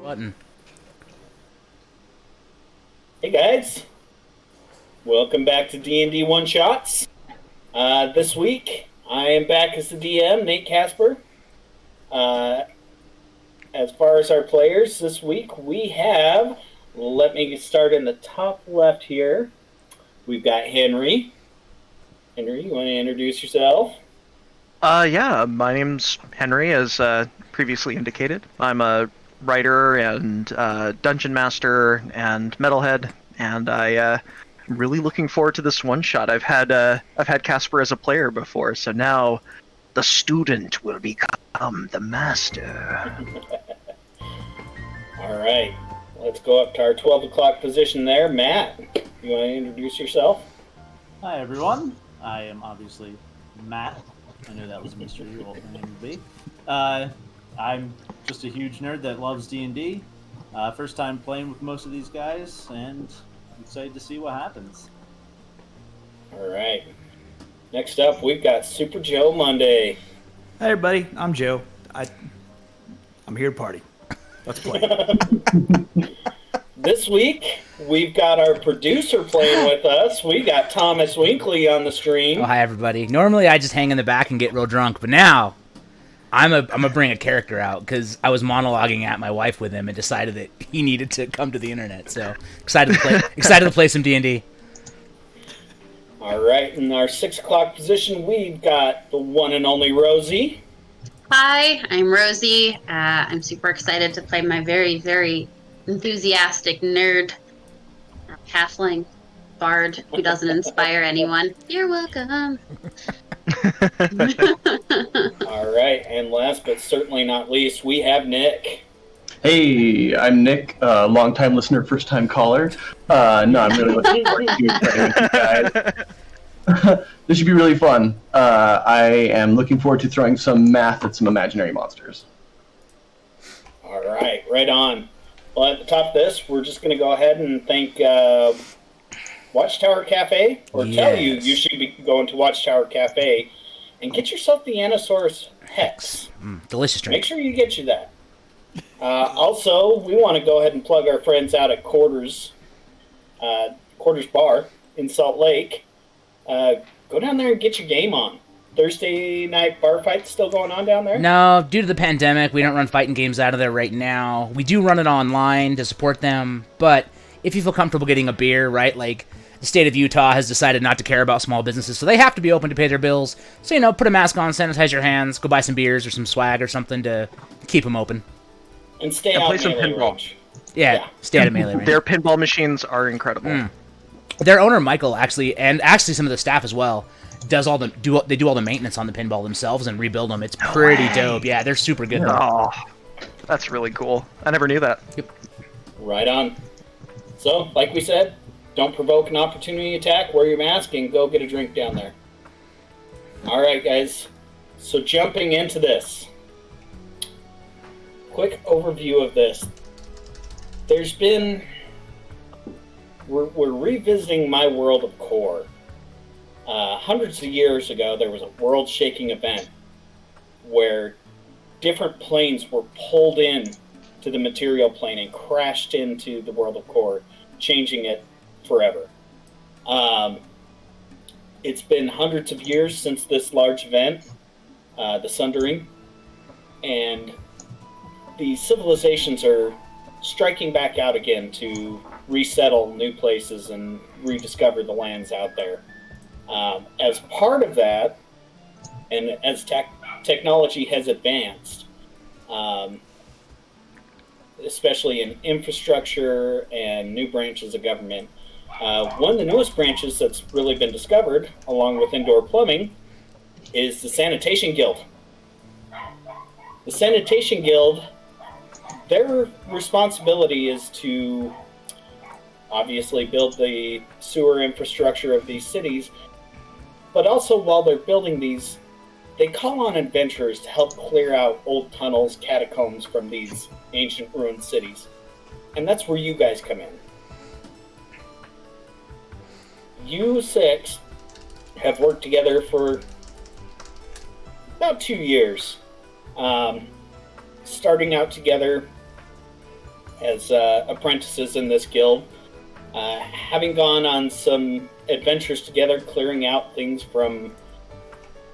Button. Hey guys, welcome back to D&D One Shots. This week, I am back as the DM, Nate Casper. As far as our players this week, we have, let me start in the top left here. We've got Henry. Henry, you want to introduce yourself? Yeah, my name's Henry, as previously indicated. I'm a writer and dungeon master and metalhead, and I'm really looking forward to this one shot. I've had Casper as a player before, so now the student will become the master. All right, let's go up to our 12 o'clock position there. Matt, you want to introduce yourself? Hi everyone, I am obviously Matt. I knew that was a mystery what my name would be. I'm just a huge nerd that loves D&D. First time playing with most of these guys, and I'm excited to see what happens. All right. Next up, we've got Super Joe Monday. Hey everybody, I'm Joe. I'm here to party. Let's play. This week, we've got our producer playing with us. We got Thomas Winkley on the stream. Oh, hi everybody. Normally I just hang in the back and get real drunk, but now I'm gonna bring a character out because I was monologuing at my wife with him and decided that he needed to come to the internet. So excited to play some D&D. All right, in our 6 o'clock position, we've got the one and only Rosie. Hi, I'm Rosie. I'm super excited to play my very, very enthusiastic nerd halfling bard who doesn't inspire anyone. You're welcome. All right, and last but certainly not least, we have Nick. Hey, I'm Nick, long-time listener, first-time caller. I'm really looking forward to playing with you guys. This should be really fun. I am looking forward to throwing some math at some imaginary monsters. All right, right on. Well, at the top of this, we're just going to go ahead and thank Watchtower Cafe, or tell you should be going to Watchtower Cafe and get yourself the Anasaurus Hex. Delicious drink. Make sure you get you that. Also, we want to go ahead and plug our friends out at Quarters Bar in Salt Lake. Go down there and get your game on. Thursday night bar fight still going on down there? No, due to the pandemic, we don't run fighting games out of there right now. We do run it online to support them, but if you feel comfortable getting a beer, right, like the state of Utah has decided not to care about small businesses, so they have to be open to pay their bills. So, put a mask on, sanitize your hands, go buy some beers or some swag or something to keep them open. And stay And out play some melee pinball. range. Yeah, stay out of melee range. Their pinball machines are incredible. Their owner, Michael, actually some of the staff as well, does all the maintenance on the pinball themselves and rebuild them. It's pretty dope. Yeah, they're super good. Oh, that's really cool. I never knew that. Yep. Right on. So, like we said, don't provoke an opportunity attack, wear your mask, and go get a drink down there. All right, guys. So jumping into this. Quick overview of this. We're revisiting my world of core. Hundreds of years ago, there was a world-shaking event where different planes were pulled in to the material plane and crashed into the world of core, changing it forever. It's been hundreds of years since this large event, the Sundering, and the civilizations are striking back out again to resettle new places and rediscover the lands out there. As part of that, and as technology has advanced, especially in infrastructure and new branches of government, one of the newest branches that's really been discovered, along with indoor plumbing, is the Sanitation Guild. The Sanitation Guild, their responsibility is to obviously build the sewer infrastructure of these cities, but also while they're building these, they call on adventurers to help clear out old tunnels, catacombs from these ancient ruined cities. And that's where you guys come in. You 6 have worked together for about 2 years. Starting out together as apprentices in this guild, having gone on some adventures together, clearing out things from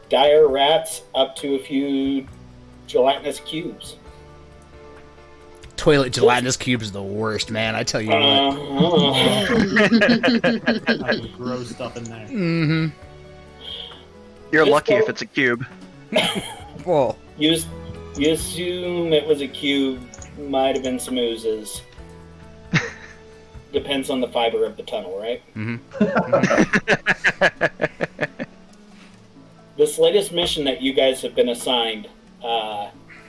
dire rats up to a few gelatinous cubes. Toilet gelatinous cubes is the worst, man. I tell you what. I can grow stuff in there. Mm-hmm. You're Just lucky go- if it's a cube. Well, You assume it was a cube, might have been some oozes. Depends on the fiber of the tunnel, right? This latest mission that you guys have been assigned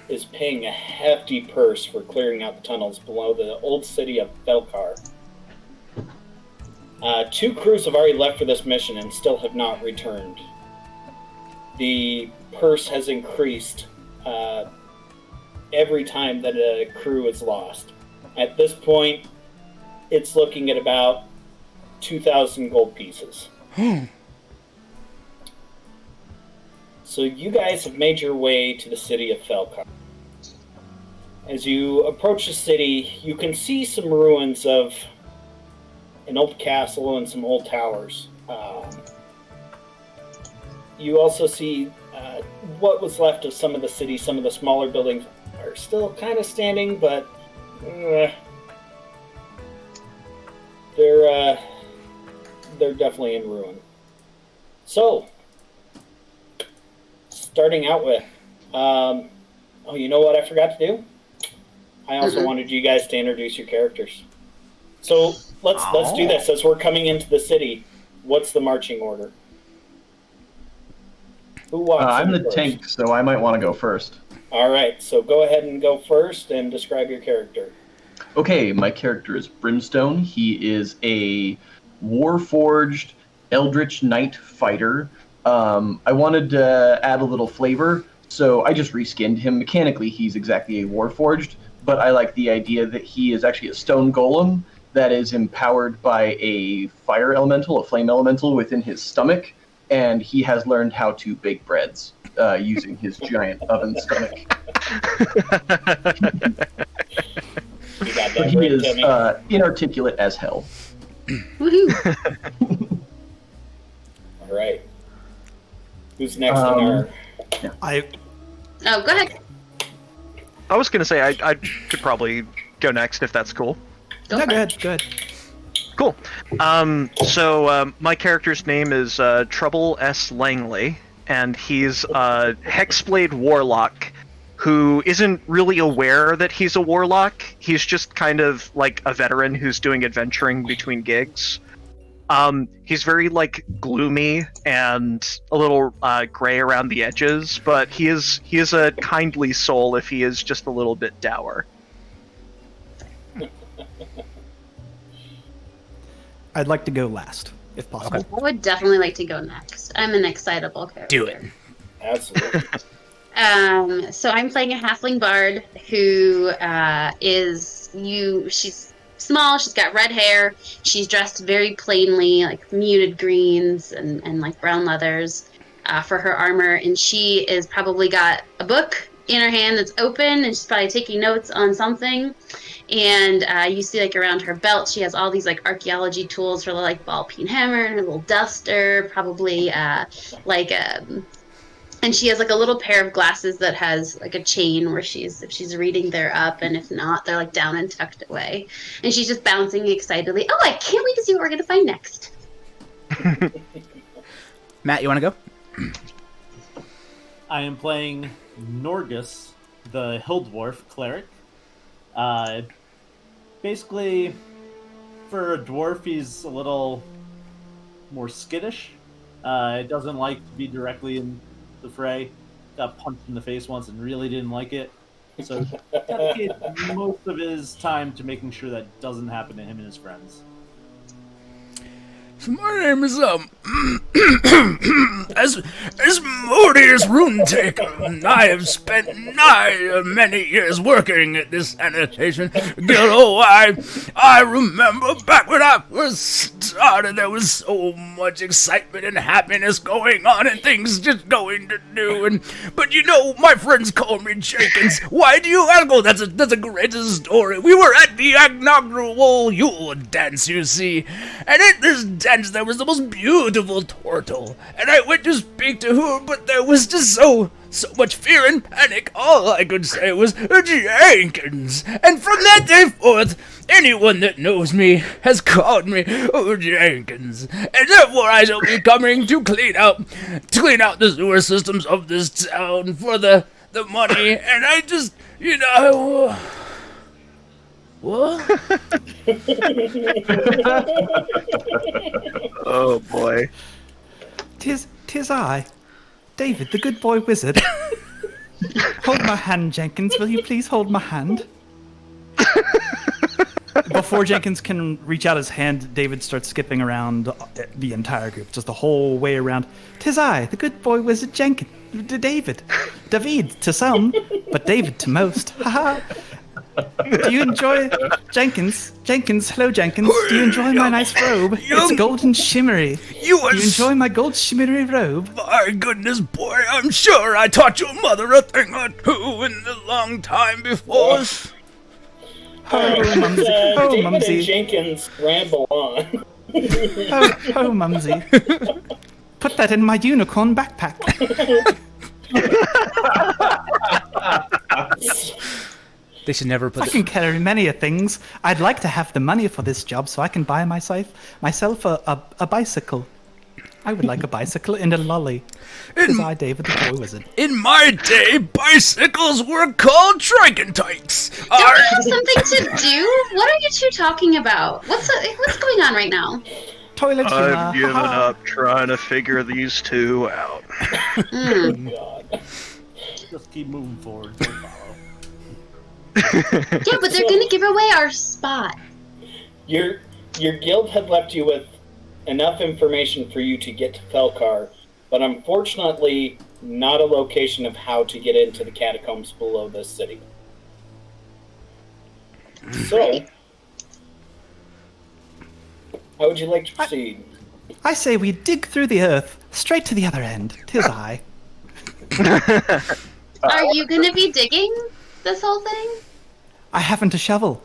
is paying a hefty purse for clearing out the tunnels below the old city of Felkar. 2 crews have already left for this mission and still have not returned. The purse has increased every time that a crew is lost. At this point, it's looking at about 2,000 gold pieces. So you guys have made your way to the city of Felkar. As you approach the city, you can see some ruins of an old castle and some old towers. You also see what was left of some of the city. Some of the smaller buildings are still kind of standing, but they're definitely in ruin. So, starting out with, you know what I forgot to do? I also wanted you guys to introduce your characters. So let's do this. As we're coming into the city, what's the marching order? Who walks I'm in the first? tank, so I might want to go first. All right, so go ahead and go first and describe your character. Okay, my character is Brimstone. He is a Warforged Eldritch Knight fighter. I wanted to add a little flavor, so I just reskinned him. Mechanically, he's exactly a Warforged, but I like the idea that he is actually a stone golem that is empowered by a fire elemental, a flame elemental within his stomach, and he has learned how to bake breads using his giant oven stomach. You got But that he right, is Timmy? inarticulate as hell. Woohoo! All right. Who's next in our... I Oh, go ahead. I was gonna say I could probably go next if that's cool. Go no, for go it. ahead. Go ahead. Cool. So my character's name is Trouble S. Langley, and he's a Hexblade Warlock who isn't really aware that he's a warlock. He's just kind of like a veteran who's doing adventuring between gigs. He's very like gloomy and a little gray around the edges, but he is a kindly soul if he is just a little bit dour. I'd like to go last, if possible. I would definitely like to go next. I'm an excitable character. do it. Absolutely. So I'm playing a halfling bard who she's small, she's got red hair, she's dressed very plainly, like muted greens and like brown leathers for her armor, and she is probably got a book in her hand that's open, and she's probably taking notes on something. And you see, like, around her belt, she has all these, like, archaeology tools, her, like, ball peen hammer, and her little duster, probably, and she has, like, a little pair of glasses that has, like, a chain where if she's reading, they're up, and if not, they're, like, down and tucked away. And she's just bouncing excitedly. Oh, I can't wait to see what we're going to find next. Matt, you want to go? I am playing Norgus, the Hill Dwarf cleric. Basically, for a dwarf, he's a little more skittish. Doesn't like to be directly in the fray. Got punched in the face once and really didn't like it. So dedicates most of his time to making sure that doesn't happen to him and his friends. So my name is, as Moody as Runetaker, I have spent many years working at this sanitation guild. Oh, I remember back when I first started, there was so much excitement and happiness going on and things just going to do. But you know, my friends call me Jenkins. Why do you ask? Oh, that's a great story. We were at the inaugural Yule dance, you see, and at this dance there was the most beautiful turtle, and I went to speak to her, but there was just so much fear and panic. All I could say was Jenkins, and from that day forth, anyone that knows me has called me Jenkins, and therefore I shall be coming to clean out the sewer systems of this town for the money, and I just, you know. What? Oh boy. Tis I, David, the good boy wizard. Hold my hand, Jenkins. Will you please hold my hand? Before Jenkins can reach out his hand, David starts skipping around the entire group, just the whole way around. Tis I, the good boy wizard Jenkins. David to some, but David to most. Haha. Do you enjoy Jenkins? Hello Jenkins. Do you enjoy my nice robe? It's golden shimmery. Do you enjoy my gold shimmery robe? My goodness, boy, I'm sure I taught your mother a thing or two in the long time before. Oh, Mumsy. Oh, David Mumsy. and Jenkins ramble on. Oh, Mumsy. Put that in my unicorn backpack. They should never put I can carry many a things. I'd like to have the money for this job so I can buy myself a bicycle. I would like a bicycle and a lolly. Is I, David the Boy Wizard. In my day, bicycles were called tricontites. Don't we have something to do? What are you two talking about? What's going on right now? Toilet humor. I've given up trying to figure these two out. God. Just keep moving forward. Don't follow. Yeah, but they're gonna give away our spot. Your guild had left you with enough information for you to get to Felkar, but unfortunately not a location of how to get into the catacombs below this city. So, how would you like to proceed? I say we dig through the earth, straight to the other end. 'Tis I. Are you gonna be digging this whole thing? I haven't a shovel.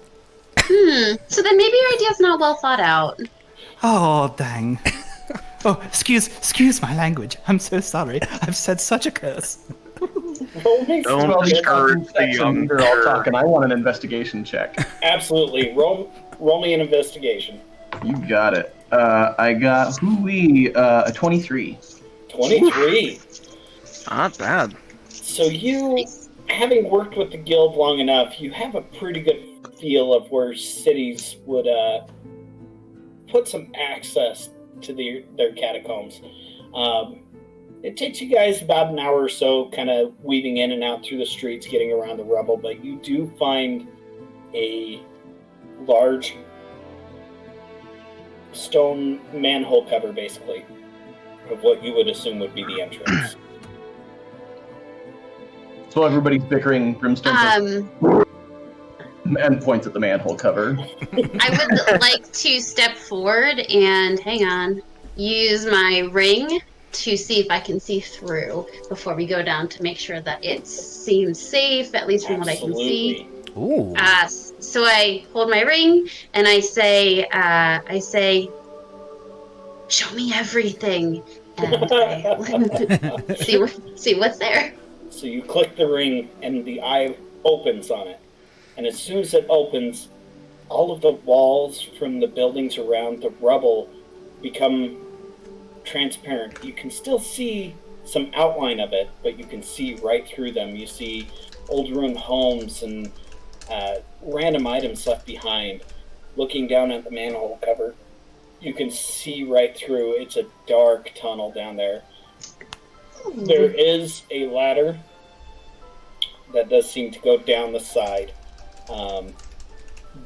So then maybe your idea's not well thought out. Oh, dang. Oh, excuse my language. I'm so sorry. I've said such a curse. Don't discourage the young They're all talking. I want an investigation check. Absolutely. Roll me an investigation. You got it. I got a 23. 23. Not bad. So you, having worked with the guild long enough, you have a pretty good feel of where cities would put some access to their catacombs. It takes you guys about an hour or so kind of weaving in and out through the streets, getting around the rubble, but you do find a large stone manhole cover, basically, of what you would assume would be the entrance. So everybody's bickering Brimstone and points at the manhole cover. I would like to step forward and, hang on, use my ring to see if I can see through before we go down to make sure that it seems safe, at least from what I can see. Ooh. So I hold my ring and I say, show me everything. And I see what's there. So you click the ring and the eye opens on it. And as soon as it opens, all of the walls from the buildings around the rubble become transparent. You can still see some outline of it, but you can see right through them. You see old ruined homes and random items left behind. Looking down at the manhole cover, you can see right through. It's a dark tunnel down there. There is a ladder that does seem to go down the side.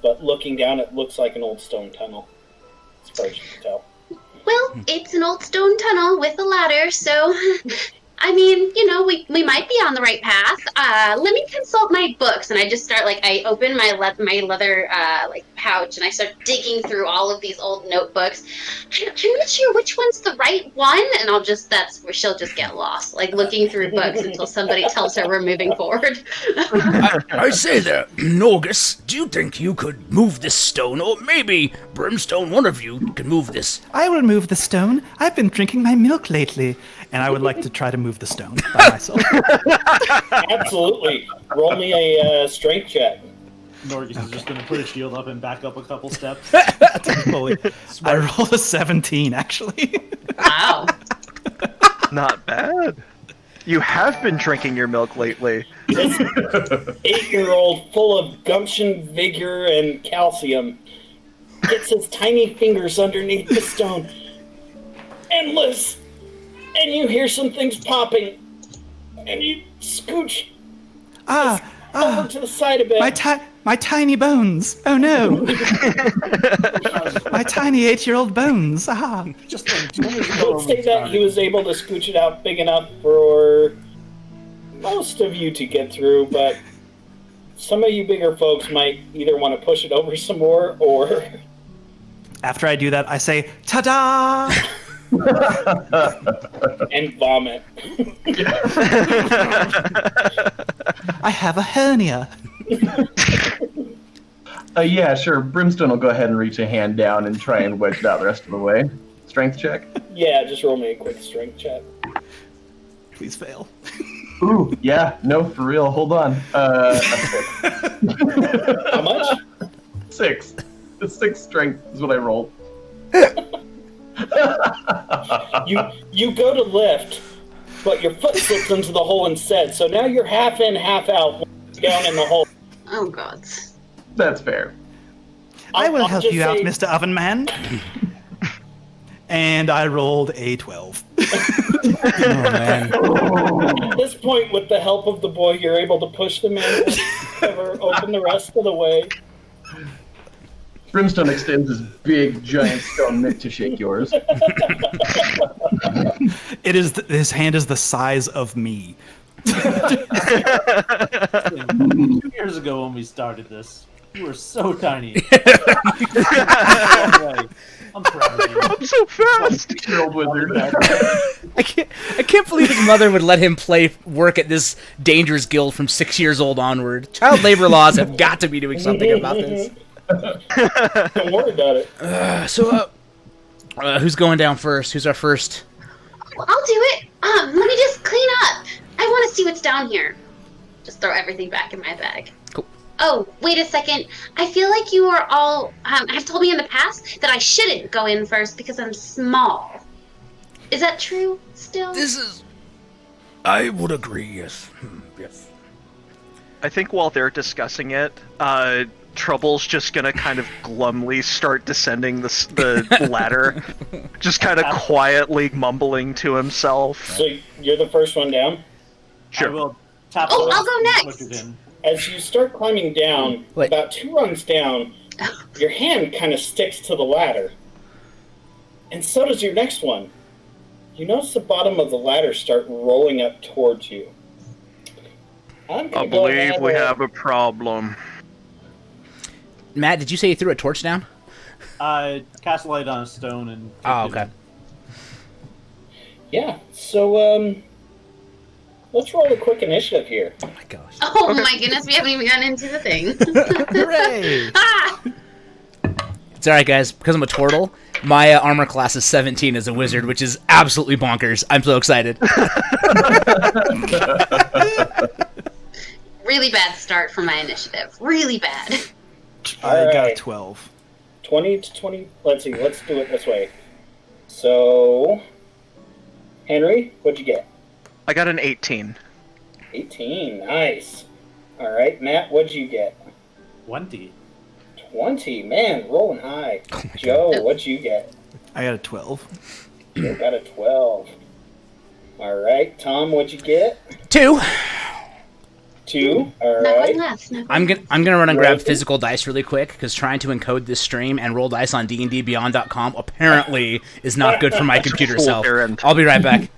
But looking down, it looks like an old stone tunnel, as far as you can tell. Well, it's an old stone tunnel with a ladder, so I mean, we might be on the right path. Let me consult my books, and I just start I open my leather pouch, and I start digging through all of these old notebooks. I'm not sure which one's the right one, and that's where she'll just get lost, looking through books until somebody tells her we're moving forward. I say there, Norgus, do you think you could move this stone? Or maybe, Brimstone, one of you can move this. I will move the stone. I've been drinking my milk lately, and I would like to try to move the stone by myself. Absolutely. Roll me a strength check. Norgus is just going to put a shield up and back up a couple steps. Totally. I rolled a 17, actually. Wow. Not bad. You have been drinking your milk lately. This 8-year-old, full of gumption, vigor, and calcium, gets his tiny fingers underneath the stone and lifts, and you hear some things popping, and you scooch over to the side a bit. My tiny bones. Oh no. My tiny 8-year-old bones. Ah. Just like 2 years ago Let's say that he was able to scooch it out big enough for most of you to get through, but some of you bigger folks might either want to push it over some more, or... After I do that, I say, ta-da! and vomit. I have a hernia. Yeah, sure. Brimstone will go ahead and reach a hand down and try and wedge it out the rest of the way. Strength check. Yeah, just roll me a quick strength check. Please fail. Ooh, yeah, no, for real. Hold on. How much? 6. The 6 strength is what I rolled. You go to lift, but your foot slips into the hole instead. So now you're half in, half out, down in the hole. Oh, God. That's fair. I will help just you out, say- Mr. Oven Man. And I rolled a 12. Oh, man. At this point, with the help of the boy, you're able to push the manhole cover open the rest of the way. Brimstone extends his big, giant stone mitt to shake yours. His hand is the size of me. 2 years ago when we started this, you were so tiny. I'm proud of you. I'm so fast. 6-year-old wizard. I can't believe his mother would let him work at this dangerous guild from 6 years old onward. Child labor laws have got to be doing something about this. Don't worry about it. So, who's going down first? Who's our first? I'll do it. Let me just clean up. I want to see what's down here. Just throw everything back in my bag. Cool. Oh, wait a second. I feel like you are all have told me in the past that I shouldn't go in first because I'm small. Is that true still? I would agree, yes. Yes. I think while they're discussing it, Trouble's just gonna kind of glumly start descending the ladder, just kind of quietly mumbling to himself. So you're the first one down? I will tap Oh, the I'll go rest and next. push it in. As you start climbing down, Wait. about 2 rungs down, your hand kind of sticks to the ladder. And so does your next one. You notice the bottom of the ladder start rolling up towards you. I'm I gonna go believe ahead we and- have a problem. Matt, did you say you threw a torch down? Cast a light on a stone and... Oh, kicked it okay. Yeah, so, let's roll a quick initiative here. Oh my gosh. Oh my goodness, we haven't even gotten into the thing. Hooray! Ah! It's alright, guys. Because I'm a turtle, my armor class is 17 as a wizard, which is absolutely bonkers. I'm so excited. Really bad start for my initiative. Really bad. I got a Alright. 12. 20 to 20. Let's see, let's do it this way. So, Henry, what'd you get? I got an 18. 18, nice. Alright, Matt, what'd you get? 20. 20, man, rolling high. Oh my Joe, what'd you get? I got a 12. Joe got a 12. Alright, Tom, what'd you get? 2. 2. All Not right. one left. Not I'm one gonna run and grab Rosie? physical dice really quick because trying to encode this stream and roll dice on DNDBeyond.com apparently is not good for my computer Fool self. errand. I'll be right back.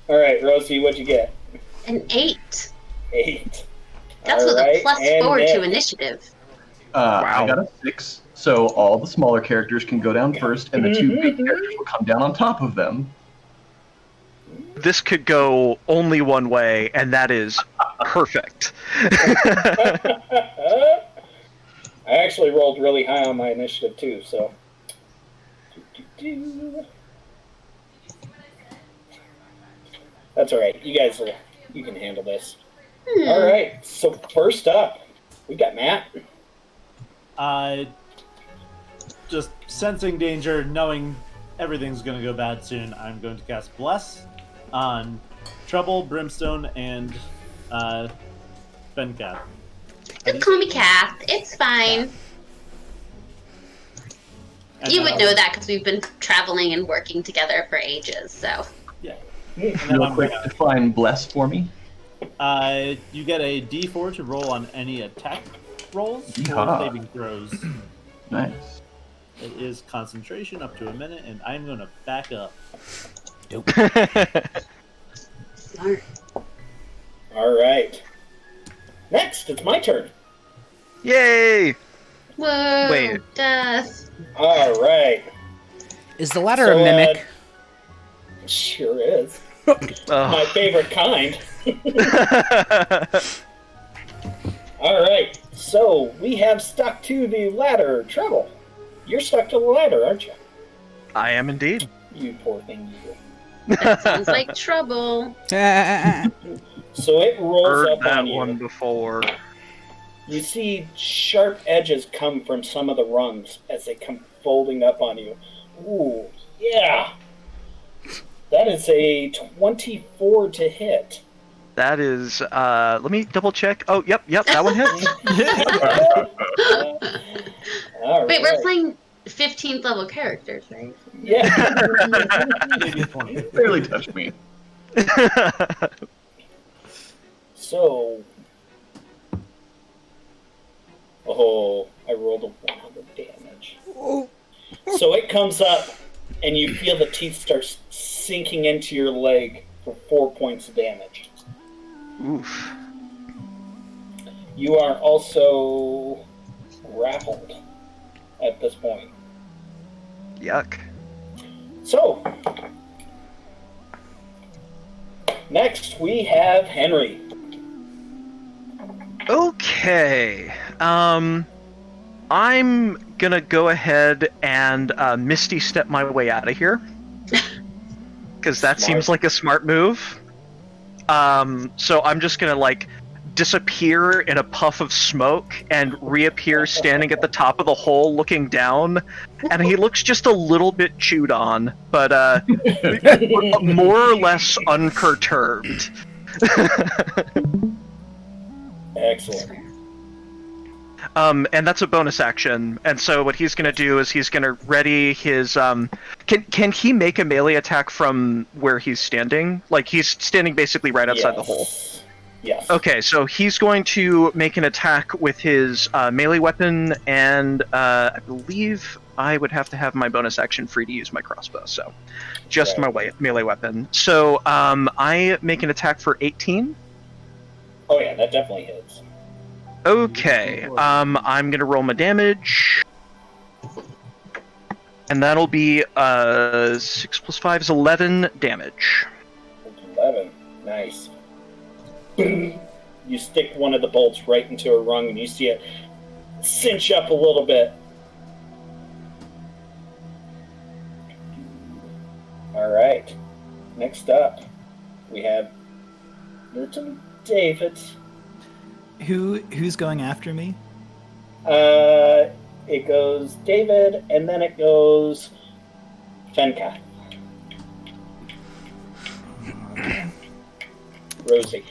All right, Rosie, what'd you get? An 8. 8. That's All with a right, plus and 4 to Nick. initiative. I got a 6, so all the smaller characters can go down first, and the 2 big characters will come down on top of them. This could go only one way, and that is perfect. I actually rolled really high on my initiative too, so. That's all right. You can handle this. All right. So first up, we got Matt. Just sensing danger, knowing everything's going to go bad soon, I'm going to cast Bless on Trouble, Brimstone, and Bencat. Just call me Kath. It's fine. And You then would I'll- know that because we've been traveling and working together for ages, so. Yeah. And then Real I'm quick, gonna, define bless for me. you get a D4 to roll on any attack rolls or Yeehaw. saving throws. Nice. It is concentration up to a minute, and I'm going to back up. Smart. All right. Next, it's my turn. Yay! Whoa. Wait. Death. All right. Is the ladder So, a mimic? Sure is. Oh. My favorite kind. All right. So we have stuck to the ladder. Trouble. You're stuck to the ladder, aren't you? I am indeed. You poor thing, you. That sounds like trouble. So it rolls Heard up that on you. one before. You see sharp edges come from some of the rungs as they come folding up on you. Ooh, yeah. That is a 24 to hit. That is, let me double check. Oh, yep, that one hits. All Wait, right. we're playing 15th level characters, right? Yeah. Maybe 20. Barely touched me. So. Oh, I rolled a 100 damage. So it comes up, and you feel the teeth start sinking into your leg for 4 points of damage. Oof. You are also grappled at this point. Yuck. So, next we have Henry. Okay. I'm gonna go ahead and Misty step my way out of here. Because that Smart. seems like a smart move. So I'm just gonna, like, disappear in a puff of smoke and reappear standing at the top of the hole looking down. And he looks just a little bit chewed on, but more or less unperturbed. Excellent. And that's a bonus action. And so what he's going to do is he's going to ready his... Can he make a melee attack from where he's standing? Like, he's standing basically right outside the hole. Yes. Okay, so he's going to make an attack with his melee weapon, and I believe I would have to have my bonus action free to use my crossbow, so just Right. my melee weapon. So I make an attack for 18. Oh yeah, that definitely hits. Okay, I'm gonna roll my damage, and that'll be 6 plus 5 is 11 damage. 11. Nice. You stick one of the bolts right into a rung, and you see it cinch up a little bit. All right. Next up, we have little David. Who's going after me? It goes David, and then it goes Fenka. Rosie.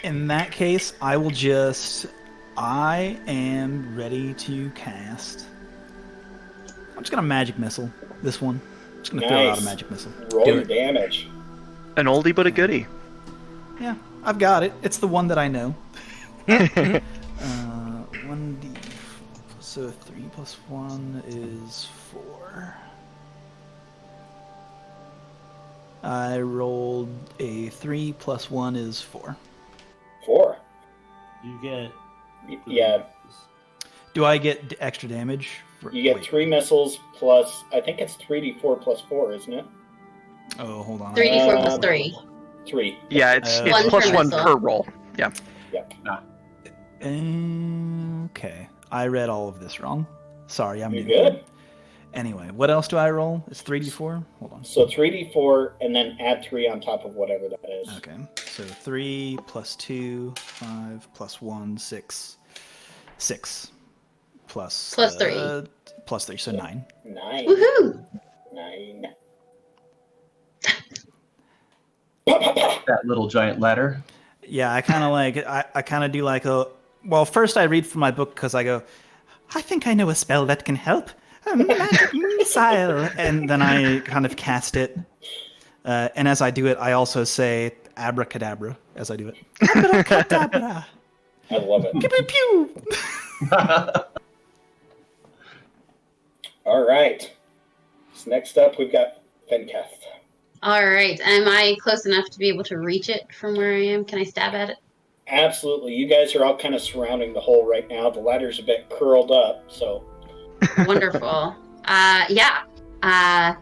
In that case, I am ready to cast. I'm just gonna magic missile this one. I'm just gonna throw out a Nice. magic missile. Roll Do your it. damage. An oldie but a goodie. Yeah, I've got it. It's the one that I know. 1d. So 3 plus 1 is 4. I rolled a 3 plus 1 is 4. 4. You get. Yeah, Do I get extra damage? you get Wait. 3 missiles plus, I think it's 3d4 plus 4, isn't it? Oh, hold on. 3d4 plus 3. 3. Yeah, it's One plus per 1 missile. per roll. Yeah. Okay. I read all of this wrong. Sorry, I'm You new. good? Anyway, what else do I roll? It's 3d4? Hold on. So 3d4 and then add 3 on top of whatever that is. Okay. So 3 plus 2, 5 plus 1, 6. 6. Plus 3. Plus 3, so 9. 9. Woohoo! 9. That little giant ladder. Yeah, I kind of I kind of do like a. Well, first I read from my book because I go, I think I know a spell that can help. A magic missile. And then I kind of cast it. And as I do it, I also say abracadabra as I do it. Abracadabra. I love it. Pew, pew, pew. All right. So next up, we've got Fenketh. All right. Am I close enough to be able to reach it from where I am? Can I stab at it? Absolutely. You guys are all kind of surrounding the hole right now. The ladder's a bit curled up, so. Wonderful. Yeah. Oh,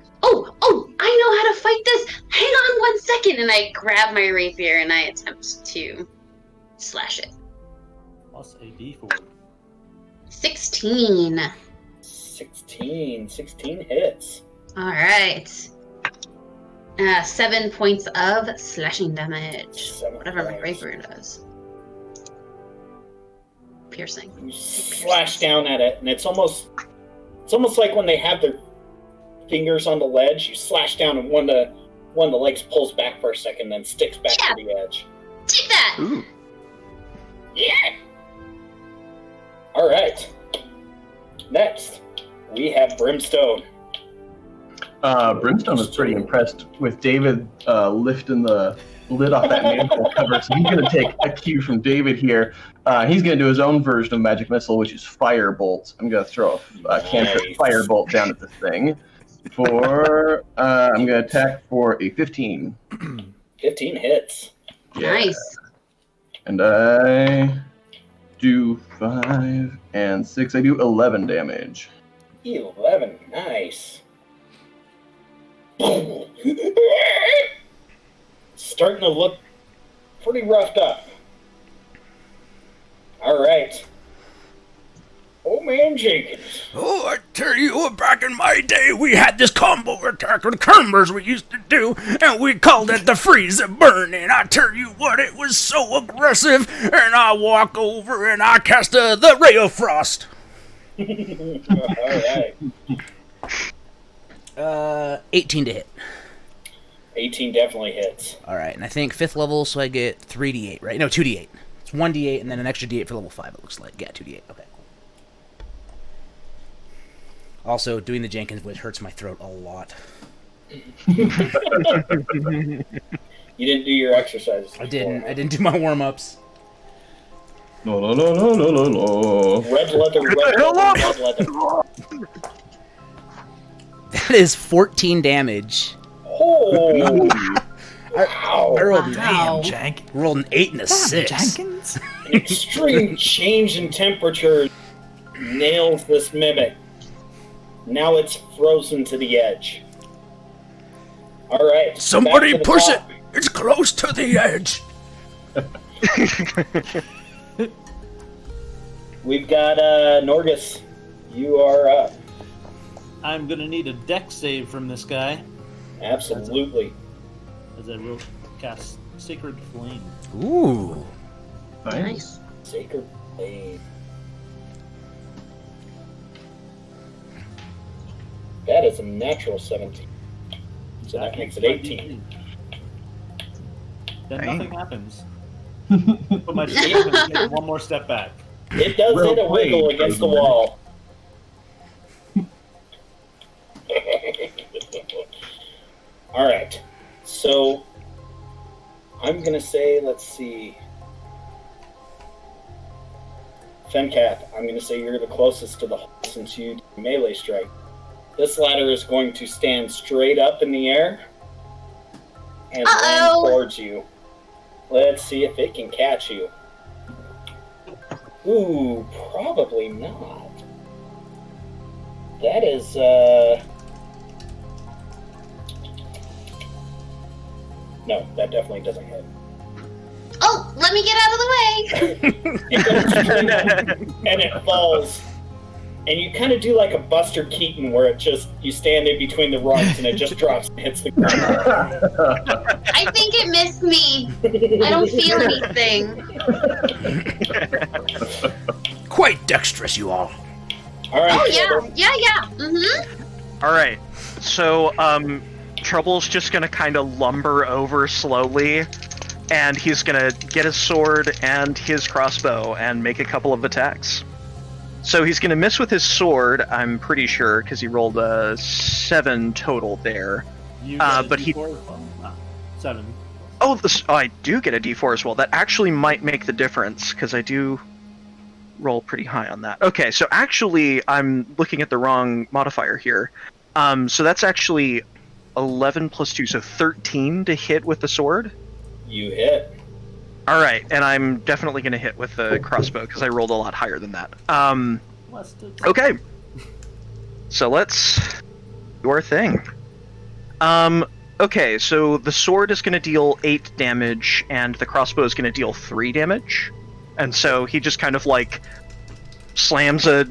I know how to fight this. Hang on 1 second. And I grab my rapier and I attempt to slash it. Plus a d4. 16. 16 hits. All right. 7 points of slashing damage. 7 Whatever my points. rapier does. Piercing. You slash down at it, and it's almost like when they have their fingers on the ledge. You slash down, and one of the legs pulls back for a second, then sticks back Yeah. to the edge. Take that! Ooh. Yeah. All right. Next, we have Brimstone. Brimstone was pretty impressed with David lifting the lid off that manhole cover, so he's going to take a cue from David here. He's going to do his own version of Magic Missile, which is Firebolt. I'm going to throw a cantrip Nice. Firebolt down at this thing. I'm going to attack for a 15. 15 hits. Yeah. Nice. And I do 5 and 6. I do 11 damage. 11. Nice. Starting to look pretty roughed up. All right. Old man Jenkins. Oh, I tell you what, back in my day, we had this combo attack with Kermers we used to do, and we called it the Freeze and Burn, and I tell you what, it was so aggressive, and I walk over and I cast the Ray of Frost. All right. 18 to hit. 18 definitely hits. Alright, and I think 5th level, so I get 3d8, right? No, 2d8. It's 1d8 and then an extra d8 for level 5, it looks like. Yeah, 2d8. Okay, cool. Also, doing the Jenkins voice hurts my throat a lot. You didn't do your exercises. I didn't do my warm-ups. No, no, no, no, no, no, no. Red leather, red leather. That is 14 damage. Oh, I rolled, Wow. Jank. rolled an 8 and a 6. Jenkins. an extreme change in temperature nails this mimic. Now it's frozen to the edge. All right. Somebody back to the push top. it! It's close to the edge! We've got Norgus. You are up. I'm gonna need a deck save from this guy Absolutely. as I will cast Sacred Flame. Ooh. Nice. Sacred Blade. That is a natural 17. So that makes it 18. Then Dang. nothing happens. But my statement takes one more step back. It does Well hit a wiggle played, against the President. wall. All right. So I'm gonna say, let's see. Fencat, I'm gonna say you're the closest to the hole since you did melee strike. This ladder is going to stand straight up in the air and land towards you. Let's see if it can catch you. Ooh, probably not. That is, no, that definitely doesn't hit. Oh, let me get out of the way! It goes straight up, and it falls. And you kind of do like a Buster Keaton where it just, you stand in between the rungs and it just drops and hits the ground. I think it missed me. I don't feel anything. Quite dexterous, you all. Alright. Oh, yeah. Mm-hmm. All right. So, Trouble's just gonna kind of lumber over slowly, and he's gonna get his sword and his crossbow and make a couple of attacks. So he's gonna miss with his sword, I'm pretty sure, because he rolled a 7 total there. You get a but he- D4 as well? No, 7. Oh, I do get a D4 as well. That actually might make the difference, because I do roll pretty high on that. Okay, so actually, I'm looking at the wrong modifier here. So that's actually 11 plus 2, so 13 to hit with the sword. You hit. All right, and I'm definitely going to hit with the crossbow, because I rolled a lot higher than that. Okay. So let's do our thing. Okay, so the sword is going to deal 8 damage, and the crossbow is going to deal 3 damage. And so he just kind of, like, slams a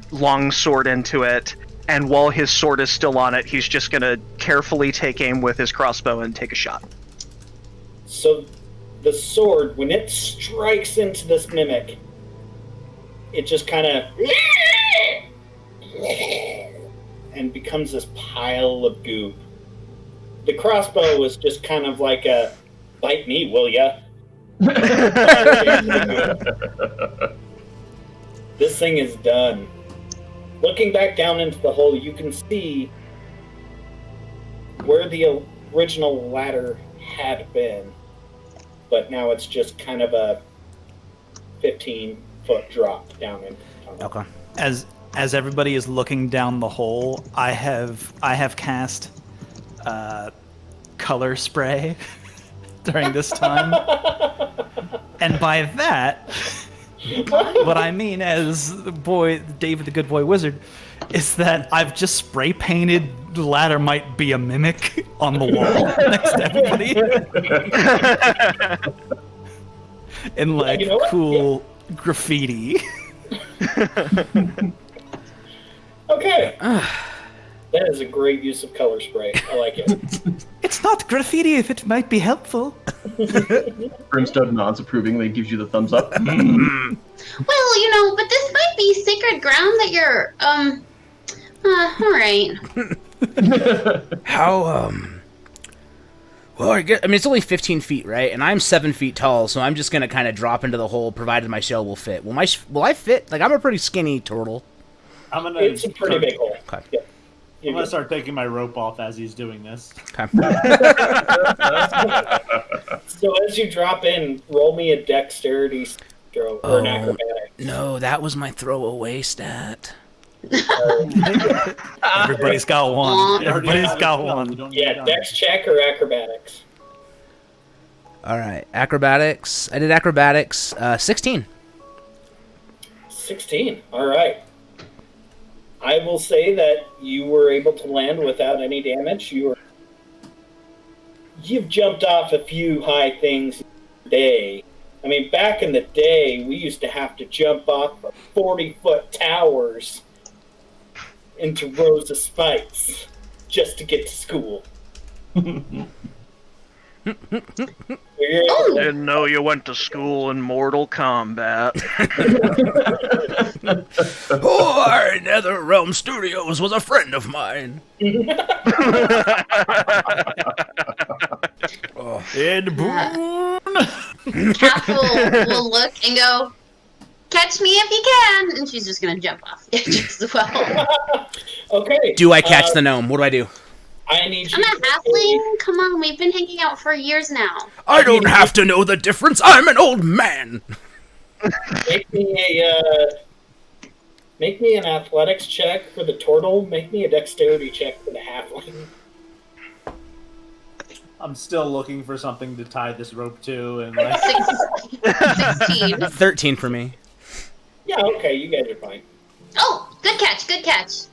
long sword into it, and while his sword is still on it, he's just going to carefully take aim with his crossbow and take a shot. So the sword, when it strikes into this mimic, it just kind of and becomes this pile of goop. The crossbow was just kind of like a bite me, will ya? This thing is done. Looking back down into the hole, you can see where the original ladder had been, but now it's just kind of a 15-foot drop down in. Okay. As everybody is looking down the hole, I have cast color spray during this time, and by that, what I mean as David the Good Boy Wizard, is that I've just spray painted the ladder might be a mimic on the wall next to everybody, in like cool graffiti. Okay. That is a great use of color spray. I like it. It's not graffiti if it might be helpful. Brimstone nods approvingly, gives you the thumbs up. Well, but this might be sacred ground that you're, alright. How, well, I mean, it's only 15 feet, right? And I'm 7 feet tall, so I'm just gonna kind of drop into the hole, provided my shell will fit. Will I fit? Like, I'm a pretty skinny turtle. It's a pretty big hole. Okay. Yeah. I'm going to start taking my rope off as he's doing this. Okay. So as you drop in, roll me a dexterity throw or an acrobatic. No, that was my throwaway stat. Everybody's got one. Everybody's got one. Yeah, dex check or acrobatics. All right, acrobatics. I did acrobatics. 16. 16. All right. I will say that you were able to land without any damage. You've jumped off a few high things today. I mean, back in the day, we used to have to jump off of 40-foot towers into rows of spikes just to get to school. Didn't know you went to school in Mortal Kombat. NetherRealm Studios was a friend of mine. Ed Boon. Calf will look and go, catch me if you can, and she's just gonna jump off the edge as well. Okay. Do I catch the gnome? What do I do? I need you. I'm a halfling. Come on, we've been hanging out for years now. I don't have to know the difference. I'm an old man. Make me an athletics check for the turtle. Make me a dexterity check for the halfling. I'm still looking for something to tie this rope to, and like, 16. 13 for me. Yeah, okay, you guys are fine. Oh, good catch, good catch.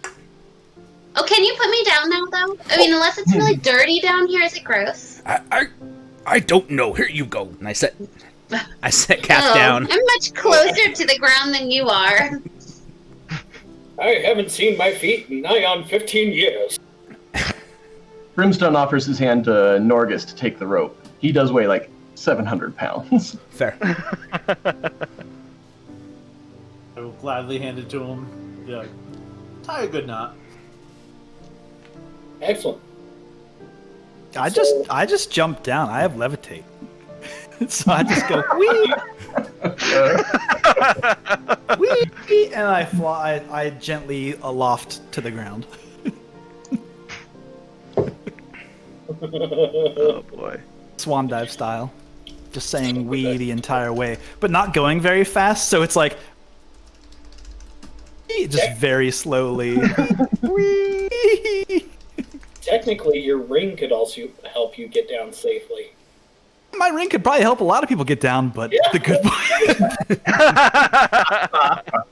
Oh, can you put me down now, though? I mean, unless it's really dirty down here, is it gross? I don't know. Here you go. And I set Kath down. I'm much closer to the ground than you are. I haven't seen my feet in nigh on 15 years. Brimstone offers his hand to Norgus to take the rope. He does weigh like 700 pounds. Fair. I will gladly hand it to him. Be like, tie a good knot. Excellent. I just jump down. I have levitate. So I just go wee, wee, and I fly. I gently aloft to the ground. Oh boy. Swan dive style, just saying "wee" the entire way, but not going very fast. So it's like just very slowly. Wee. Technically, your ring could also help you get down safely. My ring could probably help a lot of people get down, but the good boy.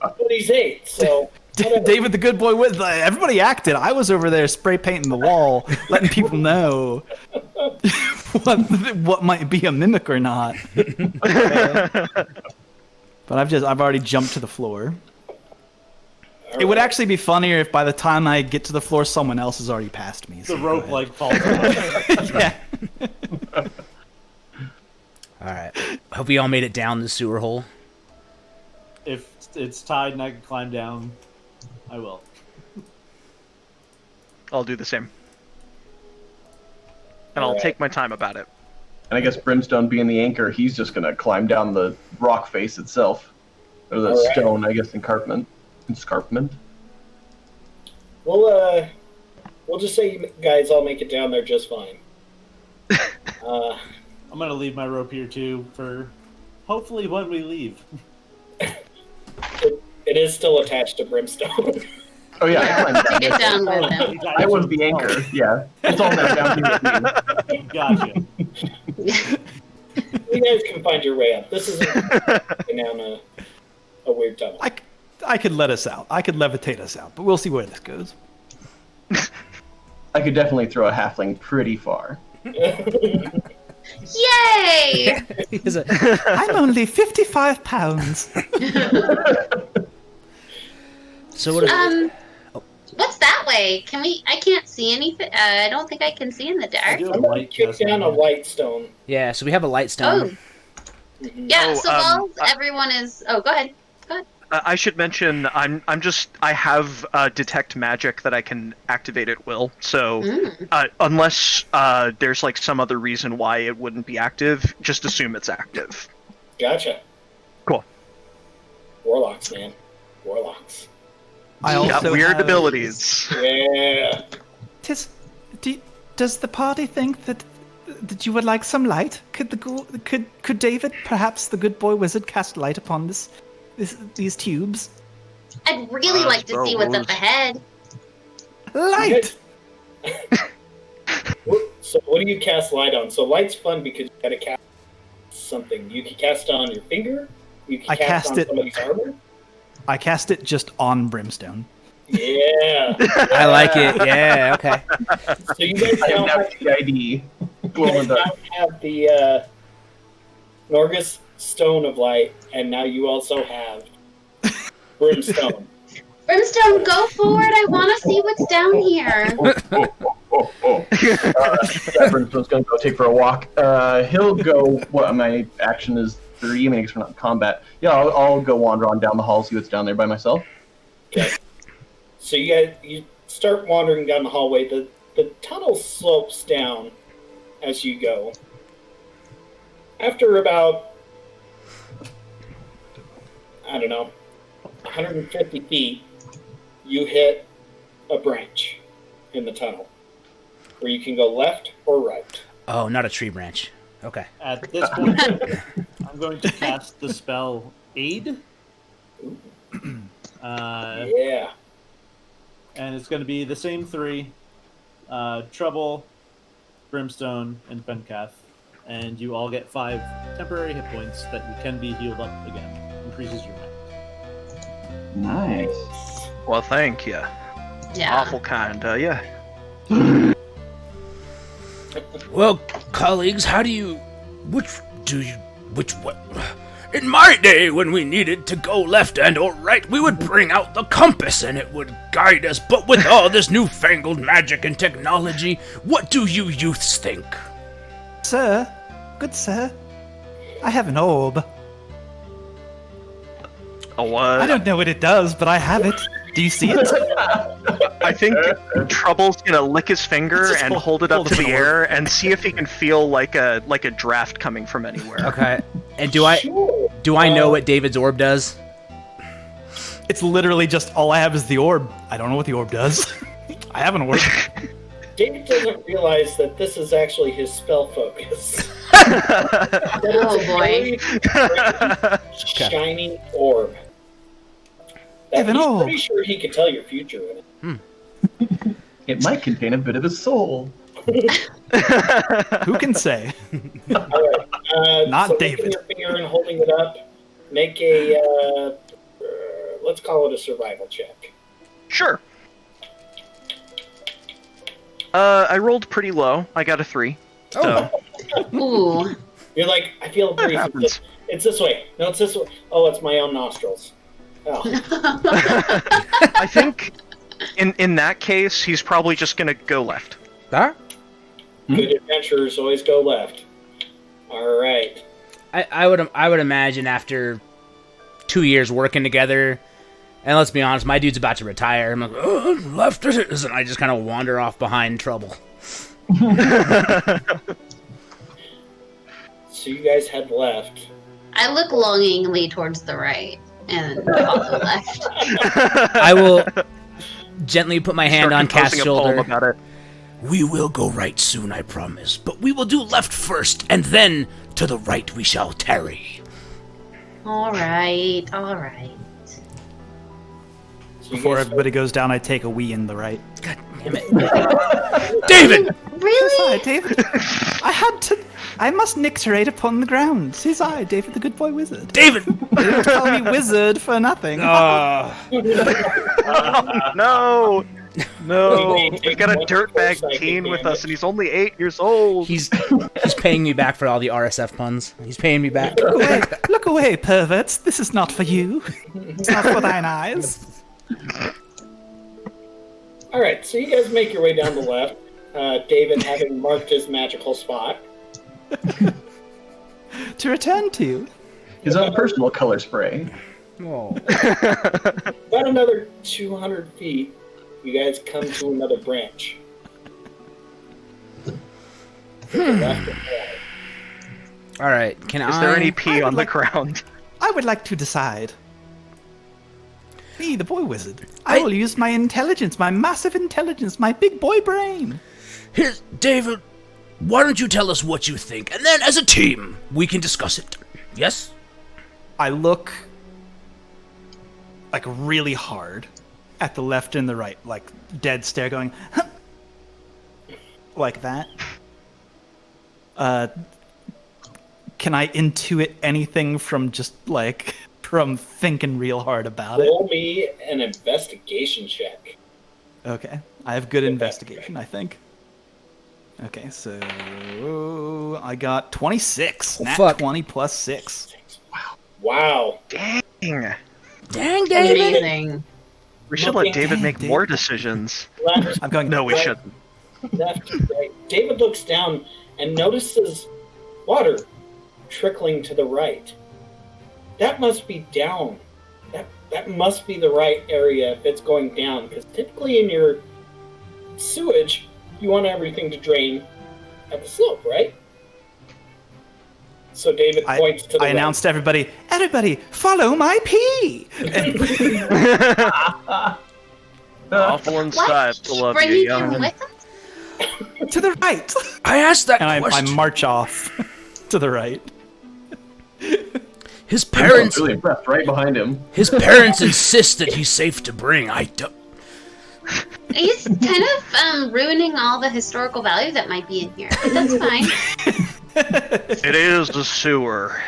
But he's 8, so... whatever. David the good boy with everybody acted. I was over there spray painting the wall, letting people know what might be a mimic or not. But I've already jumped to the floor. It would actually be funnier if by the time I get to the floor, someone else has already passed me. So The rope like falls away. yeah. All right. Hope we all made it down the sewer hole. If it's tied and I can climb down, I will. I'll do the same. And I'll Alright. take my time about it. And I guess Brimstone being the anchor, he's just gonna climb down the rock face itself. Or the Alright. stone, I guess, escarpment. We'll just say you guys all make it down there just fine. I'm gonna leave my rope here too for hopefully when we leave. It is still attached to Brimstone. Oh yeah, I climbed down. Get down with him. I was the anchor, yeah. It's all now down here with me. Gotcha. You guys can find your way up. This isn't down a weird tunnel. I could let us out. I could levitate us out, but we'll see where this goes. I could definitely throw a halfling pretty far. Yay! He's a- I'm only 55 pounds. so what? What's that way? Can we? I can't see anything. I don't think I can see in the I dark. do have a Somebody light kick chest down a in here. light stone. Yeah. So we have a light Oh, stone. yeah. Oh, So while everyone is, go ahead. I should mention I have detect magic that I can activate at will. So unless there's like some other reason why it wouldn't be active, just assume it's active. Gotcha. Cool. Warlocks, man. Warlocks. I Got also weird have- abilities. Yeah. Does the party think that you would like some light? Could David, perhaps the good boy wizard, cast light upon these tubes? I'd really like to see what's up ahead. Light. So what do you cast light on? So light's fun because you gotta cast something. You can cast it on your finger. You can I cast cast on it- somebody's armor. I cast it just on Brimstone. Yeah. I like it. Yeah. Okay. So you guys I now have have, TID. you Glow in guys the now dark. have the Norgus Stone of Light, and now you also have Brimstone. Brimstone, go forward. I want to see what's down here. Yeah, Brimstone's gonna go take for a walk. He'll go. What my action is 3. I mean, I guess we're not in combat. Yeah, I'll go wander on down the hall, see what's down there by myself. Okay. So you start wandering down the hallway. The tunnel slopes down as you go. After about, I don't know, 150 feet, you hit a branch in the tunnel. where you can go left or right. Oh, not a tree branch. Okay. At this point, I'm going to cast the spell Aid. Yeah. And it's going to be the same three. Trouble, Brimstone, and Fencath. And you all get 5 temporary hit points that you can be healed up again. Increases your max. Nice. Well, thank you. Yeah. Awful kind, yeah. Well, colleagues, what? In my day, when we needed to go left and or right, we would bring out the compass and it would guide us. But with all this newfangled magic and technology, what do you youths think? Sir, good sir, I have an orb. A what? I don't know what it does, but I have it. Do you see it? I think Trouble's gonna lick his finger Let's just and hold it up hold to up the an air and see if he can feel like a draft coming from anywhere. Okay. And do I Sure. know what David's orb does? It's literally just all I have is the orb. I don't know what the orb does. I have an orb. David doesn't realize that this is actually his spell focus. Oh boy. Very shiny orb. That Evan, he's oh. pretty sure he could tell your future with it. It might contain a bit of his soul. Who can say? All right. Not so David. Taking your finger and holding it up, make a let's call it a survival check. Sure. I rolled pretty low. I got a 3. So Ooh. You're like, I feel a breeze. happens. It's this way. No, it's this way. Oh, it's my own nostrils. Oh. I think in that case, he's probably just gonna go left. Huh? Good adventurers always go left. All right. I would imagine after 2 years working together, and let's be honest, my dude's about to retire. I'm like, oh, left it is, and I just kind of wander off behind Trouble. So you guys head left. I look longingly towards the right and follow left. I will gently put my hand Start on Cass' composing a poem shoulder. about it. We will go right soon, I promise, but we will do left first, and then to the right we shall tarry. All right, all right. So you Before guys everybody goes down, I take a wee in the right. God damn it. David! Really? Tis I, David. I must nicterate upon the ground. Tis I, David the good boy wizard. David! They don't call me wizard for nothing. No! No! We got a dirtbag teen with us, and he's only 8 years old. He's paying me back for all the RSF puns. He's paying me back. Look away, perverts. This is not for you. It's not for thine eyes. All right, so you guys make your way down the left. David having marked his magical spot. To return to. His own personal color spray. Oh. About another 200 feet, you guys come to another branch. To the left and right. All right, can Is there any I pee would on the like- ground? I would like to decide. Me, the boy wizard. I will use my intelligence, my massive intelligence, my big boy brain. Here's David. Why don't you tell us what you think, and then as a team we can discuss it. Yes? I look like really hard at the left and the right, like dead stare going, huh? Like that. Can I intuit anything from just like from thinking real hard about it? Roll me an investigation check. Okay, I have good investigation, I think. Okay, so I got 26. Nat fuck. 20 plus 6. Wow. Dang! Dang, David. Amazing. We should let Looking- David make Dang, more David. decisions. Left, I'm going. No, we Right. shouldn't. left, right. David looks down and notices water trickling to the right. That must be down. That must be the right area if it's going down, because typically in your sewage, you want everything to drain at the slope, right? So David points to the I right. announced to everybody, follow my pee! Awful inside to love you, Bringing young. him with us? To the right. I asked that And I question. march off to the right. His I'm parents, really impressed. Right behind him. his parents insist that he's safe to bring. I don't. He's kind of ruining all the historical value that might be in here, but that's fine. It is the sewer.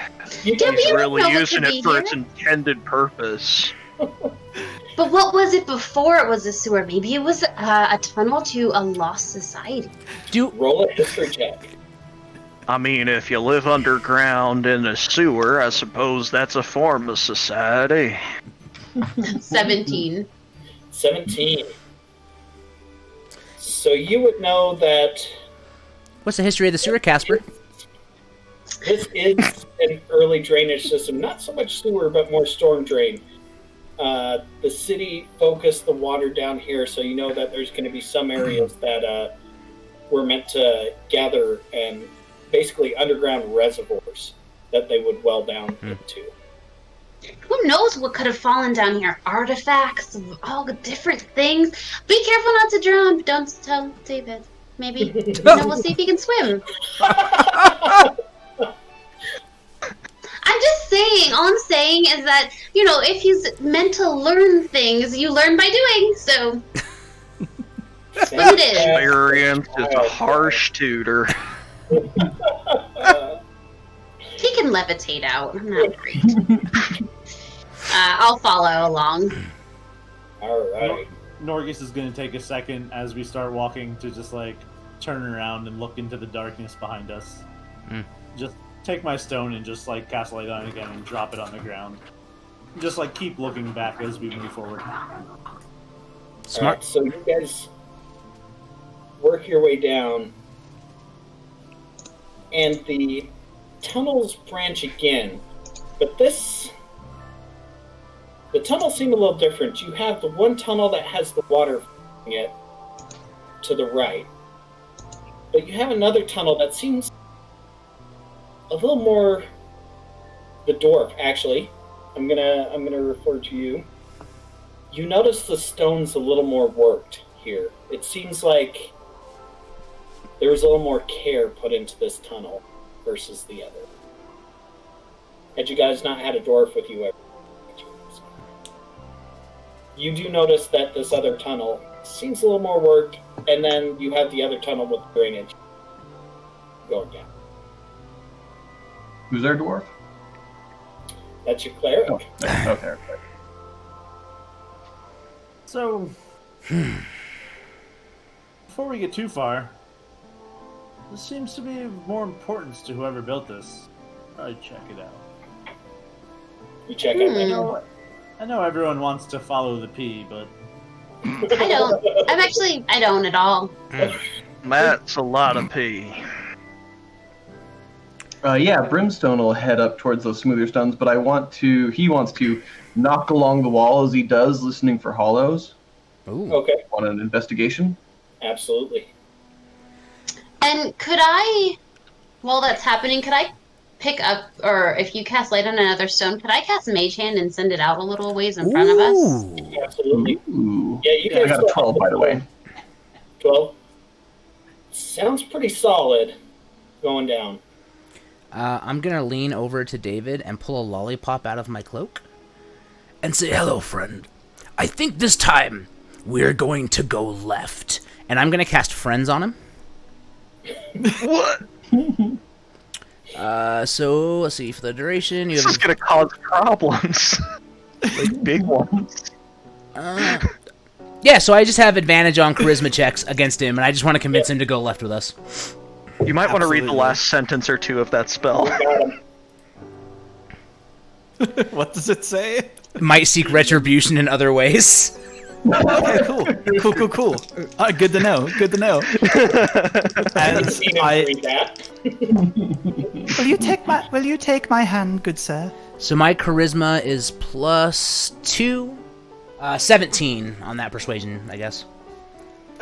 Yeah, He's we don't really know what using could it be for here. its intended purpose. But what was it before it was a sewer? Maybe it was a tunnel to a lost society. Roll a history check. I mean, if you live underground in a sewer, I suppose that's a form of society. 17. 17. So you would know that What's the history of the sewer, Casper? this is an early drainage system. Not so much sewer, but more storm drain. The city focused the water down here, so you know that there's going to be some areas that were meant to gather and basically underground reservoirs that they would well down into. Who knows what could have fallen down here? Artifacts, all the different things. Be careful not to drown. Don't tell David. Maybe we'll see if he can swim. I'm just saying. All I'm saying is that, if he's meant to learn things, you learn by doing. So, that's what it is. Experience is a harsh tutor. He can levitate out. I'm not worried. I'll follow along. Alright. Norgus is going to take a second as we start walking to just turn around and look into the darkness behind us. Just take my stone and just cast light on it again and drop it on the ground. Just keep looking back as we move forward. Smart. Alright, so you guys work your way down, and the tunnels branch again, but the tunnels seem a little different. You have the one tunnel that has the water in it to the right, but you have another tunnel that seems a little more the dwarf. Actually, I'm gonna refer to you. You notice the stone's a little more worked here. It seems like there was a little more care put into this tunnel versus the other. Had you guys not had a dwarf with you ever, you do notice that this other tunnel seems a little more worked, and then you have the other tunnel with drainage going down. Who's our dwarf? That's your cleric. Oh, okay. So, before we get too far, this seems to be of more importance to whoever built this. I'd check it out. You check out that. I know everyone wants to follow the P, but I don't. I don't at all. That's a lot of pee. Yeah, Brimstone will head up towards those smoother stones, but he wants to knock along the wall as he does, listening for hollows. Ooh. Okay, On an investigation. absolutely. And while that's happening, could I pick up, or if you cast light on another stone, could I cast Mage Hand and send it out a little ways in front of us? Ooh. Absolutely. Ooh. Yeah, you I guys got a 12, by the way. 12. Sounds pretty solid going down. I'm gonna lean over to David and pull a lollipop out of my cloak and say, "Hello, friend. I think this time we're going to go left." And I'm gonna cast Friends on him. What? So let's see, for the duration, you This have is gonna cause problems. Like big ones. yeah. So I just have advantage on charisma checks against him, and I just want to convince him to go left with us. You might want to read the Absolutely. last sentence or two of that spell. Got him. What does it say? Might seek retribution in other ways. Okay, cool. Good to know. Good to know. And Seen him read that. will you take my hand, good sir? So my charisma is +2, 17 on that persuasion, I guess.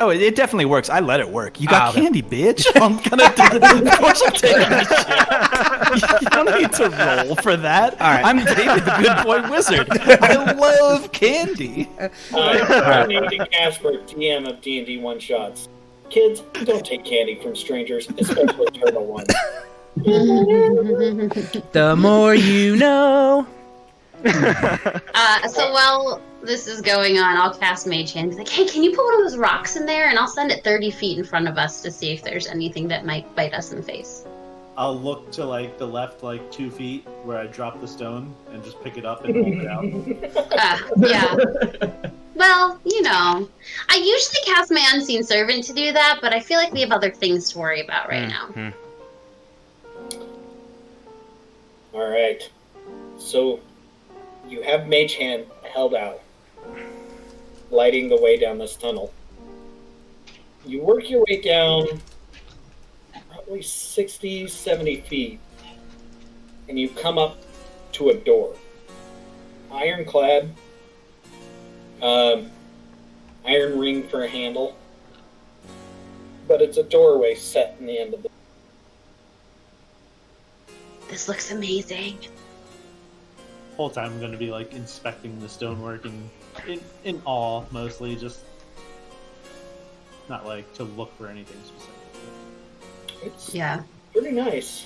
Oh, it definitely works. I let it work. You got okay. candy, bitch. I'm gonna do it. Of course I'm taking this shit. You don't need to roll for that. All right. I'm David, the good boy wizard. I love candy. I'm named Casper, DM of D&D one shots. Kids, don't take candy from strangers, especially turtle ones. The more you know. So while this is going on, I'll cast Mage Hand. Be like, hey, can you put one of those rocks in there? And I'll send it 30 feet in front of us to see if there's anything that might bite us in the face. I'll look to like the left, like 2 feet where I drop the stone and just pick it up and hold it out. Yeah. Well, you know, I usually cast my Unseen Servant to do that, but I feel like we have other things to worry about right now. All right. So you have Mage Hand held out, lighting the way down this tunnel. You work your way down probably 60, 70 feet, and you come up to a door. Ironclad, iron ring for a handle, but it's a doorway set in the end of the. This looks amazing. Whole time I'm going to be like inspecting the stonework and in awe mostly, just not like to look for anything specific. It's Yeah. pretty nice.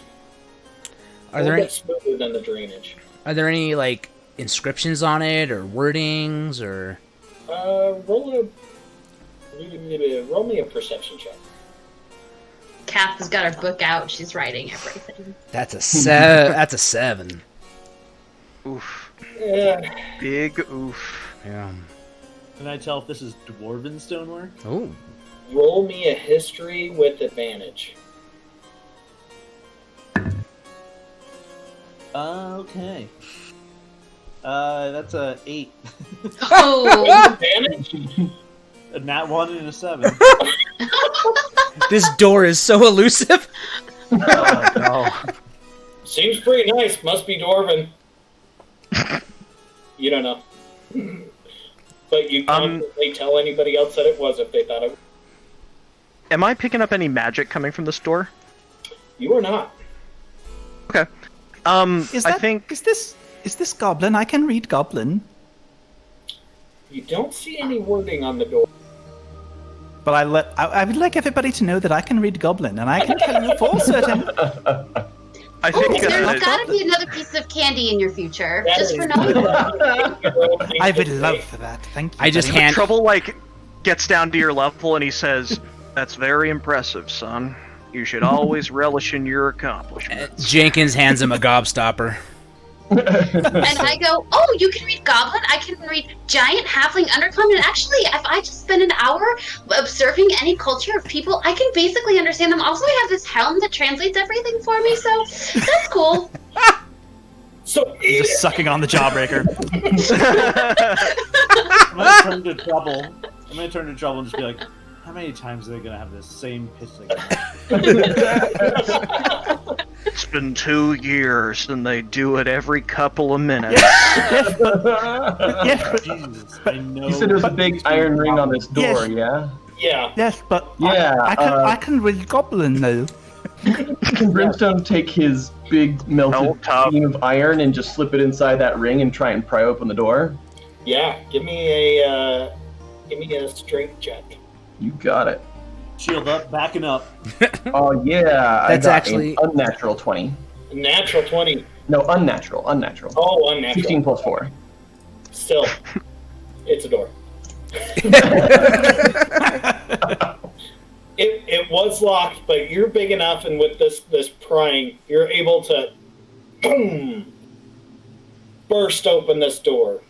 Are a there little any, bit smoother than the drainage. are there any like inscriptions on it or wordings or? Roll me a perception check. Kath has got her book out. She's writing everything. That's a that's a 7. Oof. Yeah. Big oof. Yeah. Can I tell if this is dwarven stonework? Oh. Roll me a history with advantage. Okay. That's a 8. Oh! Advantage? A nat 1 and a 7. This door is so elusive. Oh no. Seems pretty nice. Must be dwarven. You don't know. But you confidently tell anybody else that it was if they thought it. Am I picking up any magic coming from this door? You are not. Okay. Is I that, think is this Goblin? I can read Goblin. You don't see any wording on the door. But I would like everybody to know that I can read Goblin, and I can tell you for certain. I think There's gotta be another piece of candy in your future, That just is- for knowing. I would love for that. Thank you. I just very much. hand Trouble like gets down to your level and he says, "That's very impressive, son. You should always relish in your accomplishments." Jenkins hands him a gobstopper. And I go, oh, you can read Goblin, I can read Giant, Halfling, Undercommon, and actually, if I just spend an hour observing any culture of people, I can basically understand them. Also, I have this helm that translates everything for me, so that's cool. So Just sucking on the jawbreaker. I'm gonna turn to trouble. I'm gonna turn to trouble and just be like, how many times are they gonna have this same pitch again? It's been 2 years and they do it every couple of minutes. Yes, but, Jesus, I know. You said there's a big iron ring on this door, yeah? yeah. yes, but Yeah, I can read Goblin though. Can Brimstone take his big No, melted Tom. beam of iron and just slip it inside that ring and try and pry open the door? Yeah. Give me a strength check. You got it. Shield up, backing up. Oh yeah, That's I got actually- an unnatural 20. Natural 20. No, unnatural. Oh, unnatural. 16 plus 4. Still, it's a door. It was locked, but you're big enough, and with this prying, you're able to boom, burst open this door.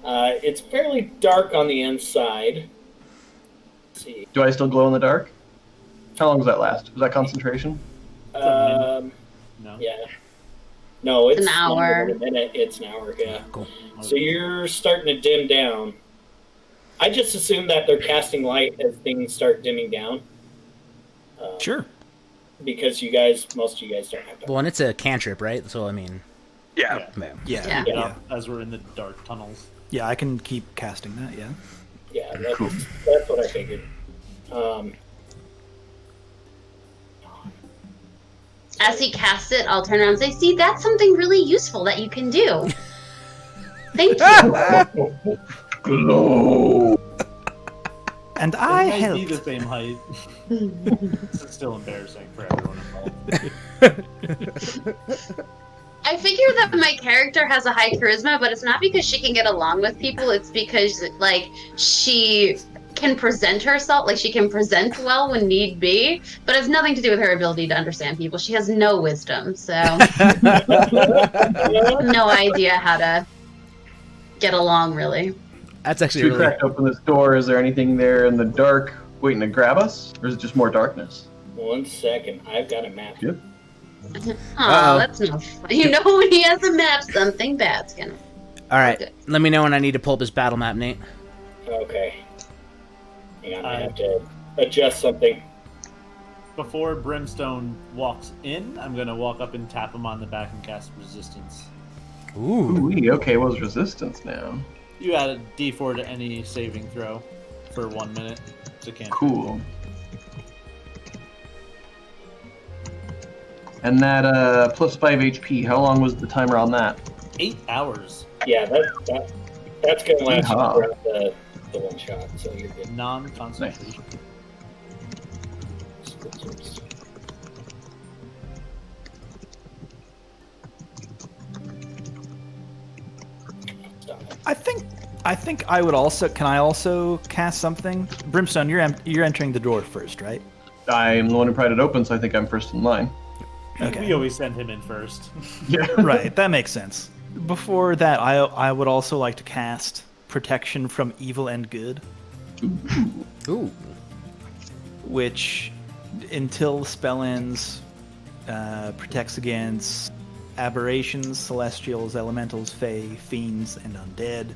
It's fairly dark on the inside. Let's see. Do I still glow in the dark? How long does that last? Was that concentration? No. Yeah. No, it's An hour. longer than a minute. It's an hour, yeah. Cool. So you're starting to dim down. I just assume that they're casting light as things start dimming down. Sure. Because most of you guys don't have to. Well, and it's a cantrip, right? So I mean, Yeah. man. Yeah. Yeah. Get up as we're in the dark tunnels. Yeah, I can keep casting that. Yeah. Yeah, that's what I figured. As he casts it, I'll turn around and say, see, that's something really useful that you can do. Thank you. Glow. and I They might be helped. the same height. This is still embarrassing for everyone involved. I figure that my character has a high charisma, but it's not because she can get along with people. It's because like she can present herself, like she can present well when need be, but it's nothing to do with her ability to understand people. She has no wisdom, so no idea how to get along really. That's So actually we really. cracked open this door. Is there anything there in the dark waiting to grab us? Or is it just more darkness? 1 second. I've got a map. Yep. Oh, that's no fun. You know, when he has a map, something bad's gonna. All right. Okay. Let me know when I need to pull up this battle map, Nate. Okay. Hang on, I have to adjust something. Before Brimstone walks in, I'm gonna walk up and tap him on the back and cast Resistance. Ooh. Ooh, okay, what's resistance now? You add a D4 to any saving throw for 1 minute. It's a cantrip. Cool. And that plus 5 HP, how long was the timer on that? 8 hours. Yeah, that's going to last you Yeehaw. throughout the one shot, so you're good. Non-concentration. Stop it. I think I would also. Can I also cast something? Brimstone, you're entering the door first, right? I'm the one who pried it open, so I think I'm first in line. Okay. We always send him in first. Yeah. Right, that makes sense. Before that, I would also like to cast Protection from Evil and Good, Ooh. which, until the spell ends, protects against aberrations, celestials, elementals, fae, fiends, and undead.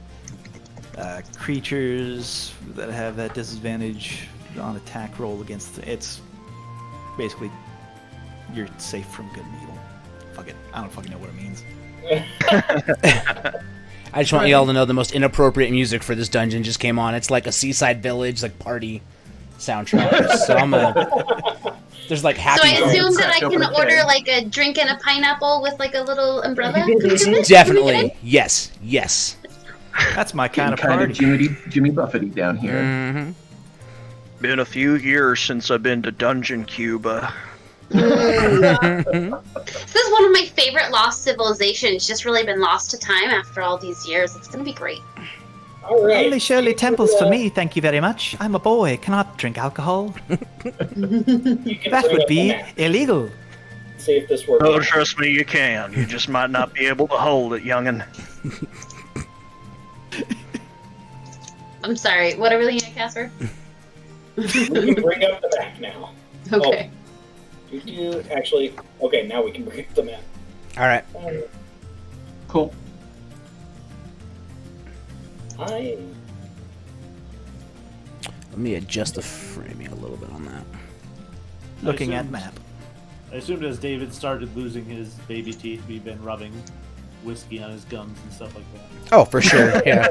Creatures that have that disadvantage on attack roll against... It's basically, you're safe from good and evil. Fuck it. I don't fucking know what it means. I just want y'all to know the most inappropriate music for this dungeon just came on. It's like a seaside village, like party soundtrack. So I'm there's like happy. So I assume that I Cracked can open a order keg. like a drink and a pineapple with like a little umbrella. Definitely, yes, yes. That's my kind of Kind party. of Jimmy Buffety down here. Mm-hmm. Been a few years since I've been to Dungeon Cuba. This is one of my favorite lost civilizations. Just really been lost to time after all these years. It's gonna be great. All right. Only Shirley Temples for me, thank you very much. I'm a boy, cannot drink alcohol. You can That bring would up the be map. illegal. See if this works. Oh, trust me, you can. You just might not be able to hold it, youngin'. I'm sorry. What are we looking at, Casper? We can bring up the map now. Okay. Actually, okay, now we can bring up the map. All right. Cool. I Let me adjust the framing a little bit on that. Looking at assumed- map. I assumed as David started losing his baby teeth, we've been rubbing whiskey on his gums and stuff like that. Oh, for sure. Yeah.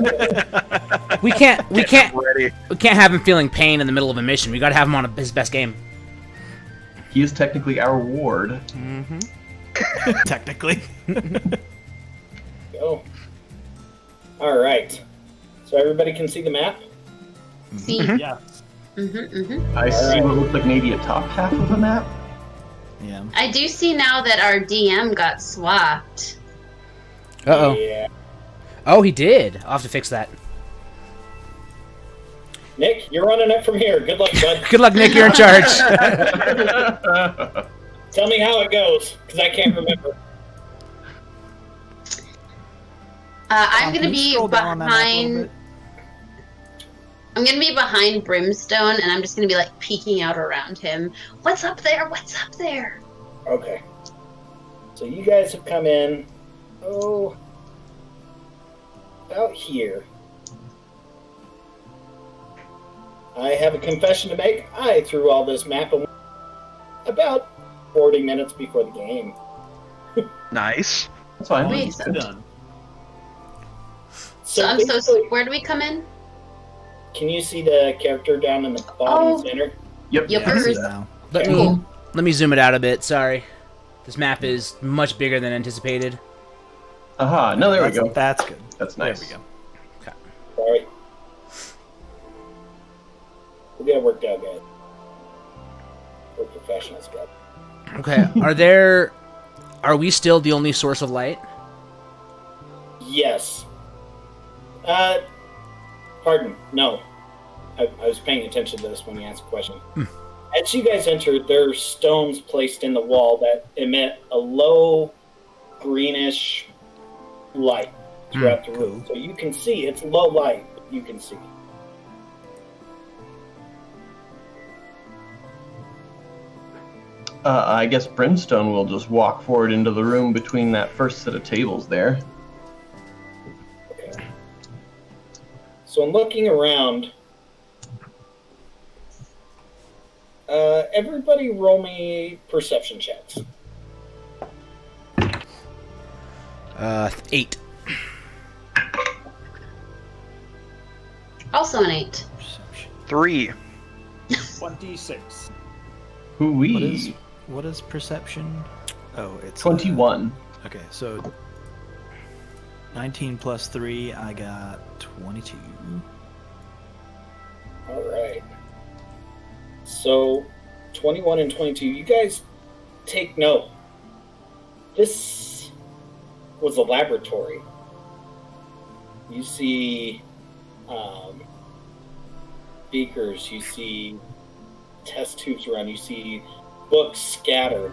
we can't Ready. have him feeling pain in the middle of a mission. We got to have him on his best game. He is technically our ward. Mm-hmm. Technically. go. All right. So everybody can see the map. See. Yes. I see what looks like maybe a top half of the map. Yeah. I do see now that our DM got swapped. Uh oh. Yeah. Oh, he did. I'll have to fix that. Nick, you're running it from here. Good luck, bud. Good luck, Nick. You're in charge. Tell me how it goes, because I can't remember. I'm Can gonna you be scroll down on that map a little behind. bit? I'm gonna be behind Brimstone, and I'm just gonna be like peeking out around him. What's up there? What's up there? Okay. So you guys have come in, about here. I have a confession to make. I threw all this map away about 40 minutes before the game. Nice. That's fine. Wait, so, Done. so basically, where do we come in? can you see the character down in the bottom Oh. center? Yep. Yep. Yeah, I see First. it now. Let me zoom it out a bit. Sorry. This map is much bigger than anticipated. Aha. No, there we go. That's good. That's nice. There we go. Sorry. We'll get it worked out, guys. We're professionals, guys. Okay, are we still the only source of light? Yes. Pardon, no. I was paying attention to this when you asked the question. As you guys enter, there are stones placed in the wall that emit a low greenish light throughout the room. So you can see, it's low light, but you can see. I guess Brimstone will just walk forward into the room between that first set of tables there. Okay. So I'm looking around. Everybody roll me perception checks. 8. Also an 8. 3. 26. Hoo-wee. What is perception? Oh, it's 21. Okay, so 19 plus 3, I got 22. All right. So 21 and 22. You guys take note. This was a laboratory. You see beakers, you see test tubes around, you see books scattered,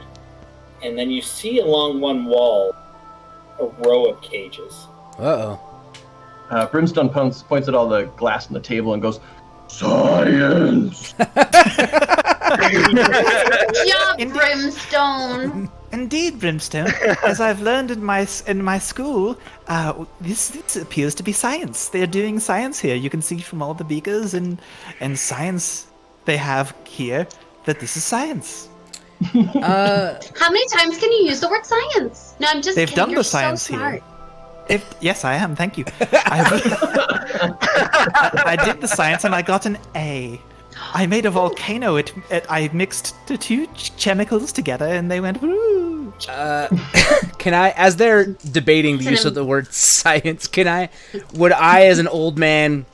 and then you see along one wall a row of cages. Uh-oh. Brimstone points at all the glass on the table and goes, "Science!" Good job, Brimstone! Indeed, Brimstone. As I've learned in my school, this appears to be science. They're doing science here. You can see from all the beakers and science they have here that this is science. How many times can you use the word science? No, I'm just They've kidding. done You're the science so smart. here. Yes, I am. Thank you. I did the science and I got an A. I made a volcano. I mixed the two chemicals together and they went woo. Can I, as they're debating the use of the word science, would I, as an old man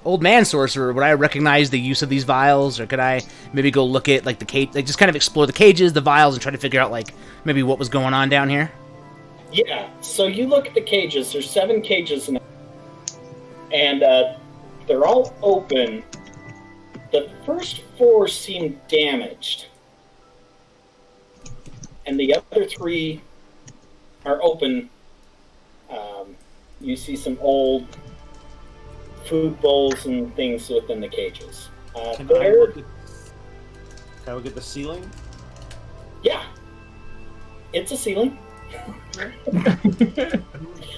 sorcerer, would I recognize the use of these vials, or could I maybe go look at like the cage, like just kind of explore the cages, the vials, and try to figure out like maybe what was going on down here? Yeah, so you look at the cages. There's 7 cages, and they're all open. The first 4 seem damaged, and the other 3 are open. You see some old food bowls and things within the cages. Can I look at the ceiling? Yeah, it's a ceiling.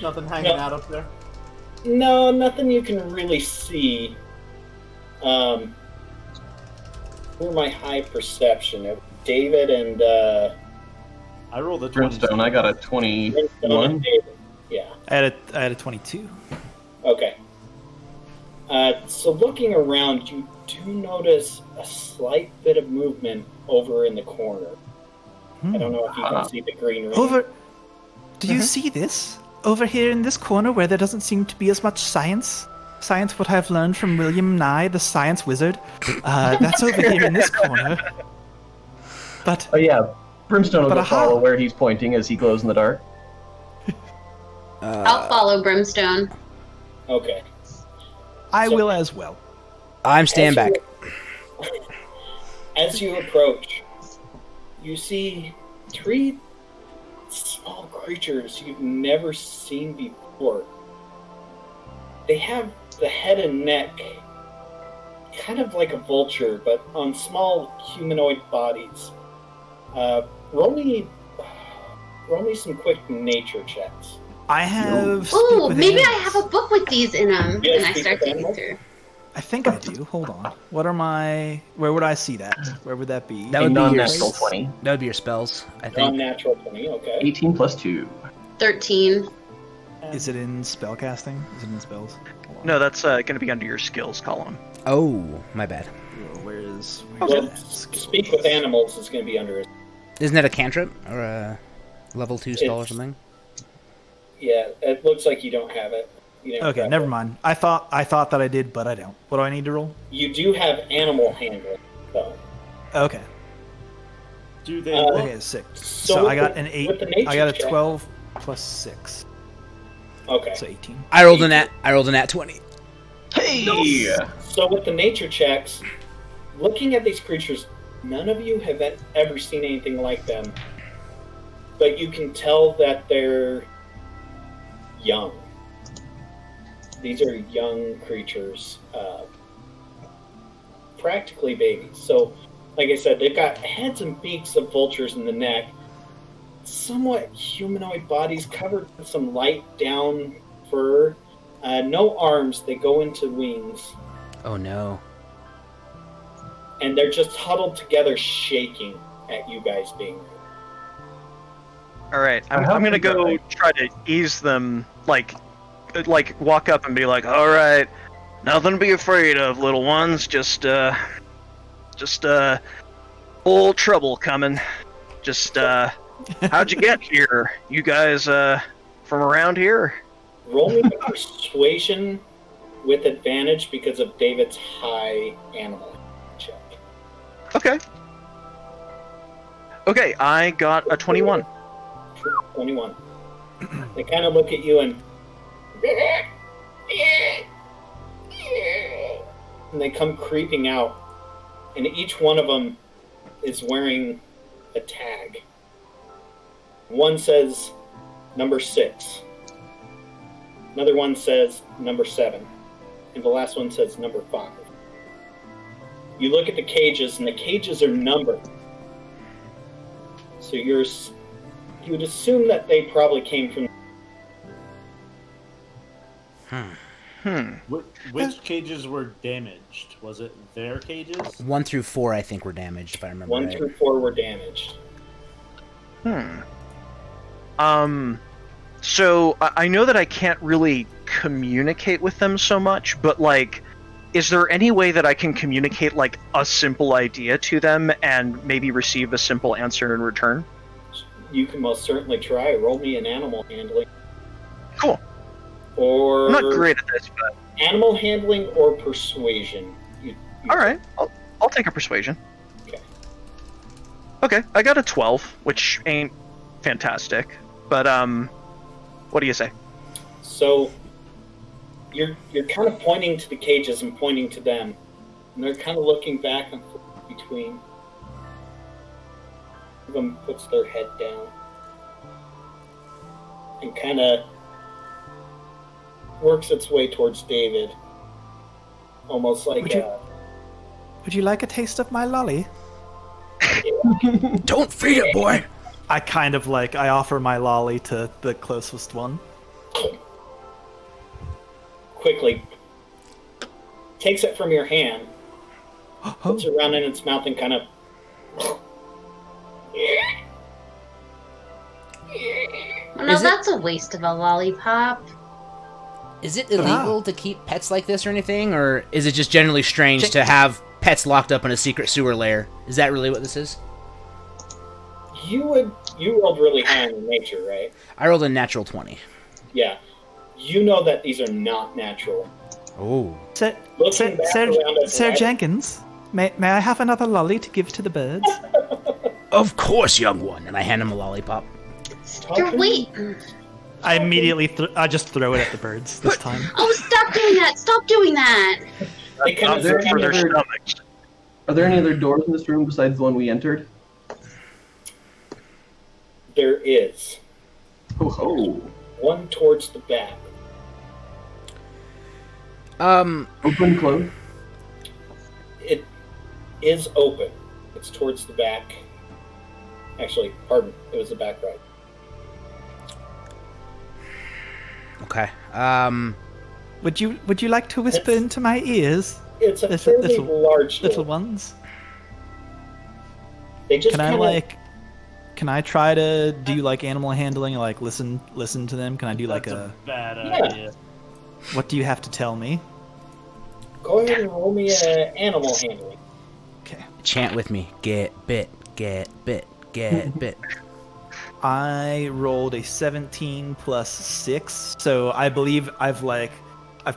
Nothing hanging out up there? No, nothing you can really see. Who are my high perception? David and I rolled a 20. Brimstone, I got a 21. Brimstone and David. Yeah. I had a 22. Okay. So looking around, you do notice a slight bit of movement over in the corner. I don't know if you can see the green ring. Do you see this? Over here in this corner where there doesn't seem to be as much science? Science, what I've learned from William Nye, the science wizard. That's over here in this corner. But Oh yeah, Brimstone will go follow where he's pointing as he glows in the dark. I'll follow Brimstone. Okay. I will as well. I'm stand back. As you approach, you see 3 small creatures you've never seen before. They have the head and neck kind of like a vulture, but on small humanoid bodies. Roll me some quick nature checks. I have. Ooh, maybe I have a book with these in them, Yes, and I speak start with digging animals. through. I think I do. Hold on. What are my? Where would I see that? Where would that be? That A would be your non-natural 20. That would be your spells, I think. Non-natural 20, okay. 18 plus 2. 13. Is it in spellcasting? Is it in spells? Hold on. No, that's going to be under your skills column. Oh, my bad. Where's Well, that? speak with animals is going to be under it. Isn't that a cantrip or a level 2 spell or something? Yeah, it looks like you don't have it. You didn't Okay, prep never it. mind. I thought that I did, but I don't. What do I need to roll? You do have animal handling, though. Okay. Do they Uh, look? Okay, 6. So So with I got the- an 8. with the nature I got a check- 12 plus 6. Okay. So 18. I rolled an at 20. Hey! So with the nature checks, looking at these creatures, none of you have ever seen anything like them. But you can tell that they're young. These are young creatures, practically babies. So, like I said, they've got heads and beaks of vultures in the neck, somewhat humanoid bodies covered with some light down fur. No arms, they go into wings. Oh no. And they're just huddled together, shaking at you guys being there. All right, I'm How gonna big are go they? try to ease them, like walk up and be like, "All right, nothing to be afraid of, little ones. Just full trouble coming. Just how'd you get here? You guys from around here?" Roll me a persuasion with advantage because of David's high animal check. Okay. Okay, I got a 21. 21. They kind of look at you and they come creeping out, and each one of them is wearing a tag. One says number 6. Another one says number 7. And the last one says number 5. You look at the cages, and the cages are numbered. So you would assume that they probably came from. Which cages were damaged? Was it their cages? 1 through 4, I think, were damaged, if I remember 1 right. through 4 were damaged. So I know that I can't really communicate with them so much, but like, is there any way that I can communicate like a simple idea to them and maybe receive a simple answer in return? You can most certainly try. Roll me an animal handling. Cool. Or I'm not great at this, but animal handling or persuasion. all right, I'll take a persuasion. Okay. Okay, I got a 12, which ain't fantastic, but what do you say? So you're kind of pointing to the cages and pointing to them, and they're kind of looking back and forth between. One of them puts their head down and kind of works its way towards David, almost like Would you like a taste of my lolly? Don't feed it, boy! I kind of I offer my lolly to the closest one. quickly takes it from your hand, puts it around in its mouth, and kind of. No, Is it- that's a waste of a lollipop. Is it illegal to keep pets like this or anything, or is it just generally strange to have pets locked up in a secret sewer lair? Is that really what this is? You rolled really high in nature, right? I rolled a natural 20. Yeah. You know that these are not natural. Oh. Sir, Looking back around at Sir life- Jenkins, may I have another lolly to give to the birds? Of course, young one. And I hand him a lollipop. You're wait. I immediately I just throw it at the birds this time. Oh, stop doing that! Stop doing that! They kind Not of good for their other- stomachs. Are there any other doors in this room besides the one we entered? There is Ho ho. one towards the back. Open, closed. It is open. It's towards the back. Actually, pardon. It was the back right. Okay. Would you like to whisper It's- into my ears, It's a Little- fairly little- large little door. ones? They just Can I kinda, can I try to do animal handling, listen to them? Can I do That's a bad Yeah. idea. what do you have to tell me? Go ahead and roll me an animal handling. Okay. Chant with me. Get bit. Get bit. Get bit. I rolled a 17 plus 6, so I believe I've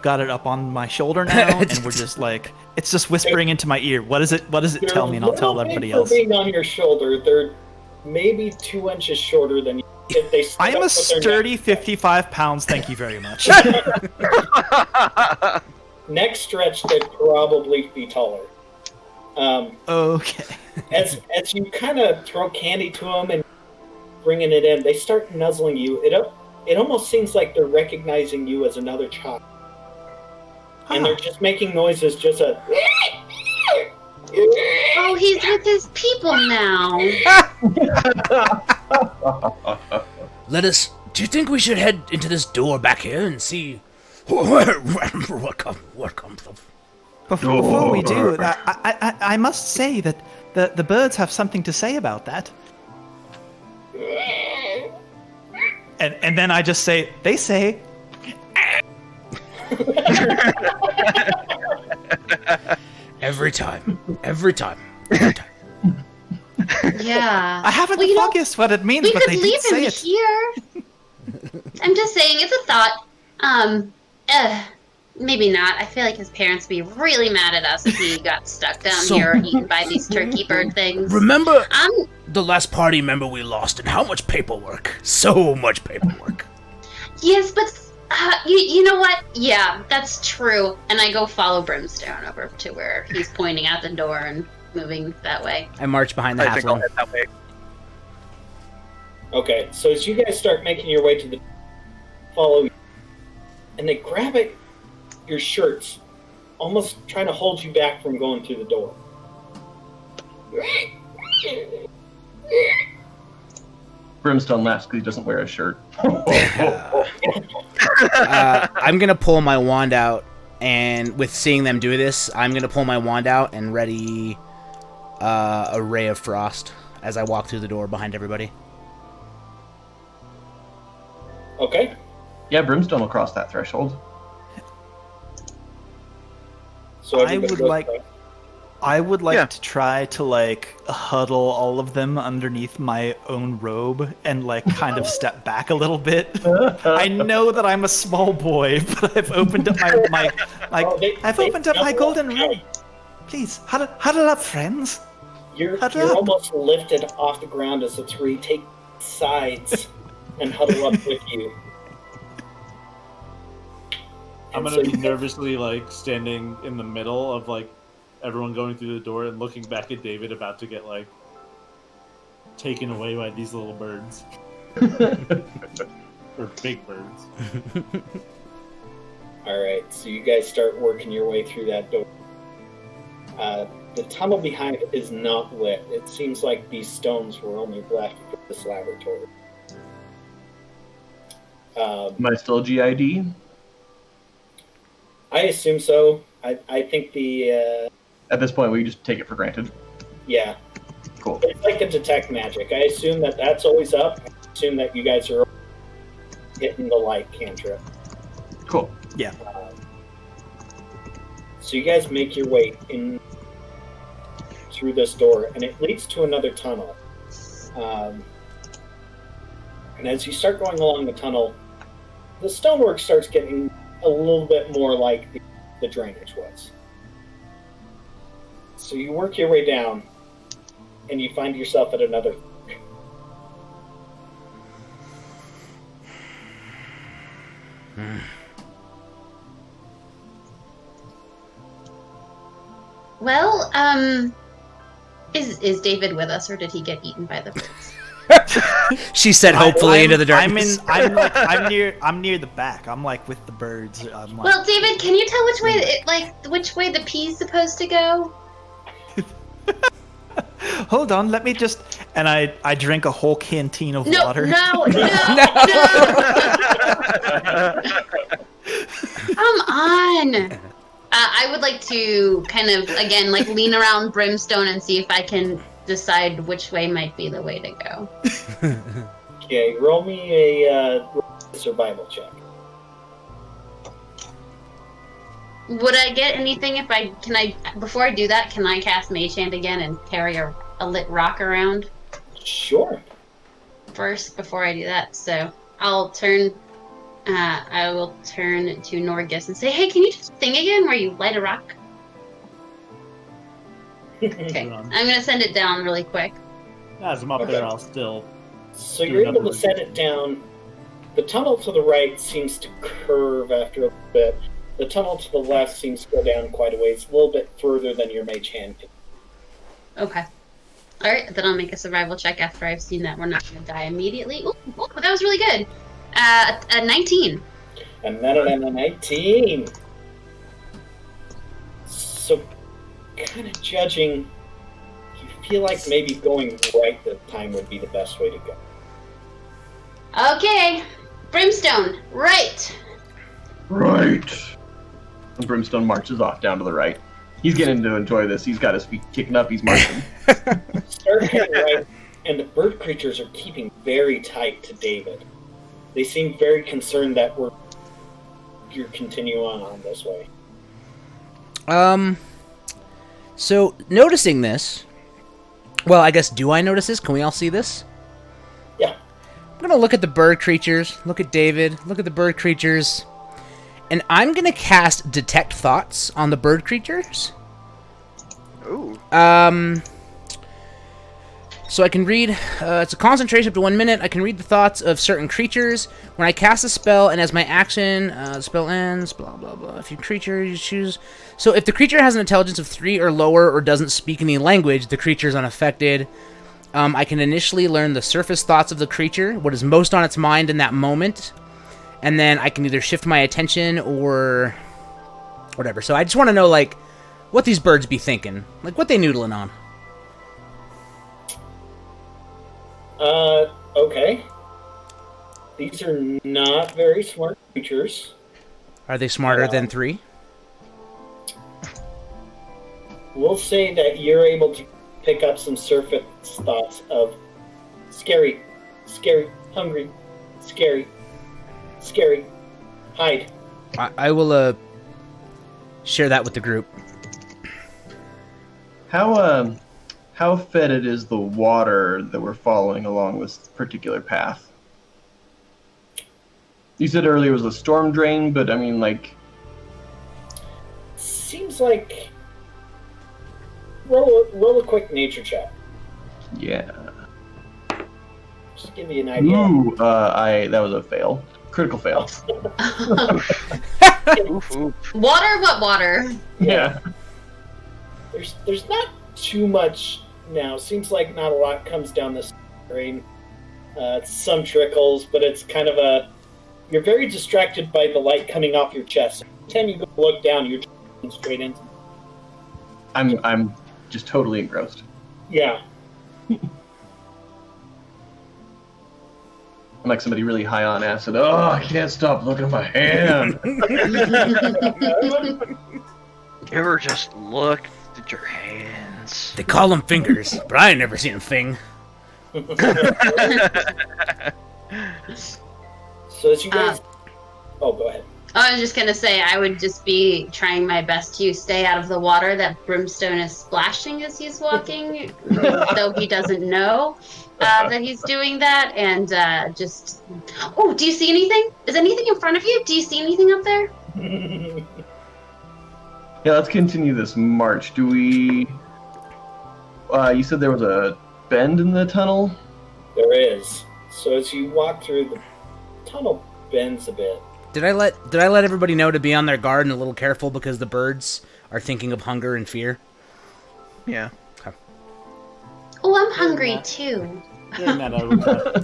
got it up on my shoulder now, and we're just like, it's just whispering into my ear. What does it tell me? And I'll tell everybody else. For being on your shoulder, they're maybe 2 inches shorter than you. If they I am a sturdy 55 pounds. Thank you very much. Next stretch, they'd probably be taller. Okay. As you kind of throw candy to them and bringing it in, they start nuzzling you. It almost seems like they're recognizing you as another child. And they're just making noises, just a... Oh, he's with his people now. Do you think we should head into this door back here and see what comes from? Before we do, I must say that the birds have something to say about that. And then I just say, they say... Every time. Yeah. I haven't the foggiest what it means, we but could they leave did say him it. here. I'm just saying, it's a thought. Maybe not. I feel like his parents would be really mad at us if he got stuck down here or eaten by these turkey bird things. Remember the last party member we lost and how much paperwork? So much paperwork. Yes, but you know what? Yeah, that's true. And I go follow Brimstone over to where he's pointing out the door and moving that way. I march behind the I think I'll halfling. head that way. Okay, so as you guys start making your way to the... follow you, and they grab at your shirts, almost trying to hold you back from going through the door. Brimstone laughs because he doesn't wear a shirt. I'm gonna pull my wand out, and with seeing them do this, I'm gonna pull my wand out and ready a ray of frost as I walk through the door behind everybody. Okay. Yeah, Brimstone will cross that threshold. So I everybody would goes like- back. I would like Yeah. to try to huddle all of them underneath my own robe and kind of step back a little bit. I know that I'm a small boy, but I've opened up my I've opened up my golden robe. Please huddle up, friends. You're Huddle up. almost lifted off the ground as the three take sides and huddle up with you. I'm And gonna so be you- nervously standing in the middle of everyone going through the door and looking back at David about to get taken away by these little birds. Or big birds. Alright, so you guys start working your way through that door. The tunnel behind it is not lit. It seems like these stones were only left for this laboratory. Am I still GID? I assume so. I think the... At this point, we just take it for granted. yeah. Cool. It's like the detect magic. I assume that that's always up. I assume that you guys are hitting the light cantrip. Cool. So you guys make your way in through this door, and it leads to another tunnel. And as you start going along the tunnel, the stonework starts getting a little bit more like the drainage was. So you work your way down, and you find yourself at another. Well, is David with us, or did he get eaten by the birds? She said hopefully into the darkness. I'm near the back. I'm with the birds. Well, David, can you tell which way the pea's supposed to go? Hold on, let me just. And I drink a whole canteen of water. No. Come on. I would like to kind of again lean around Brimstone and see if I can decide which way might be the way to go. Okay, roll me a survival check. Would I get anything if before I do that, can I cast Mage Hand again and carry a lit rock around? Sure. first before I do that. So I'll turn. I will turn to Norgus and say, "Hey, can you do the thing again where you light a rock?" Okay, I'm gonna send it down really quick. As I'm up Okay. there, I'll still. So Do you're able another to set it down. The tunnel to the right seems to curve after a bit. The tunnel to the left seems to go down quite a ways, a little bit further than your mage hand can. Okay. All right, then I'll make a survival check after I've seen that we're not gonna die immediately. Ooh, that was really good. A 19. And then a 19. So, kind of judging, you feel like maybe going right this time would be the best way to go. Okay, Brimstone, right. Right. And Brimstone marches off down to the right. He's getting to enjoy this. He's got his feet kicking up. He's marching. Start heading right, and the bird creatures are keeping very tight to David. They seem very concerned that you're continuing on this way. So, noticing this... Well, I guess, do I notice this? Can we all see this? Yeah. I'm gonna look at the bird creatures, look at David, look at the bird creatures, and I'm gonna cast Detect Thoughts on the bird creatures. Ooh. So I can read, it's a concentration up to 1 minute. I can read the thoughts of certain creatures. When I cast a spell, and as my action, the spell ends, blah, blah, blah. If you creature, you choose. So if the creature has an intelligence of 3 or lower or doesn't speak any language, the creature is unaffected. I can initially learn the surface thoughts of the creature, what is most on its mind in that moment. And then I can either shift my attention or whatever. So I just want to know, like, what these birds be thinking. Like, what they noodling on. Okay. These are not very smart creatures. Are they smarter than 3? We'll say that you're able to pick up some surface thoughts of scary, scary, hungry, scary, scary, hide. I will, share that with the group. How fetid is the water that we're following along this particular path? You said earlier it was a storm drain, but I mean, like... Seems like... Roll a quick nature check. Yeah. Just give me an idea. Ooh, that was a fail. Critical fail. Oof, oof. Water? What water? Yeah. There's not too much now. Seems like not a lot comes down this drain. Some trickles, but it's kind of a... You're very distracted by the light coming off your chest. Every time you go look down, you're straight into... I'm just totally engrossed. Yeah. I'm like somebody really high on acid. Oh, I can't stop looking at my hand. You ever just look at your hands? They call them fingers, but I ain't never seen them fing. So as you guys... Oh, go ahead. I was just gonna say I would just be trying my best to stay out of the water that Brimstone is splashing as he's walking, though he doesn't know that he's doing that, and just... Oh, do you see anything? Is anything in front of you? Do you see anything up there? Yeah, let's continue this march. Do we... you said there was a bend in the tunnel? There is. So as you walk through, the tunnel bends a bit. Did I let everybody know to be on their guard and a little careful because the birds are thinking of hunger and fear? Yeah. Oh, I'm hungry too.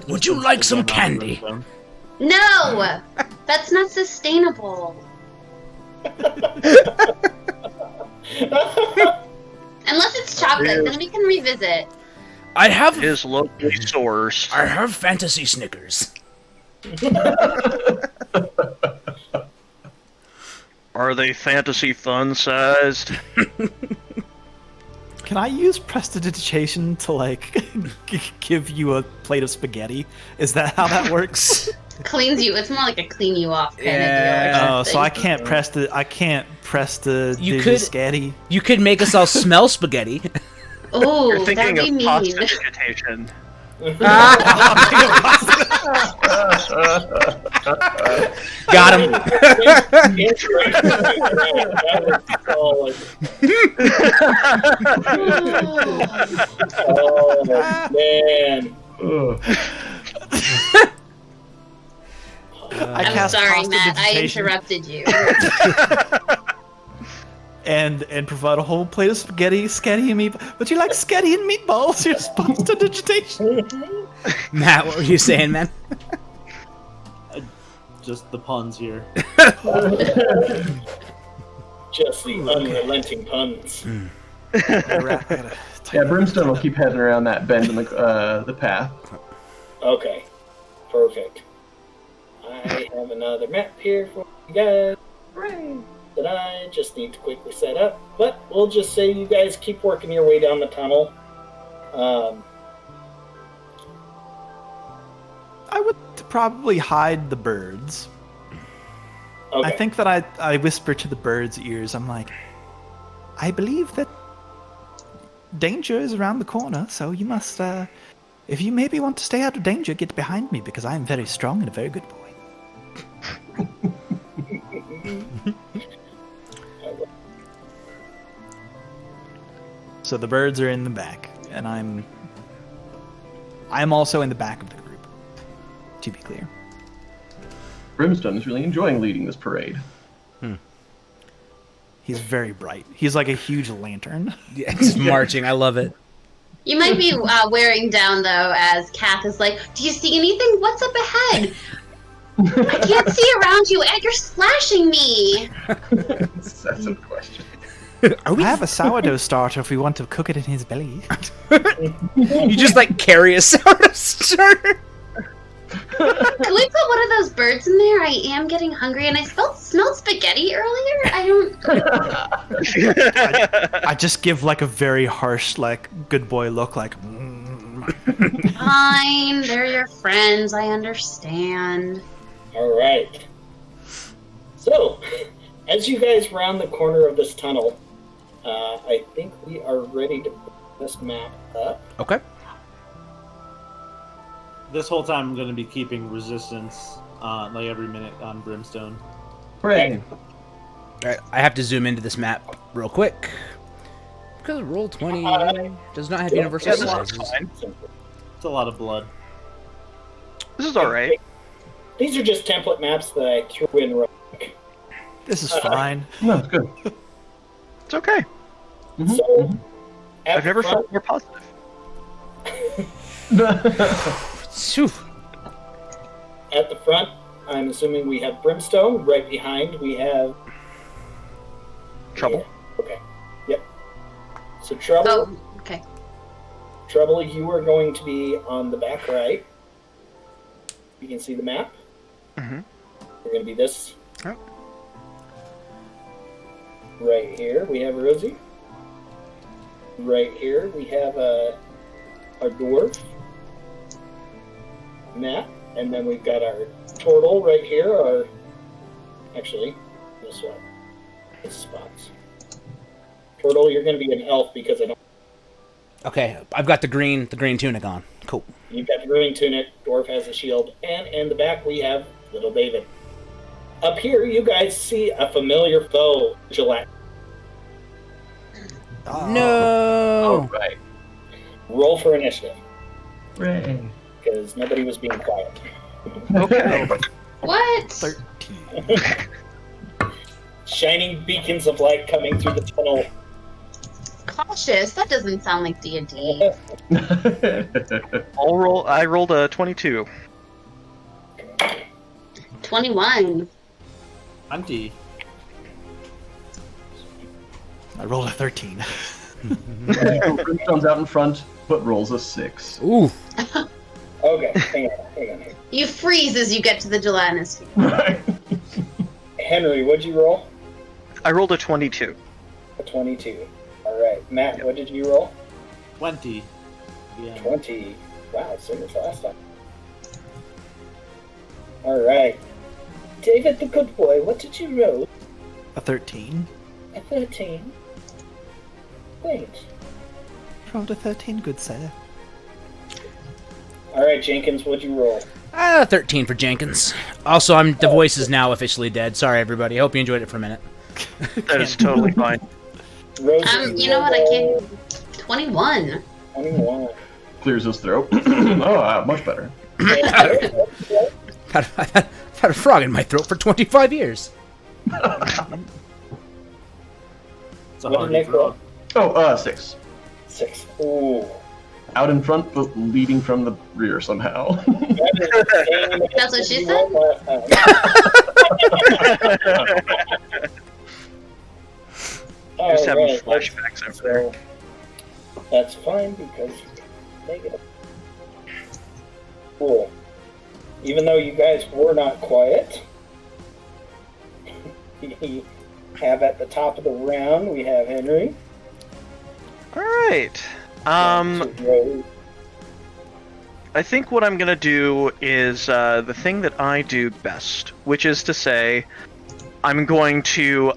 Would you like some candy? No! That's not sustainable. Unless it's chocolate, then we can revisit. I have His local source. I have fantasy Snickers. Are they fantasy fun-sized? Can I use prestidigitation to, like, give you a plate of spaghetti? Is that how that works? Cleans you. It's more like a clean you off kind Yeah. of deal. Oh, so I can't press the You could- spaghetti. You could make us all smell spaghetti. Oh, You're that'd thinking be of mean. prestidigitation. Got him. Oh man. I I'm cast sorry, Matt. I prestidigitation interrupted you. and provide a whole plate of spaghetti, scatty, and meatballs. Would you like scatty and meatballs? You're prestidigitation. Matt, what were you saying, man? Just the puns here. Just the unrelenting puns. Yeah, Brimstone will keep heading around that bend in the path. Okay, perfect. I have another map here for you guys that I just need to quickly set up. But we'll just say you guys keep working your way down the tunnel. I would probably hide the birds. Okay. I think that I whisper to the birds' ears. I'm like, I believe that danger is around the corner, so you must, if you maybe want to stay out of danger, get behind me, because I am very strong and a very good boy. So the birds are in the back, and I'm also in the back of the group, to be clear. Brimstone is really enjoying leading this parade. He's very bright. He's like a huge lantern. Yeah, he's marching. I love it. You might be wearing down, though, as Kath is like, do you see anything? What's up ahead? I can't see around you, and you're slashing me. That's a question. I have a sourdough starter if we want to cook it in his belly. You just like carry a sourdough starter. Can we put one of those birds in there? I am getting hungry, and I smelled spaghetti earlier. I just give like a very harsh, like good boy look, like. Fine, they're your friends. I understand. All right. So, as you guys round the corner of this tunnel, I think we are ready to put this map up. Okay. This whole time I'm going to be keeping resistance, like every minute on Brimstone. Hooray! Alright, I have to zoom into this map real quick. Because Roll20 does not have universal sizes. It's a lot of blood. This is alright. These are just template maps that I threw in real quick. This is fine. No, it's good. It's okay. So, at I've never the front- felt more positive. Phew. At the front, I'm assuming we have Brimstone. Right behind, we have Trouble. Yeah, okay. Yep. So Trouble. Oh, okay. Trouble, you are going to be on the back right. You can see the map. Mhm. You're going to be this. Oh. Right here, we have Rosie. Right here, we have our dwarf, Matt, and then we've got our turtle right here. Actually, this one. This spots. Turtle, you're going to be an elf because I don't. Okay, I've got the green tunic on. Cool. You've got the green tunic, dwarf has a shield, and in the back we have little David. Up here, you guys see a familiar foe, Gillette. No. All right. Roll for initiative, Hooray! because nobody was being quiet. Okay. What? 13. Shining beacons of light coming through the tunnel. Cautious. That doesn't sound like D&D. I rolled a 22. 21. 20. I rolled a 13. Brimstone's out in front, but rolls a 6. Ooh. Okay, hang on. You freeze as you get to the gelatinous. Henry, what'd you roll? I rolled a 22. A 22. Alright. Matt, what did you roll? 20. Yeah. 20. Wow, same as last time. Alright. David the good boy, what did you roll? A 13. A 13. Wait. Rolled a 13, good sir. All right, Jenkins, what'd you roll? 13 for Jenkins. Also, the voice is now officially dead. Sorry, everybody. Hope you enjoyed it for a minute. That is totally fine. Rosie, You know what? I can't. 21. 21. Clears his throat. Oh, much better. I've had a frog in my throat for 25 years. It's a What did hardy Nick roll? frog. Oh, 6. 6. Ooh. Out in front, but leading from the rear somehow. That's what she said? Just having flashbacks over there. That's fine because negative. Cool. Even though you guys were not quiet, we have at the top of the round, we have Henry. All right. I think what I'm gonna do is the thing that I do best, which is to say, I'm going to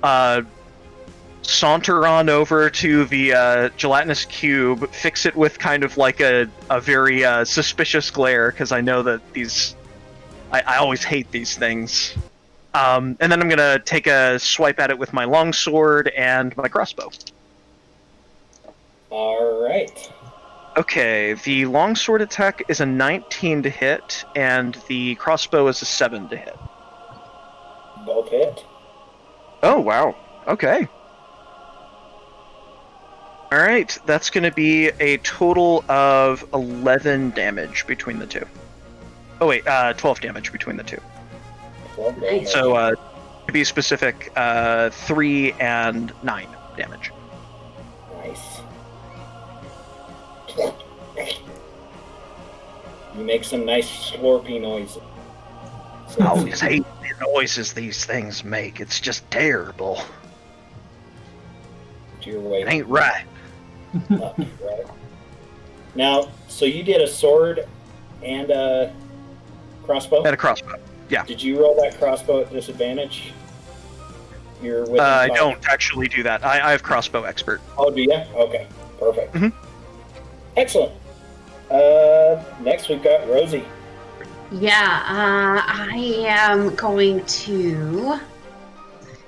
saunter on over to the gelatinous cube, fix it with kind of like a very suspicious glare, because I know that I always hate these things. And then I'm gonna take a swipe at it with my longsword and my crossbow. All right. Okay, the longsword attack is a 19 to hit, and the crossbow is a 7 to hit. Both hit. Oh, wow. Okay. Alright, that's going to be a total of 11 damage between the two. Oh, wait, 12 damage between the two. 12 damage. So, to be specific, 3 and 9 damage. Nice. You make some nice slurpy noises. I always hate the noises these things make. It's just terrible. To your way. It ain't right. Up, right. Now, so you did a sword and a crossbow? And a crossbow. Yeah. Did you roll that crossbow at disadvantage? You're with I don't actually do that. I have crossbow expert. Oh, do you? Okay, perfect. Mhm. Excellent. Next we've got Rosie. Yeah, I am going to.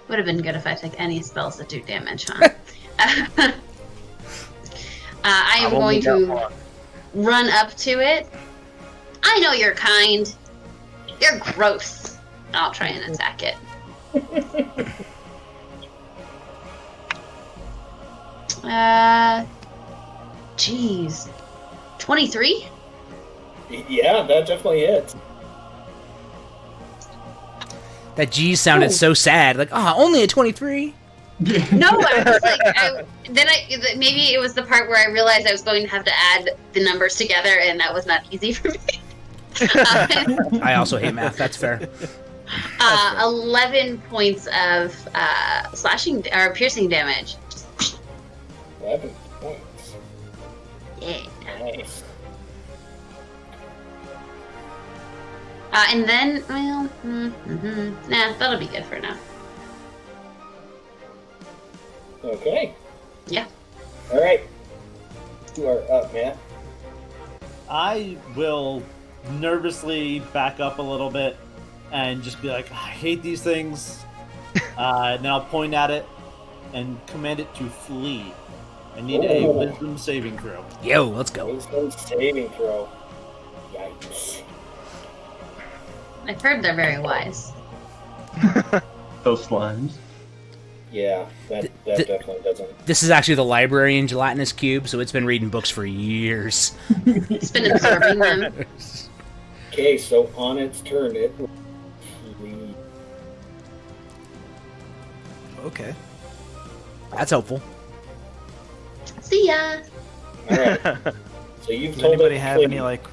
Would have been good if I took any spells that do damage, huh? I am going to run up to it. I know you're kind. You're gross. I'll try and attack it. Jeez. 23? Yeah, that definitely hits. That G sounded so sad. Like, only a 23? No, I was like, maybe it was the part where I realized I was going to have to add the numbers together, and that was not easy for me. I also hate math. That's fair. 11 points of slashing or piercing damage. 11 points. Yeah. Nice. And then, well, nah, that'll be good for now. Okay. Yeah. All right. You are up, Matt. I will nervously back up a little bit and just be like, I hate these things. And then I'll point at it and command it to flee. I need a wisdom saving throw. Yo, let's go. Wisdom saving throw. Yikes. I've heard they're very wise. Those slimes. Yeah, that definitely doesn't. This is actually the library in Gelatinous Cube, so it's been reading books for years. It's been absorbing them. Okay, so on its turn, it will flee. Okay. That's helpful. See ya. All right. So you've Does told anybody it have flee. any like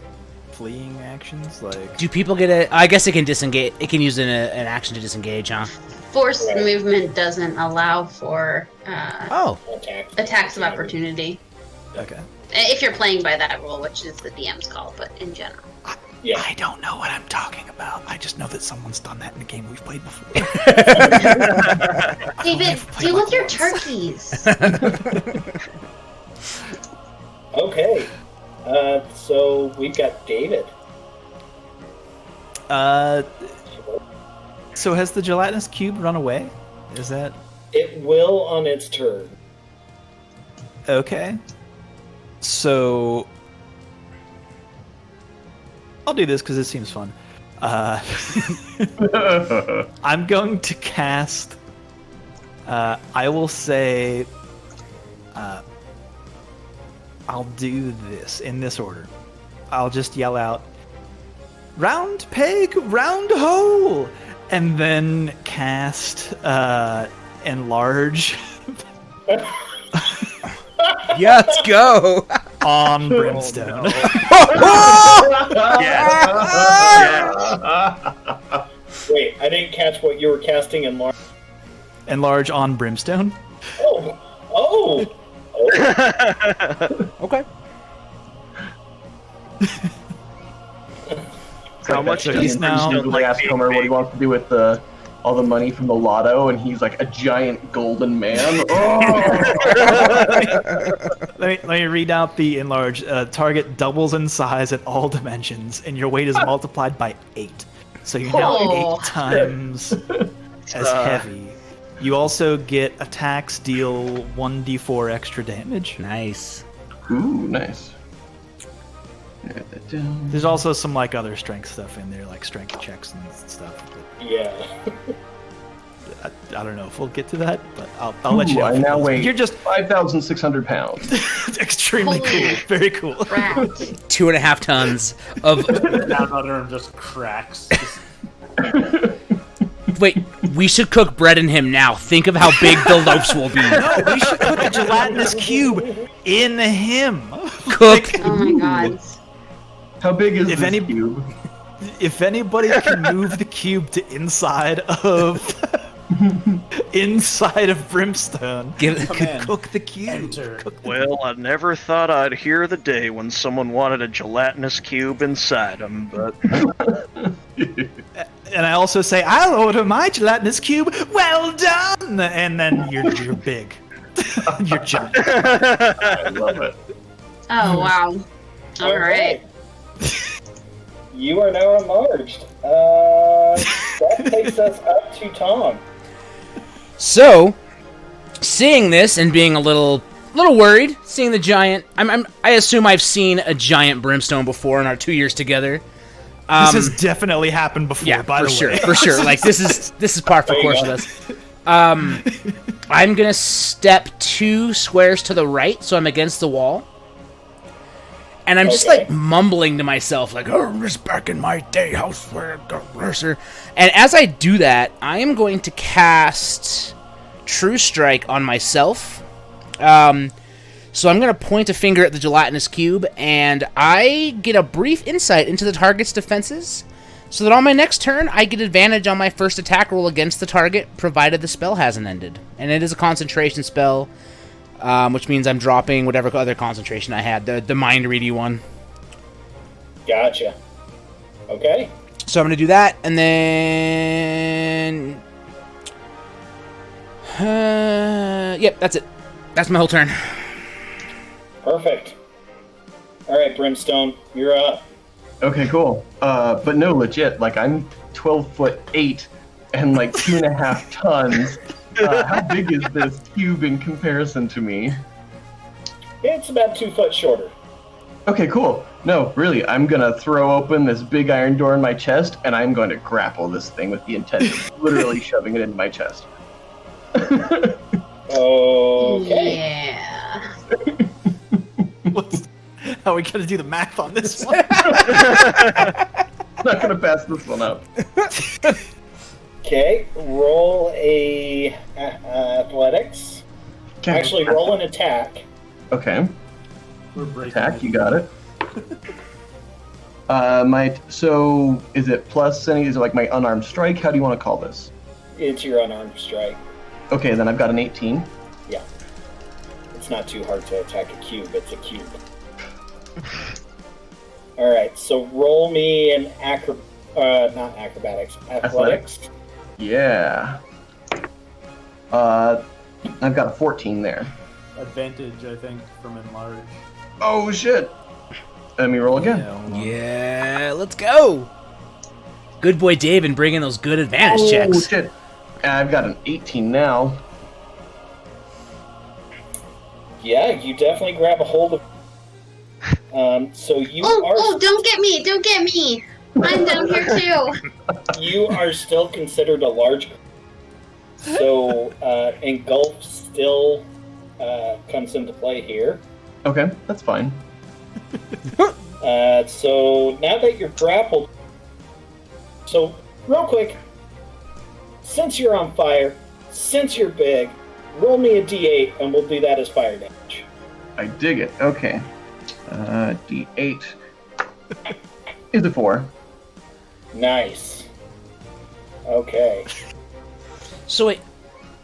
fleeing actions? Like Do people get a... I guess it can disengage. It can use an action to disengage, huh? Forced Right. movement doesn't allow for Oh. attacks of opportunity. okay. If you're playing by that rule, which is the DM's call, but in general. Yeah. I don't know what I'm talking about. I just know that someone's done that in a game we've played before. David, deal with your turkeys. Okay. So we've got David. So has the gelatinous cube run away? Is that It will on its turn. okay? So I'll do this because it seems fun. I'm going to cast. I will say. I'll do this in this order. I'll just yell out, "Round peg, round hole," and then cast enlarge Let's go. on Brimstone. Wait, I didn't catch what you were casting in March. Enlarge on Brimstone. Oh! Oh! Okay. How much So does he's now Brimstone ask Homer what he wants to do with all the money from the lotto, and he's like a giant golden man. Oh! Let me read out the enlarge. Target doubles in size at all dimensions, and your weight is multiplied by 8. So you're now Oh. 8 times as heavy. You also get attacks deal 1d4 extra damage. Nice. Ooh, nice. Write that down. There's also some like other strength stuff in there, like strength checks and stuff. Yeah. But I don't know if we'll get to that, but I'll let you know. I now weigh You're just 5,600 pounds. extremely Holy cool. Very cool. Rat. 2.5 tons of. Down under him just cracks. Wait, we should cook bread in him now. Think of how big the loaves will be. No, we should put the gelatinous cube in him. Cook. Oh my god. How big is If this any- cube? If anybody can move the cube to inside of Brimstone, Give could Command. cook the cube. Enter. Well, I never thought I'd hear the day when someone wanted a gelatinous cube inside them, but... And I also say, I'll order my gelatinous cube. Well done. And then you're big. You're giant. I love it. Oh wow. All right. You are now enlarged. That takes us up to Tom. So, seeing this and being a little worried, seeing the giant, I assume I've seen a giant brimstone before in our 2 years together. This has definitely happened before, Yeah, by for the sure, way. for sure. Like this is par for There you course go. with us. I'm gonna step 2 squares to the right, so I'm against the wall, and I'm just Okay. like mumbling to myself, like, "Oh, this back in my day, how swear to Mercer." And as I do that, I am going to cast True Strike on myself. So I'm going to point a finger at the gelatinous cube, and I get a brief insight into the target's defenses, so that on my next turn, I get advantage on my first attack roll against the target, provided the spell hasn't ended. And it is a concentration spell, which means I'm dropping whatever other concentration I had, the mind-ready one. Gotcha. Okay. So I'm going to do that, and then... yep, that's it. That's my whole turn. Perfect. All right, Brimstone, you're up. Okay, cool. But no, legit, like, I'm 12'8" and like 2.5 tons. How big is this cube in comparison to me? It's about 2 foot shorter. Okay, cool. No, really, I'm gonna throw open this big iron door in my chest, and I'm going to grapple this thing with the intent of literally shoving it into my chest. Okay. Yeah. How are we going to do the math on this one? Not gonna pass this one up. Okay, roll a athletics. Okay. Actually, roll an attack. Okay, We're breaking attack, you got it. So is it plus any? Is it like my unarmed strike? How do you want to call this? It's your unarmed strike. Okay, then I've got an 18. Yeah. It's not too hard to attack a cube. It's a cube. All right, so roll me an not acrobatics, athletics. Yeah. I've got a 14 there. Advantage, I think, from enlarge. Oh shit! Let me roll again. Yeah, hold on. Yeah, let's go. Good boy David bringing those good advantage Oh, checks. shit. I've got an 18 now. Yeah, you definitely grab a hold of. So you are Oh, don't get me! Don't get me! I'm down here too. you are still considered a large. So engulf still comes into play here. Okay, that's fine. So now that you're grappled, so real quick, since you're on fire, since you're big, roll me a d8 and we'll do that as fire damage. I dig it. Okay. D8 is a 4. Nice. Okay. So wait,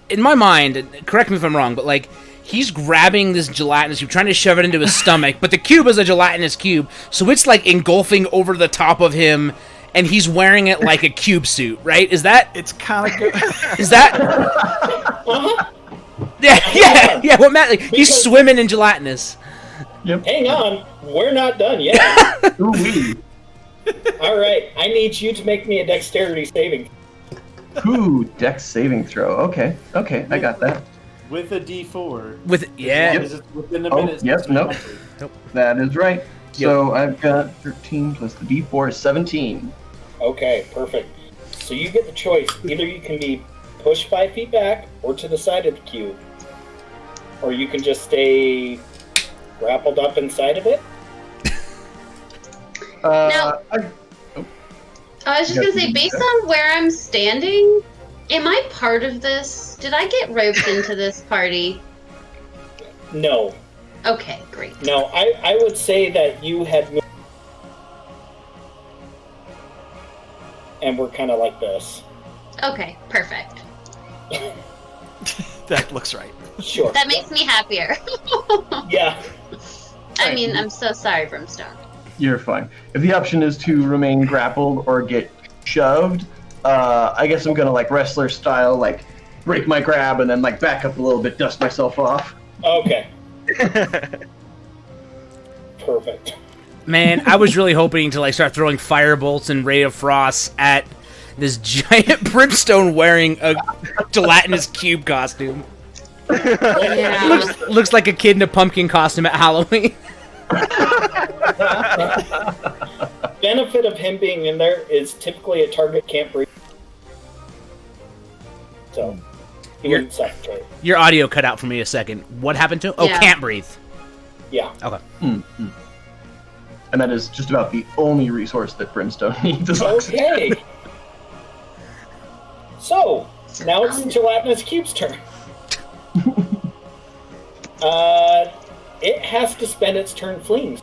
in my mind, correct me if I'm wrong, but like he's grabbing this gelatinous cube, trying to shove it into his stomach, but the cube is a gelatinous cube, so it's like engulfing over the top of him, and he's wearing it like a cube suit, right? Is that? It's kind of good. Is that? Yeah. Well, Matt, like, he's Because- swimming in gelatinous. Yep. Hang on, we're not done yet. Ooh-wee. All right, I need you to make me a dexterity saving. Ooh, dex saving throw. Okay, I got that. With a D4. With Yeah. yeah. It's within a Oh, minute. yep, nope. That is right. So I've got 13 plus the D4 is 17. Okay, perfect. So you get the choice. Either you can be pushed 5 feet back or to the side of the cube, or you can just stay grappled up inside of it. Now- I was just gonna say, based on where I'm standing, am I part of this? Did I get roped into this party? No, Okay, great. no. I would say that you had moved and we're kind of like this. Okay, perfect. That looks right. Sure. That makes me happier. Yeah. I mean, I'm so sorry, Brimstone. You're fine. If the option is to remain grappled or get shoved, I guess I'm gonna like wrestler style, like break my grab and then like back up a little bit, dust myself off. Okay. Perfect. Man, I was really hoping to like start throwing fire bolts and ray of frost at this giant brimstone wearing a gelatinous cube costume. Yeah. Looks like a kid in a pumpkin costume at Halloween. Benefit of him being in there is typically a target can't breathe. So he You're- wouldn't suffocate. Your audio cut out for me a second. What happened to him? Oh, Yeah. can't breathe. Yeah. Okay. And that is just about the only resource that Brimstone needs. Is oxygen. Okay. So now it's the gelatinous cube's turn. It has to spend its turn fleeing.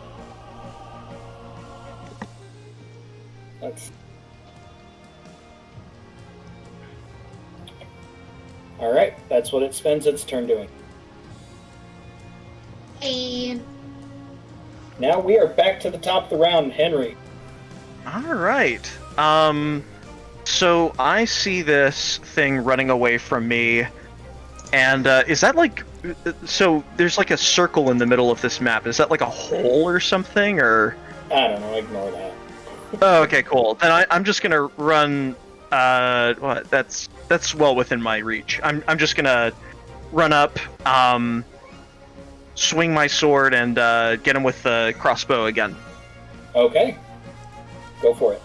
That's all right. That's what it spends its turn doing. Hey. Now we are back to the top of the round, Henry. All right. So I see this thing running away from me, and is that like? So there's like a circle in the middle of this map. Is that like a hole or something, or? I don't know. Ignore that. Oh, okay, cool. Then I'm just gonna run. What? That's well within my reach. I'm just gonna run up, swing my sword, and get him with the crossbow again. Okay. Go for it.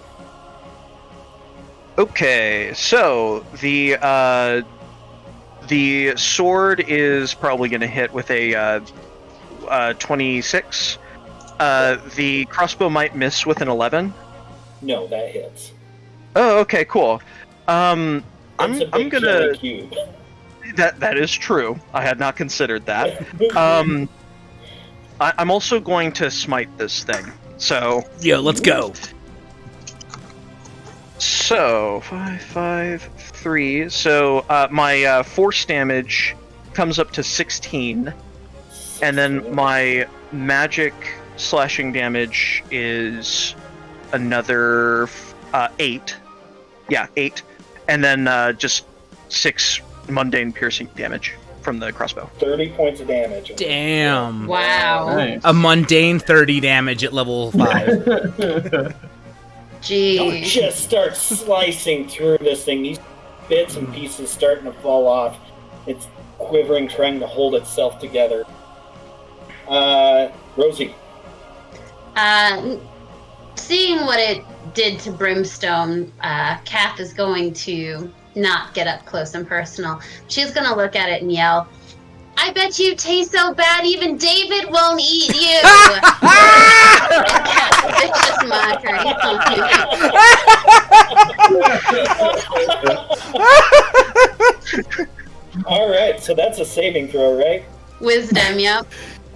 Okay, so the sword is probably going to hit with a 26. The crossbow might miss with an 11. No, that hits. Oh, okay, cool. I'm It's a big gonna. jelly cube. That is true. I had not considered that. I'm also going to smite this thing. So Yo, let's go. 5, 3. So my force damage comes up to 16, and then my magic slashing damage is another 8. Yeah, 8, and then just 6 mundane piercing damage. from the crossbow. 30 points of damage. Damn. Wow. Nice. A mundane 30 damage at level 5. Gee. Just start slicing through this thing. These bits and pieces starting to fall off. It's quivering, trying to hold itself together. Rosie. Seeing what it did to Brimstone, Kath is going to not get up close and personal. She's going to look at it and yell, "I bet you taste so bad even David won't eat you!" Kath's vicious mockery. Alright, so that's a saving throw, right? Wisdom, yep.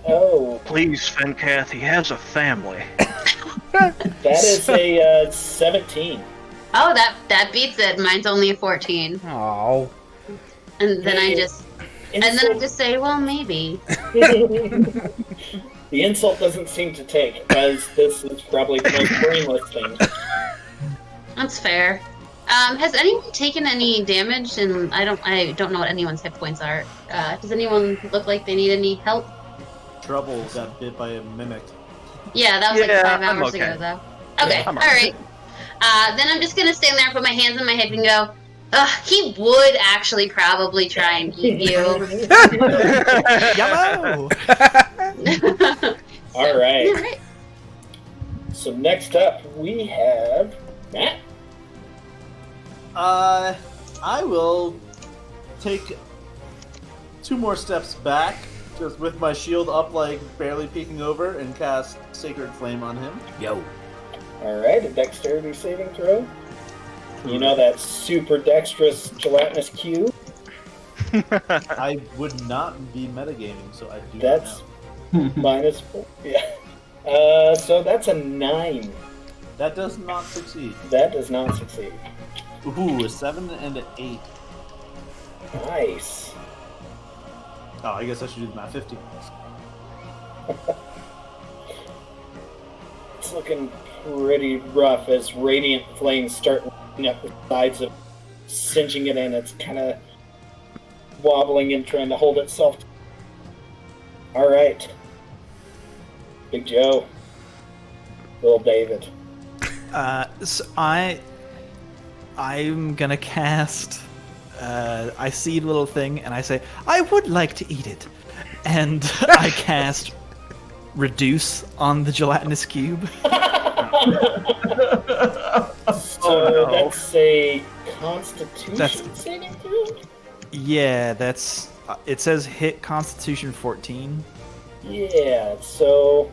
Oh, Please, Fencath, he has a family. that is a 17. Oh, that beats it. Mine's only a 14. Oh. And then I just say, well, maybe. The insult doesn't seem to take, as this is probably the most brainless thing. That's fair. Has anyone taken any damage? And I don't know what anyone's hit points are. Does anyone look like they need any help? Trouble got bit by a mimic. Yeah, that was like Yeah, 5 I'm hours okay. ago, though. Okay, I'm alright. Then I'm just gonna stand there, put my hands in my hip, and go, he would actually probably try and eat you. Yellow! Alright. Alright. So next up, we have Matt. I will take 2 more steps back, just with my shield up, like barely peeking over, and cast Sacred Flame on him. Yo. Alright, a dexterity saving throw. You know that super dexterous gelatinous cube? I would not be metagaming, so I do That's not know. -4. Yeah. So that's a 9. That does not succeed. That does not succeed. Ooh, a 7 and an 8. Nice. Oh, I guess I should do the math. 50. It's looking pretty rough as radiant flames start lighting up the sides of singeing it in. It's kind of wobbling and trying to hold itself. All right. Big Joe. Little David. So I'm gonna cast. I see the little thing and I say, I would like to eat it, and I cast Reduce on the gelatinous cube. So that's a Constitution That's- saving throw? Yeah, that's. It says hit Constitution 14. Yeah, so...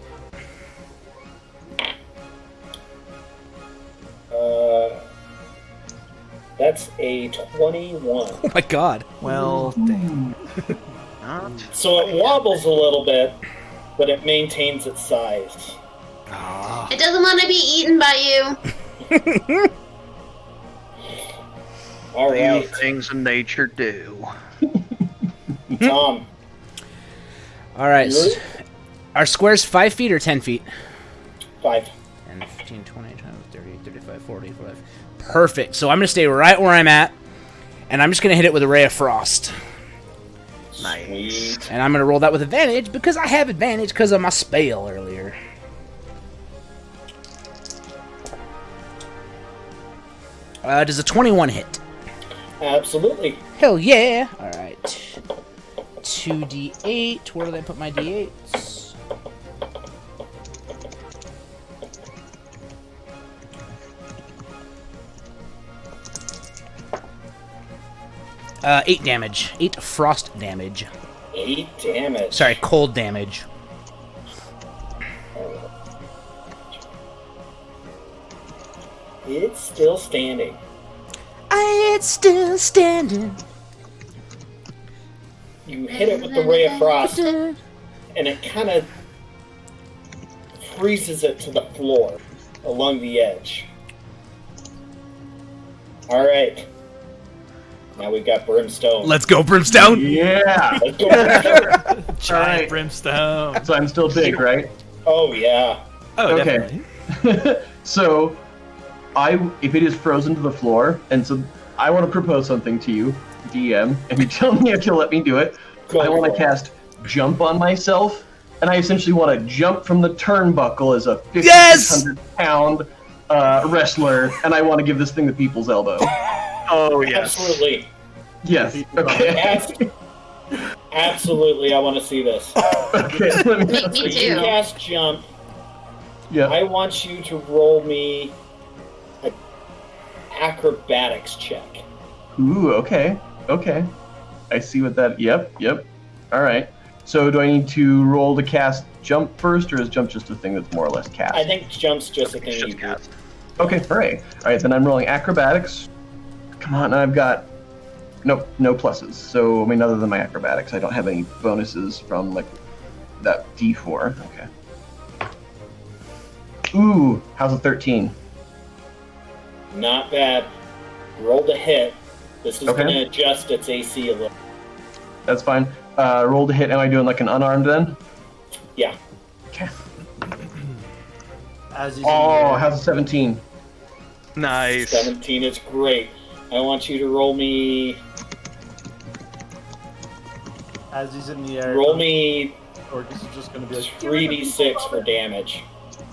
that's a 21. Oh my god. Well, damn. So it wobbles a little bit, but it maintains its size. It doesn't want to be eaten by you. All Few right, things in nature do. Tom. All right. You ready? Our square's 5 feet or 10 feet? 5. 10, 15, 20, 30, 35, 40, 45. Perfect. So I'm going to stay right where I'm at, and I'm just going to hit it with a Ray of Frost. Sweet. And I'm going to roll that with advantage because I have advantage because of my spell earlier. Does a 21 hit? Absolutely. Hell yeah! Alright. 2d8. Where did I put my d8s? Uh, 8 damage. 8 frost damage. 8 damage. Sorry, cold damage. It's still standing. It's still standing. You hit it with the Ray of Frost, and it kind of freezes it to the floor along the edge. All right. Now we've got Brimstone. Let's go, Brimstone! Yeah. Let's go, Brimstone. Giant Alright. brimstone. So I'm still big, right? Oh, yeah. Oh, Okay. definitely. So, if it is frozen to the floor, and so I want to propose something to you, DM, and you tell me if you'll let me do it. Go I want for to it. cast Jump on myself, and I essentially want to jump from the turnbuckle as a Yes! 5,600-pound wrestler, and I want to give this thing the people's elbow. Oh yes. Absolutely. Yes. Okay. Absolutely, I want to see this. Okay. Let me. Me You too. cast jump. Yeah. I want you to roll me an acrobatics check. Ooh. Okay. Okay. I see what that. Yep. Yep. All right. So do I need to roll to cast jump first, or is jump just a thing that's more or less cast? I think jump's just a thing you do. cast. Okay, hooray. All right, then I'm rolling acrobatics. Come on, I've got no pluses. So, I mean, other than my acrobatics, I don't have any bonuses from, like, that D4. Okay. Ooh, how's a 13? Not bad. Rolled a hit. This is Okay. going to adjust its AC a little. That's fine. Roll to hit. Am I doing, like, an unarmed then? Yeah. Okay. As he's Oh, how's a 17? Nice. 17 is great. I want you to roll me as he's in the air. roll me Or this is just going to be like 3d6 for damage.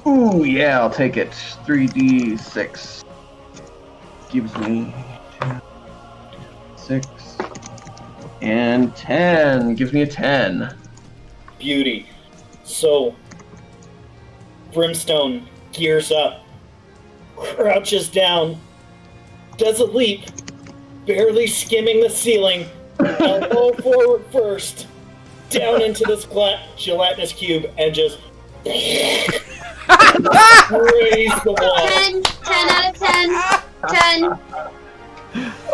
Ooh, yeah, I'll take it. 3d6. Gives me 6 and 10. Gives me a 10. Beauty. So Brimstone gears up, crouches down, does a leap, barely skimming the ceiling, elbow forward first, down into this gelatinous cube, and just raise the wall. 10 out of 10. 10.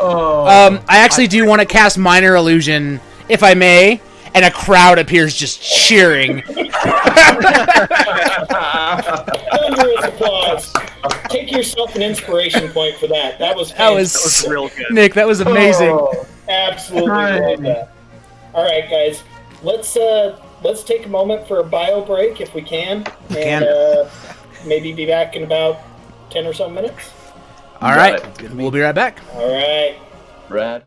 Oh. I actually do want to cast Minor Illusion, if I may, and a crowd appears just cheering. Thunderous applause. Take yourself an inspiration point for that. That was That was, fantastic. Real good. Nick, that was amazing. Oh. Absolutely Hooray. love that. All right, guys, let's take a moment for a bio break if we can, and maybe be back in about 10 or so minutes. All Got right, it. we'll be right back. All right. Brad.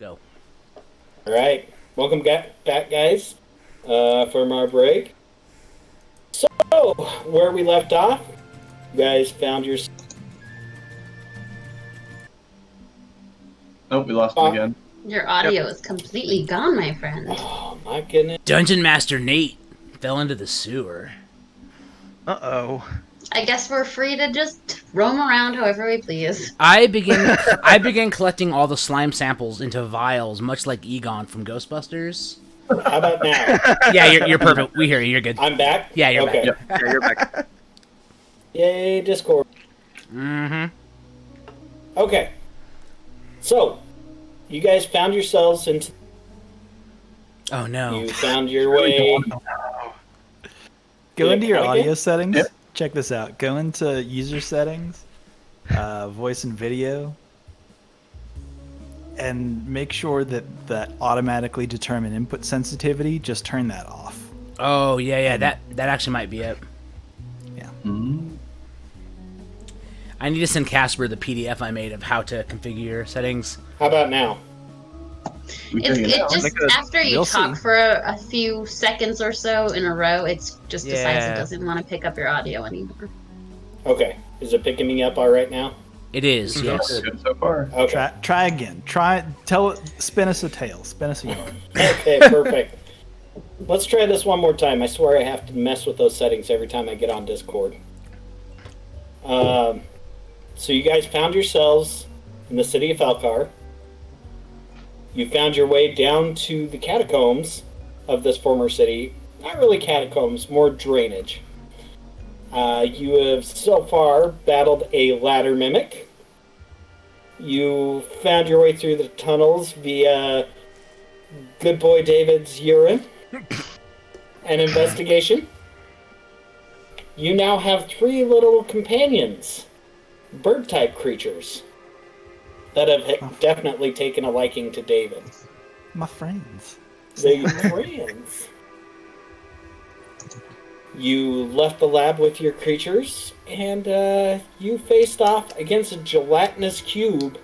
Go. All right. Welcome back, guys, from our break. So, where we left off, you guys found your... Nope, we lost him again. Your audio is completely gone, my friend. Oh, my goodness. Dungeon Master Nate fell into the sewer. Uh-oh. I guess we're free to just roam around however we please. I began collecting all the slime samples into vials, much like Egon from Ghostbusters. How about now? Yeah, you're perfect. We hear you. You're good. I'm back? Yeah, you're okay. back. Yeah, you're back. Yay, Discord. Mm-hmm. Okay. So, you guys found yourselves into... Oh, no. You found your way... Go into your kinda audio good? settings. Yep. Check this out. Go into user settings, voice and video, and make sure that the automatically determine input sensitivity, just turn that off. Oh, yeah. That actually might be it. Yeah. Mm. I need to send Casper the PDF I made of how to configure your settings. How about now? We It's, can it now. just Because after you we'll talk see. for a few seconds or so in a row, it's just decides Yeah. it doesn't want to pick up your audio anymore. Okay. Is it picking me up all right now? It is, yes. Good so far. Okay. Try again. Spin us a tale. Spin us a yarn. Okay, perfect. Let's try this one more time. I swear I have to mess with those settings every time I get on Discord. So you guys found yourselves in the city of Falcar. You found your way down to the catacombs of this former city. Not really catacombs, more drainage. You have so far battled a ladder mimic. You found your way through the tunnels via good boy David's urine. An investigation. You now have 3 little companions. Bird-type creatures. That have definitely taken a liking to David. My friends. They friends. You left the lab with your creatures, and you faced off against a gelatinous cube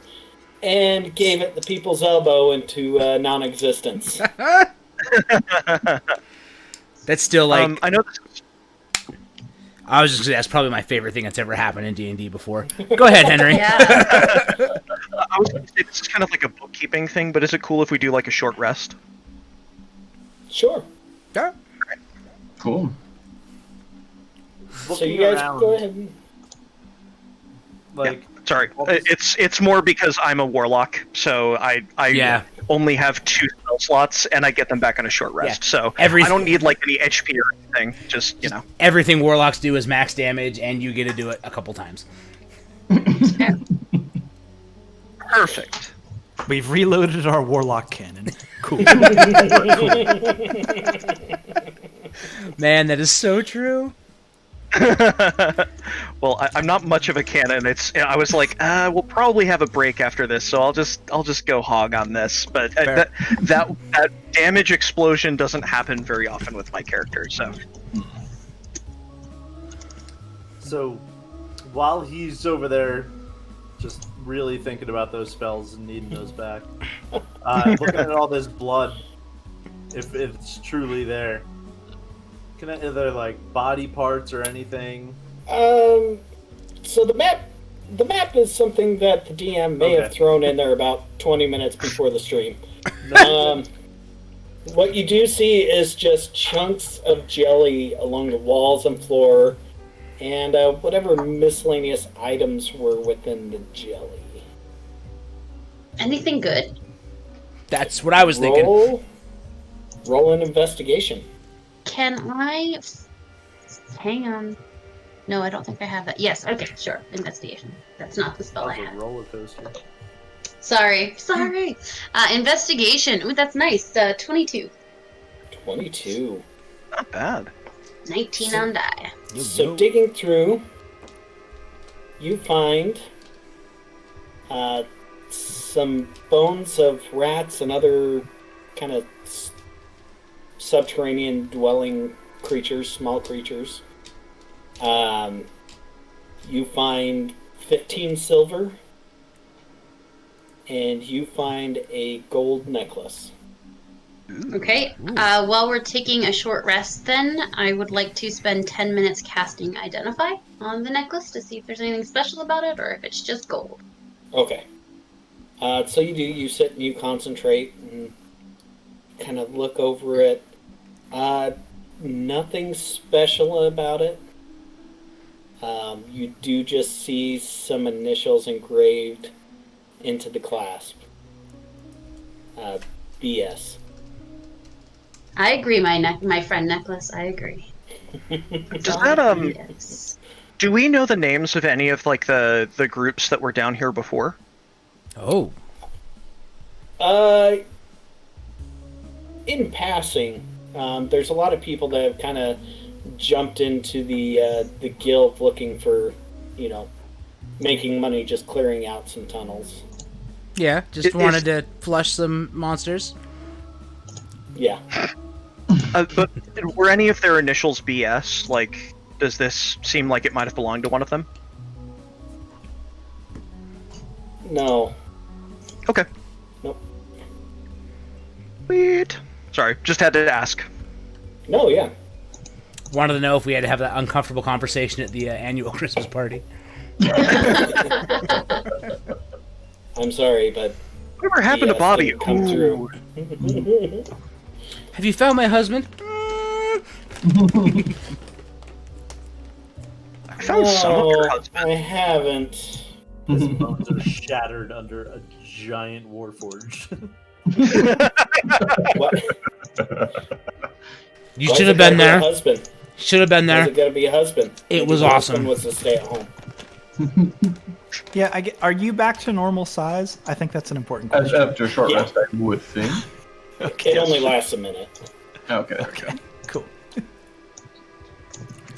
and gave it the people's elbow into non-existence. That's still like... I know this is I was just gonna say, that's probably my favorite thing that's ever happened in D&D before. Go ahead, Henry. Yeah. I was going to say this is kind of like a bookkeeping thing, but is it cool if we do like a short rest? Sure. Yeah. Cool. So you guys go ahead and... Like, Sorry, it's more because I'm a warlock, so I Yeah. only have 2 spell slots, and I get them back on a short rest. Yeah. So Every- I don't need like any HP or anything. Just Everything warlocks do is max damage, and you get to do it a couple times. perfect. We've reloaded our warlock cannon. Cool. Man, that is so true. Well, I'm not much of a cannon. I was like, we'll probably have a break after this, so I'll just go hog on this. But that damage explosion doesn't happen very often with my character. so while he's over there, just really thinking about those spells and needing those back, looking at all this blood, if it's truly there, are there like body parts or anything? So the map is something that the DM may have thrown in there about 20 minutes before the stream. What you do see is just chunks of jelly along the walls and floor, and whatever miscellaneous items were within the jelly. Anything good? That's what I was thinking. Roll an investigation. Can I... Hang on. No, I don't think I have that. Yes, okay, sure. Investigation. That's not the spell I That was have. a roller coaster. Sorry. Investigation. Ooh, that's nice. 22. 22. Not bad. 19 on die. So digging through, you find some bones of rats and other kind of subterranean dwelling creatures, small creatures. You find 15 silver, and you find a gold necklace. Okay. While we're taking a short rest, then I would like to spend 10 minutes casting Identify on the necklace to see if there's anything special about it or if it's just gold. Okay. So you do. You sit and you concentrate and kind of look over it. Nothing special about it. You do just see some initials engraved into the clasp. BS. I agree, my friend Necklace. I agree. Does that Yes. do we know the names of any of like the groups that were down here before? Oh. In passing, there's a lot of people that have kind of jumped into the guild looking for, making money just clearing out some tunnels. Yeah, just wanted to flush some monsters. Yeah. But were any of their initials BS? Like, does this seem like it might have belonged to one of them? No. Okay. Nope. Sweet. Sorry, just had to ask. No, yeah. Wanted to know if we had to have that uncomfortable conversation at the annual Christmas party. I'm sorry, but Whatever happened to BS Bobby? didn't come through. Have you found my husband? I found some of your husband. I haven't. His bones are shattered under a giant warforge. What? You Why should is have it been gotta be a there. husband? Should have been Why is there. it gotta be a husband? It Maybe was the awesome. husband was to stay at home. Yeah, are you back to normal size? I think that's an important question. After a short Yeah. rest, I would think. It only lasts a minute. Okay. Cool.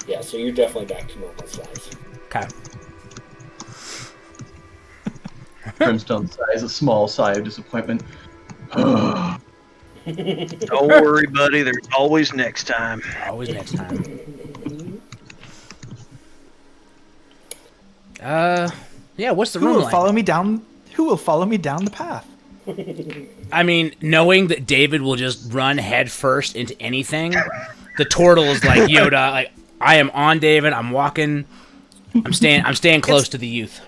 Yeah, so you're definitely back to normal size. Okay. Brimstone sighs a small sigh of disappointment. Don't worry, buddy. There's always next time. Always next time. Yeah, what's the Who room will like? follow me down? Who will follow me down the path? I mean, knowing that David will just run head first into anything, the turtle is like Yoda. Like, I am on David. I'm walking. I'm staying close to the youth.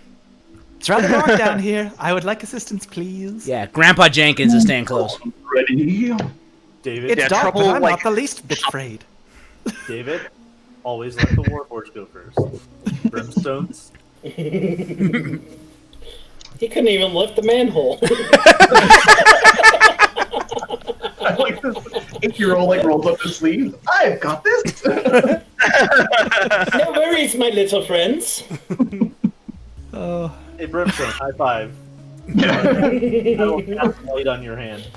It's rather dark down here. I would like assistance, please. Yeah, Grandpa Jenkins is staying close. Ready? David, It's Yeah, dark, but trouble, I'm like- not the least bit afraid. David, always let the warforge go first. Brimstones. He couldn't even lift the manhole. I like this 8-year-old rolls up his sleeves. I've got this. No worries, my little friends. Oh, Hey, Brimstone, high five. I will cast a light on your hand.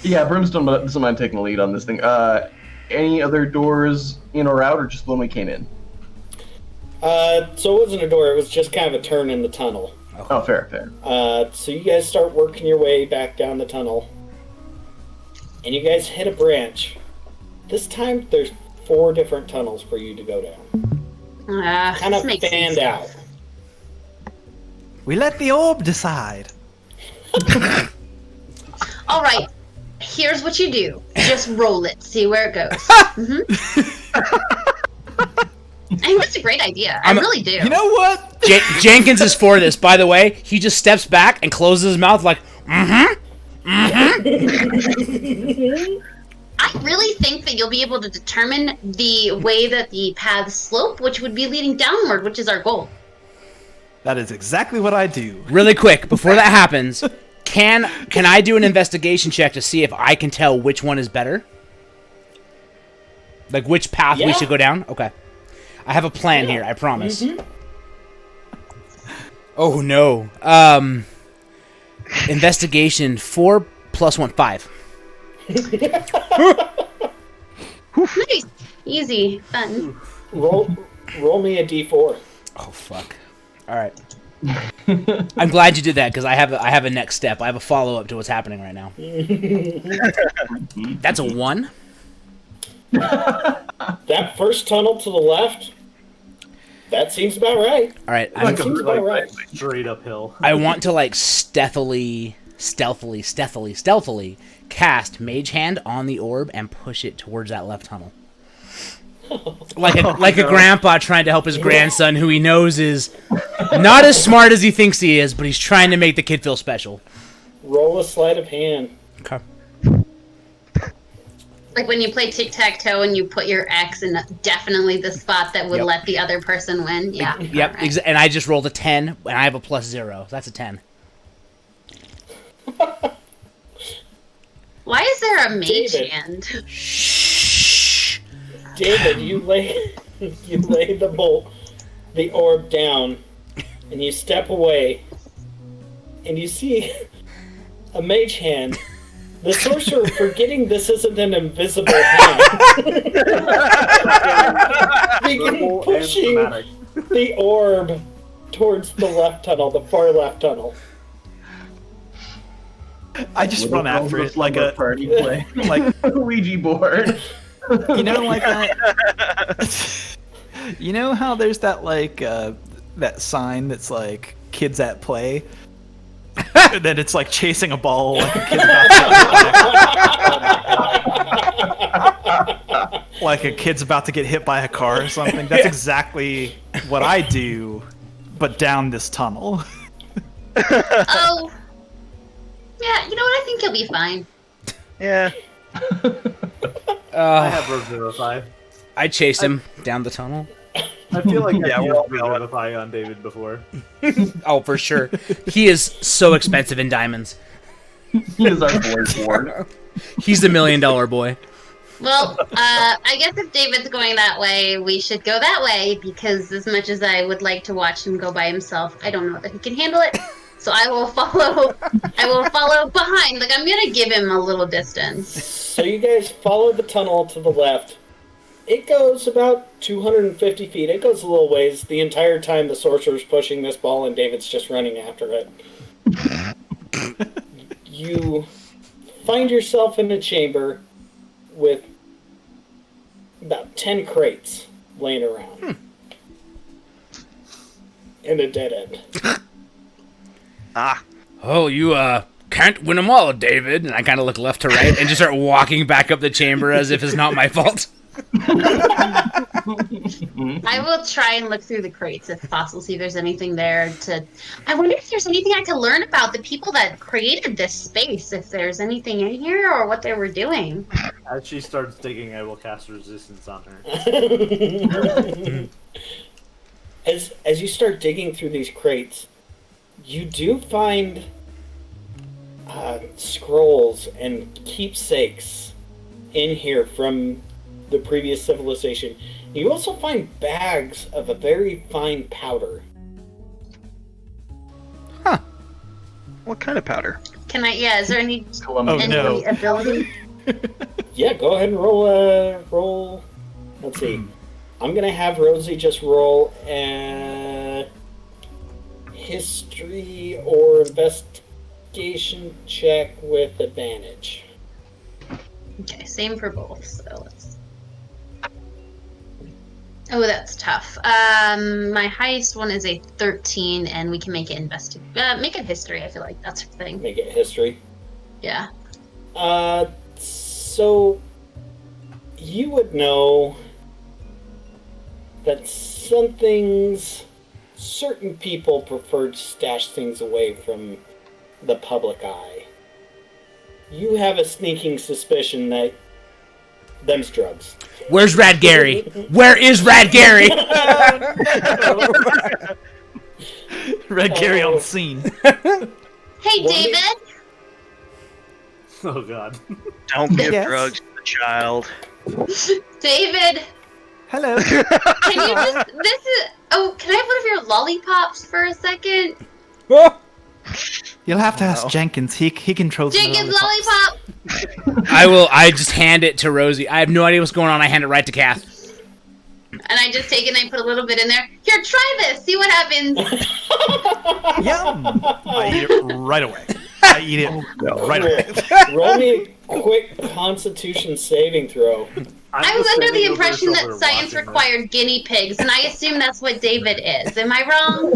Yeah, Brimstone doesn't mind taking the lead on this thing. Any other doors in or out, or just the one we came in? So it wasn't a door, it was just kind of a turn in the tunnel. Oh, fair. So you guys start working your way back down the tunnel. And you guys hit a branch. This time there's 4 different tunnels for you to go down. Kind This of makes fanned sense. out. we let the orb decide. All right. Here's what you do. Just roll it. See where it goes. I think that's a great idea. I really do. You know what? Jenkins is for this, by the way. He just steps back and closes his mouth like, I really think that you'll be able to determine the way that the paths slope, which would be leading downward, which is our goal. That is exactly what I do. really quick, before that happens, can I do an investigation check to see if I can tell which one is better? Like which path we Yeah. should go down? Okay. I have a plan here, I promise. Oh no. Investigation 4 + 1 5. Nice. Easy. Fun. Roll me a d4. Oh fuck. All right. I'm glad you did that because I have a next step. I have a follow up to what's happening right now. That's a 1. That first tunnel to the left, That seems about right. All right, That seems about right. Straight uphill. I want to like stealthily cast Mage Hand on the orb and push it towards that left tunnel. Like a grandpa trying to help his grandson, who he knows is not as smart as he thinks he is, but he's trying to make the kid feel special. Roll a sleight of hand. Okay. Like when you play tic-tac-toe and you put your X in definitely the spot that would let the other person win. Yeah. Yep. Right. And I just rolled a 10, and I have a +0. That's a 10. Why is there a mage David. hand? Shh. David, you lay the orb down, and you step away, and you see a mage hand. The sorcerer, forgetting this isn't an invisible hand, begin pushing the orb towards the left tunnel, the far left tunnel. I just run after it like a party play, like Ouija board. you know, like that. You know how there's that like that sign that's like kids at play, and then it's like chasing a ball like a kid's about to like a kid's about to get hit by a car or something. That's exactly what I do, but down this tunnel. Oh. Yeah, you know what? I think you'll be fine. Yeah. I have Revivify. I chased him down the tunnel. I feel like Yeah, I've we're all used Revivify on David before. Oh, for sure. He is so expensive in diamonds. He is our board. He's the $1 million boy. Well, I guess if David's going that way, we should go that way, because as much as I would like to watch him go by himself, I don't know that he can handle it. So I will follow behind. Like, I'm gonna give him a little distance. So you guys follow the tunnel to the left. It goes about 250 feet. It goes a little ways. The entire time the sorcerer's pushing this ball and David's just running after it. You find yourself in a chamber with about 10 crates laying around. In a dead end. Oh, you can't win them all, David. And I kind of look left to right and just start walking back up the chamber as if it's not my fault. I will try and look through the crates if possible, see if there's anything there to... I wonder if there's anything I can learn about the people that created this space, if there's anything in here or what they were doing. As she starts digging, I will cast resistance on her. As you start digging through these crates, you do find scrolls and keepsakes in here from the previous civilization. You also find bags of a very fine powder. What kind of powder? Can I... Yeah, is there any Oh no. ability? Yeah, go ahead and roll. Let's see. I'm gonna have Rosie just roll a history or investigation check with advantage. Okay, same for both, so let's... Oh, that's tough. My highest one is a 13, and we can make it make it history. I feel like that's her thing. Make it history. Yeah. So you would know that certain people prefer to stash things away from the public eye. You have a sneaking suspicion that them's drugs. Where's Rad Gary? Where is Rad Gary? Red Gary on the scene. Hey, One David! Oh god. Don't give Yes? drugs to the child. David! Hello. Can you just... Oh, can I have one of your lollipops for a second? You'll have to ask Wow. Jenkins. He controls the Jenkins, lollipops. lollipop! I just hand it to Rosie. I have no idea what's going on. I hand it right to Kath. And I just take it and I put a little bit in there. Here, try this! See what happens! Yum! I eat it right away. I eat it right away. Roll me a quick Constitution saving throw. I was under the impression that science required guinea pigs, and I assume that's what David is. Am I wrong?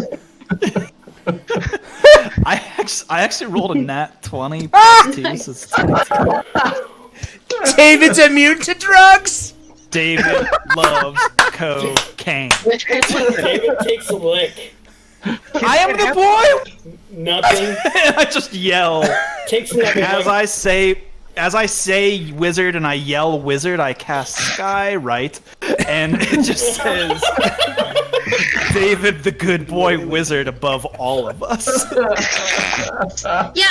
I actually rolled a nat 20 plus 2, so it's 22. David's immune to drugs. David loves cocaine. David takes a lick. I am the boy. Nothing. I just yell Takes another lick. as I say wizard and I yell wizard. I cast Sky Right, and it just says David the good boy wizard above all of us. Yeah,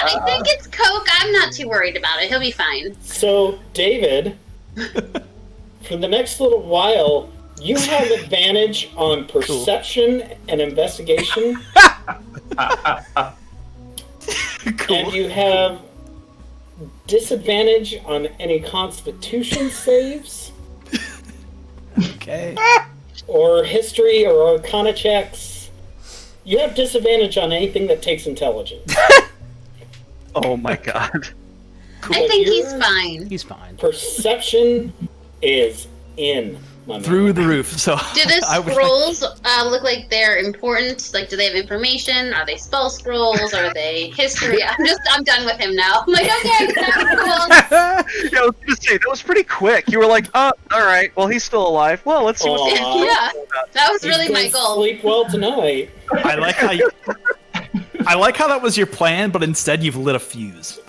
I think it's Coke. I'm not too worried about it. He'll be fine. So, David, for the next little while, you have advantage on perception and investigation. And you have disadvantage on any constitution saves. Okay. Or history or arcana checks. You have disadvantage on anything that takes intelligence. Oh my god. I think he's fine. He's fine. Perception is in, my man. Through the roof. So Do the I would scrolls look like they're important? Like, do they have information? Are they spell scrolls? Are they history? I'm done with him now. I'm like, okay, cool. Yeah, I was gonna say, that was pretty quick. You were like, oh, alright, well, he's still alive. Well, let's see what's Aw. Yeah, that was He's really my gonna goal. Sleep well tonight. I like how that was your plan, but instead you've lit a fuse.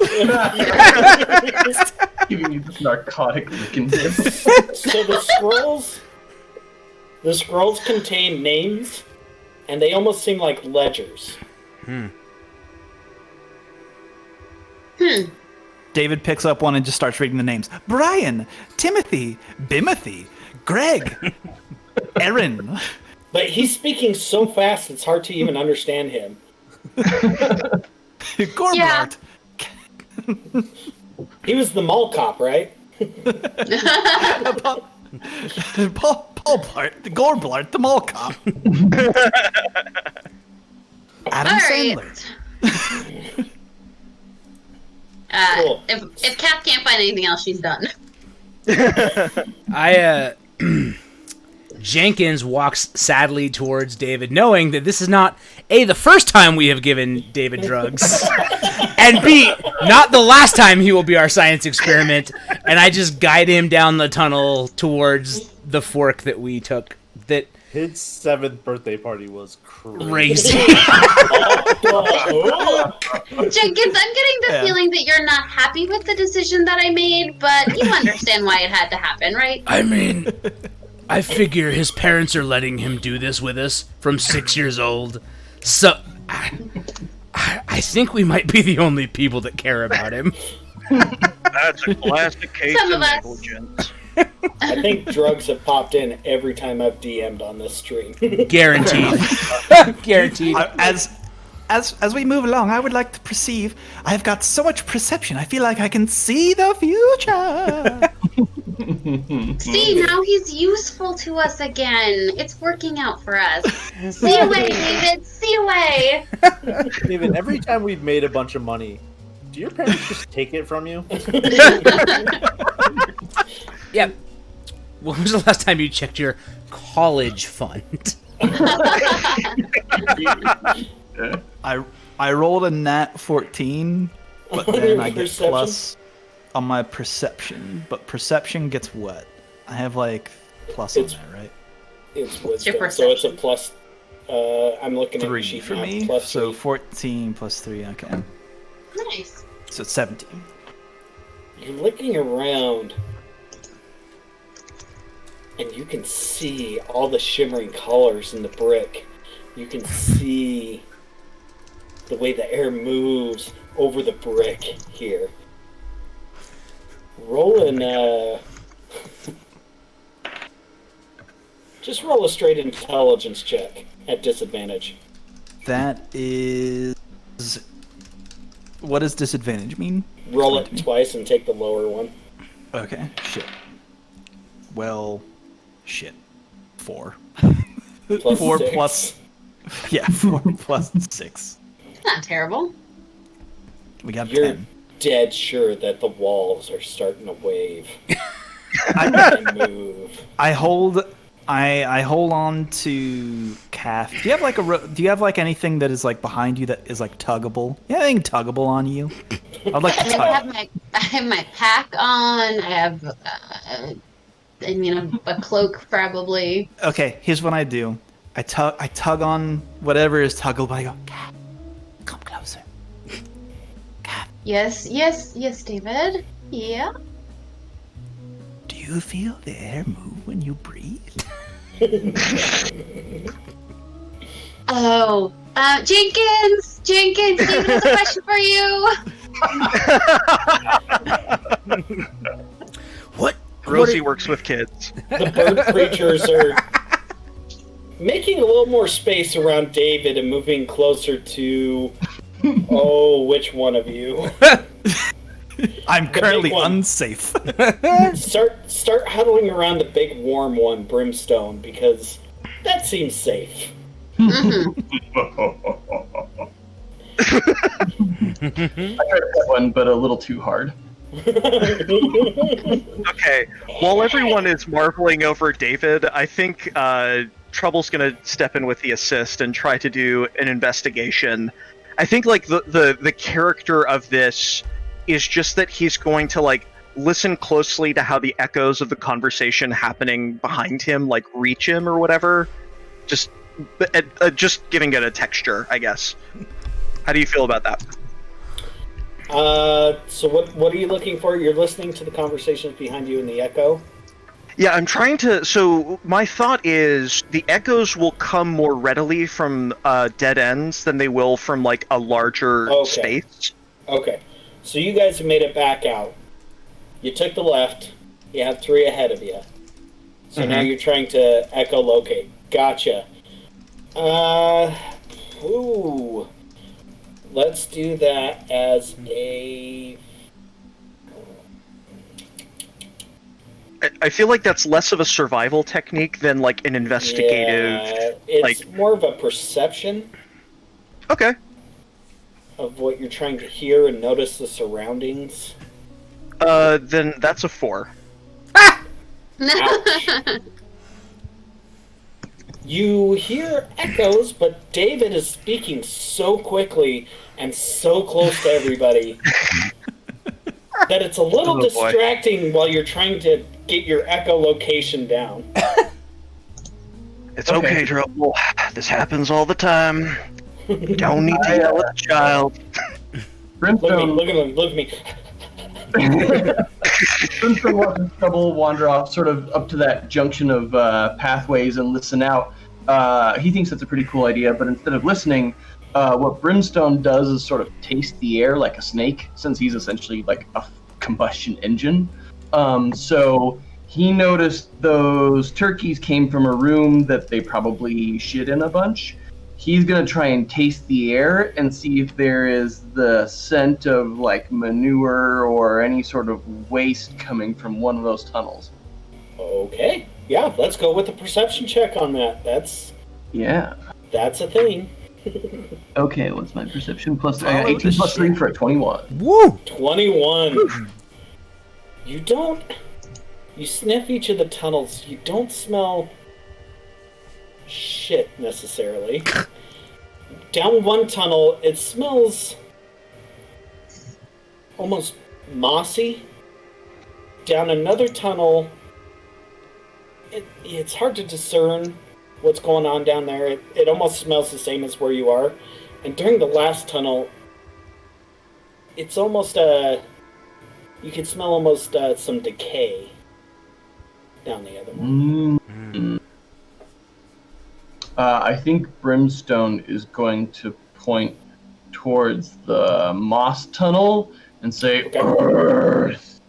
Giving you this narcotic looking dip. So the scrolls contain names, and they almost seem like ledgers. David picks up one and just starts reading the names. Brian, Timothy, Bimothy, Greg, Aaron. But he's speaking so fast it's hard to even understand him. Gorbart. He was the mall cop, right? Paul Blart, the Gorblart, the mall cop. Adam All Sandler. Cool. If Kath can't find anything else, she's done. Jenkins walks sadly towards David, knowing that this is not A, the first time we have given David drugs, and B, not the last time he will be our science experiment, and I just guide him down the tunnel towards the fork that we took. That His 7th birthday party was crazy. crazy. Jenkins, I'm getting the feeling that you're not happy with the decision that I made, but you understand why it had to happen, right? I mean, I figure his parents are letting him do this with us from 6 years old, so I think we might be the only people that care about him. That's a classic case Some of of us. negligence. I think drugs have popped in every time I've DM'd on this stream. Guaranteed. Guaranteed. As we move along, I would like to perceive. I've got so much perception. I feel like I can see the future. See, now he's useful to us again. It's working out for us. See you away, David. See you away. David, every time we've made a bunch of money, do your parents just take it from you? Yep. When was the last time you checked your college fund? I rolled a nat 14, but then I get Perception? plus on my perception. But perception gets what? I have like plus on It's- that, right? It's Your wisdom, so perception. it's a plus. I'm looking at the 3 sheet for now. me. Plus So 3. 14 plus 3. Okay, Nice. so it's 17. You're looking around, and you can see all the shimmering colors in the brick. You can see the way the air moves over the brick here. Roll an, just roll a straight intelligence check at disadvantage. That is. What does disadvantage mean? Roll it twice and take the lower one. Okay, shit. Well, shit. 4. Plus 4 6. plus. Yeah, 4 plus 6. Not terrible. We got You're 10. dead sure that the walls are starting to wave. Move. I hold on to Calf. Do you have like do you have like anything that is like behind you that is like tuggable? You have anything tuggable on you? I'd like to tug. I have my pack on. I have, a cloak probably. Okay, here's what I do. I tug on whatever is tuggable. I go, Calf, come closer. Yes, David. Yeah. Do you feel the air move when you breathe? Oh, Jenkins, David has a question for you. What? Rosie works with kids. The bird creatures are making a little more space around David and moving closer to. Oh, which one of you? I'm currently big one. unsafe. Start huddling around the big warm one, Brimstone, because that seems safe. I tried that one, but a little too hard. Okay, while everyone is marveling over David, I think Trouble's gonna step in with the assist and try to do an investigation. I think like the character of this is just that he's going to like listen closely to how the echoes of the conversation happening behind him like reach him or whatever. Just giving it a texture, I guess. How do you feel about that? So what are you looking for? You're listening to the conversations behind you in the echo? Yeah, I'm trying to. So my thought is the echoes will come more readily from dead ends than they will from like a larger space. Okay. So you guys have made it back out. You took the left. You have 3 ahead of you. So now you're trying to echolocate. Gotcha. Let's do that as a... I feel like that's less of a survival technique than like an investigative. Yeah, it's more of a perception. Okay. Of what you're trying to hear and notice the surroundings. Then that's a 4. Ouch. You hear echoes, but David is speaking so quickly and so close to everybody that it's a little distracting while you're trying to get your echolocation down. It's okay, Trouble. This happens all the time. You don't need to yell at a child. Brimstone, Look at me. Brimstone watches Trouble wander off sort of up to that junction of pathways and listen out. He thinks that's a pretty cool idea, but instead of listening, what Brimstone does is sort of taste the air like a snake, since he's essentially like a combustion engine. So he noticed those turkeys came from a room that they probably shit in a bunch. He's going to try and taste the air and see if there is the scent of like manure or any sort of waste coming from one of those tunnels. Okay. Yeah, let's go with the perception check on that. That's a thing. Okay, what's my perception? Plus 18 plus 3 for a 21. Woo! 21. You sniff each of the tunnels. You don't smell shit necessarily. Down one tunnel, it smells almost mossy. Down another tunnel, it's hard to discern what's going on down there. It almost smells the same as where you are. And during the last tunnel, it's almost you can smell almost some decay down the other one. I think Brimstone is going to point towards the moss tunnel and say, Earth.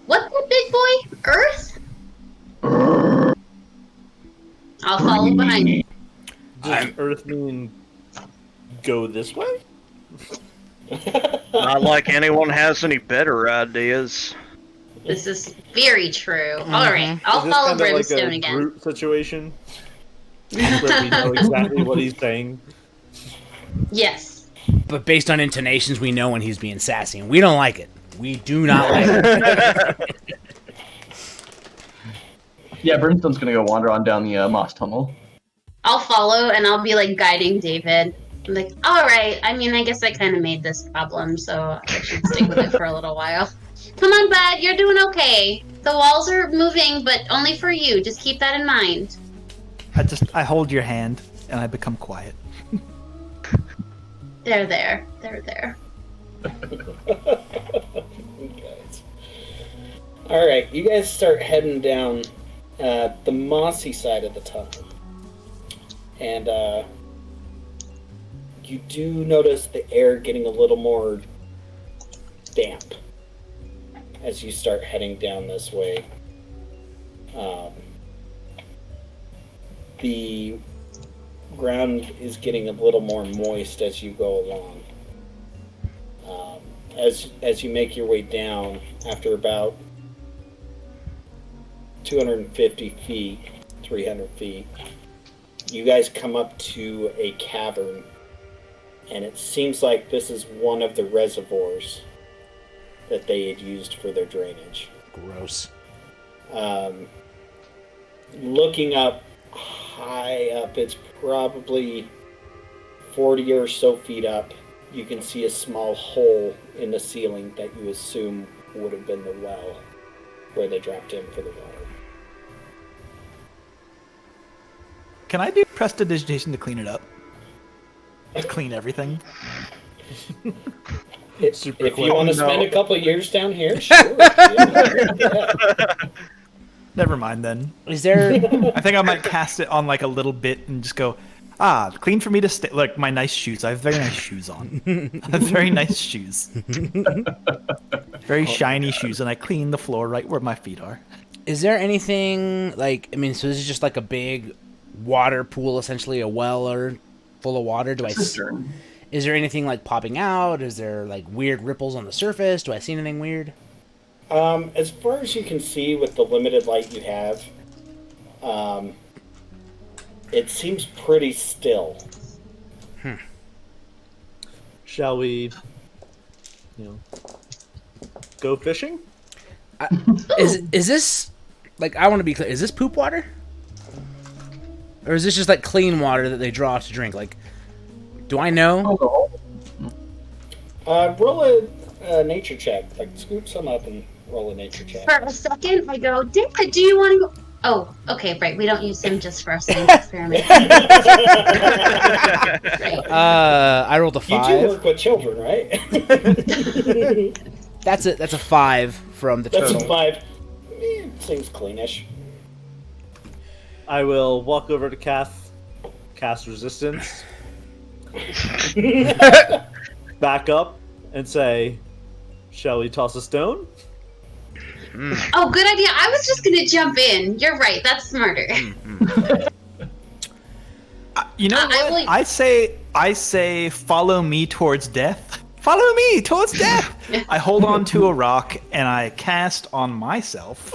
What's that, big boy? Earth? I'll follow behind you. Does Earth mean go this way? Not like anyone has any better ideas. This is very true. Alright, I'll follow Brimstone like a again. Groot situation? Where we know exactly what he's saying? Yes. But based on intonations, we know when he's being sassy, and we don't like it. We do not like it. Yeah, Brimstone's gonna go wander on down the moss tunnel. I'll follow and I'll be like guiding David. I'm like, all right. I mean, I guess I kind of made this problem, so I should stick with it for a little while. Come on, bud. You're doing okay. The walls are moving, but only for you. Just keep that in mind. I hold your hand and I become quiet. They're there. They're there. All right, you guys start heading down the mossy side of the tunnel, and you do notice the air getting a little more damp as you start heading down this way. The ground is getting a little more moist as you go along. As you make your way down, after about 250 feet, 300 feet, you guys come up to a cavern, and it seems like this is one of the reservoirs that they had used for their drainage. Gross. Looking up, high up, it's probably 40 or so feet up, you can see a small hole in the ceiling that you assume would have been the well where they dropped in for the water. Can I do prestidigitation to clean it up? To clean everything? If quick. you want to No. spend a couple of years down here, sure. Yeah. Never mind then. Is there? I think I might cast it on like a little bit and just go, clean for me to stay. Like my nice shoes. I have very nice shoes on. I have very nice shoes. Very shiny shoes, and I clean the floor right where my feet are. Is there anything like? I mean, so this is just like a big water pool, essentially a well or full of water. Cistern. Is there anything like popping out? Is there like weird ripples on the surface? Do I see anything weird? As far as you can see with the limited light you have, it seems pretty still. Shall we, go fishing? Is this like? I want to be clear. Is this poop water? Or is this just like clean water that they draw to drink? Like, do I know? Roll a nature check. Like, scoop some up and roll a nature check. For a second, I go, David, do you want to go? Oh, okay, right. We don't use him just for our science experiment. Right. I rolled a You 5. do work with children, right? That's a 5 from the That's turtle. a 5. Seems cleanish. I will walk over to Kath, cast resistance, back up, and say, "Shall we toss a stone?" Oh, good idea. I was just going to jump in. You're right. That's smarter. You know I what? will- I say, follow me towards death. Follow me towards death. I hold on to a rock and I cast on myself.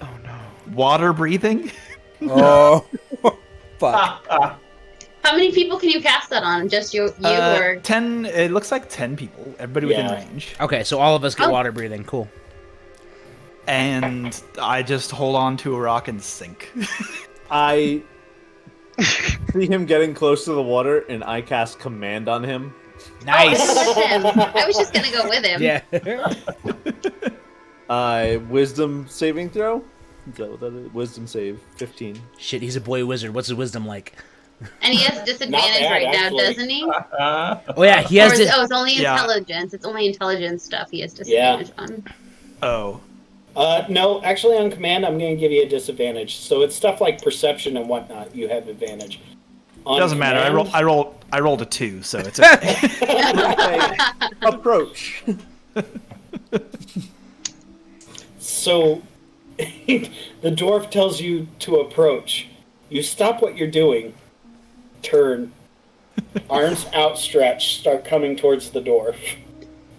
Oh no! Water breathing. Oh, fuck. How many people can you cast that on? Just you or... 10. It looks like 10 people. Everybody within Yeah. range. Okay, so all of us get Oh. water breathing. Cool. And I just hold on to a rock and sink. I see him getting close to the water, and I cast command on him. Nice. With him. I was just going to go with him. Yeah. Wisdom saving throw? Is that what that is? Wisdom save, 15. Shit, he's a boy wizard. What's his wisdom like? And he has disadvantage bad, right actually. now, doesn't he? Oh yeah, he has. It's only Yeah. intelligence. It's only intelligence stuff he has disadvantage on. Oh. No, actually on command, I'm going to give you a disadvantage. So it's stuff like perception and whatnot. You have advantage. On Doesn't matter. command- I rolled a 2, so it's okay. Approach. So the dwarf tells you to approach. You stop what you're doing, turn, arms outstretched, start coming towards the dwarf.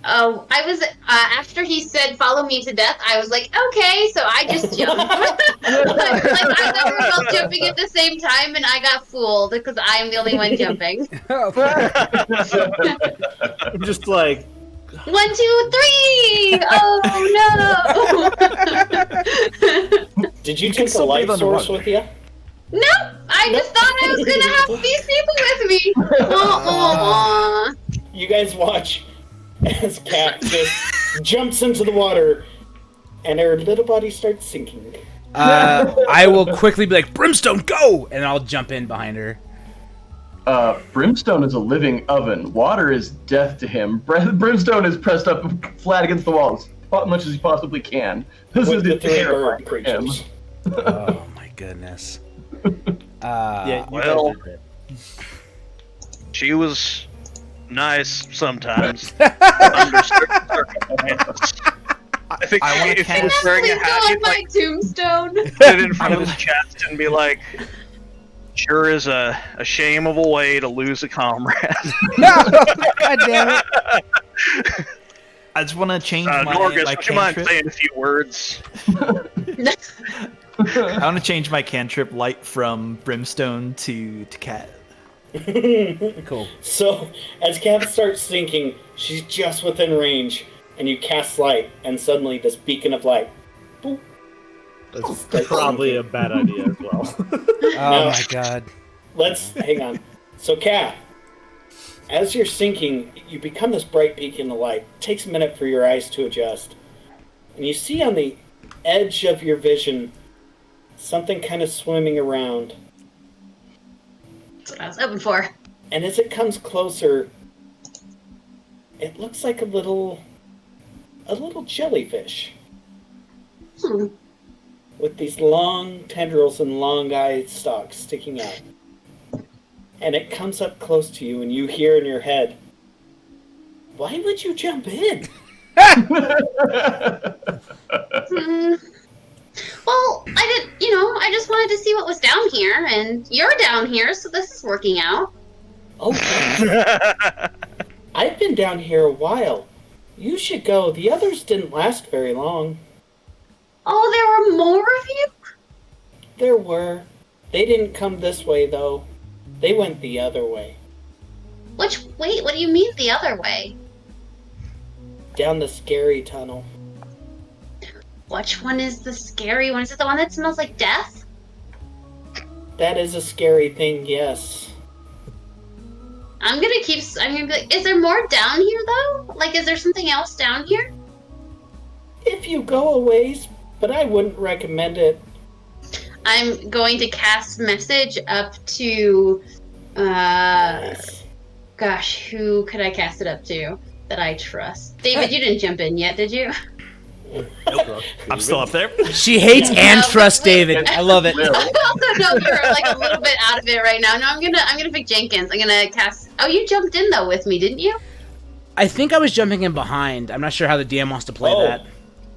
Oh, I was after he said "follow me to death." I was like, "Okay," so I just jumped. Like I thought we were both jumping at the same time, and I got fooled because I am the only one jumping. I'm just like 1, 2, 3! Oh no! Did you You can take a still light breathe source underwater. with you? Nope! I just thought I was gonna have these people with me! Wah, wah, wah. You guys watch as Kat just jumps into the water and her little body starts sinking. I will quickly be like, Brimstone, go! And I'll jump in behind her. Brimstone is a living oven. Water is death to him. Brimstone is pressed up flat against the wall as much as he possibly can. This With is the 3 terrifying bird for him. creatures. Oh my goodness. Yeah, you well- guys did it. She was nice sometimes. Under certain circumstances. I think I wanna if he was cast- wearing a Please hat, go on he'd my like tombstone! put it in front of his chest and be like, "Sure is a shame of a way to lose a comrade." God damn it. I just want to change Norgus, my would you mind cantrip. saying a few words? I want to change my cantrip light from brimstone to cat. Cool. So, as Kat starts sinking, she's just within range, and you cast light, and suddenly this beacon of light. Boop. That's probably a bad idea as well. Oh my god. Let's hang on. So, Kat, as you're sinking, you become this bright beacon of light. It takes a minute for your eyes to adjust, and you see on the edge of your vision something kind of swimming around. That's what I was hoping for. And as it comes closer, it looks like a little jellyfish Hmm. with these long tendrils and long eye stalks sticking out. And it comes up close to you, and you hear in your head, "Why would you jump in?" Hmm. Well, I just wanted to see what was down here, and you're down here, so this is working out. Okay, I've been down here a while. You should go. The others didn't last very long. Oh, there were more of you? There were. They didn't come this way, though. They went the other way. Wait, what do you mean the other way? Down the scary tunnel. Which one is the scary one? Is it the one that smells like death? That is a scary thing, yes. I'm gonna be like, is there more down here though? Like, is there something else down here? If you go a ways, but I wouldn't recommend it. I'm going to cast message up to, Nice. gosh, who could I cast it up to that I trust? David, you didn't jump in yet, did you? I'm still up there. She hates and trusts David. I love it. I also know you're like a little bit out of it right now. No, I'm gonna pick Jenkins. I'm gonna cast. Oh, you jumped in though with me, didn't you? I think I was jumping in behind. I'm not sure how the DM wants to play that.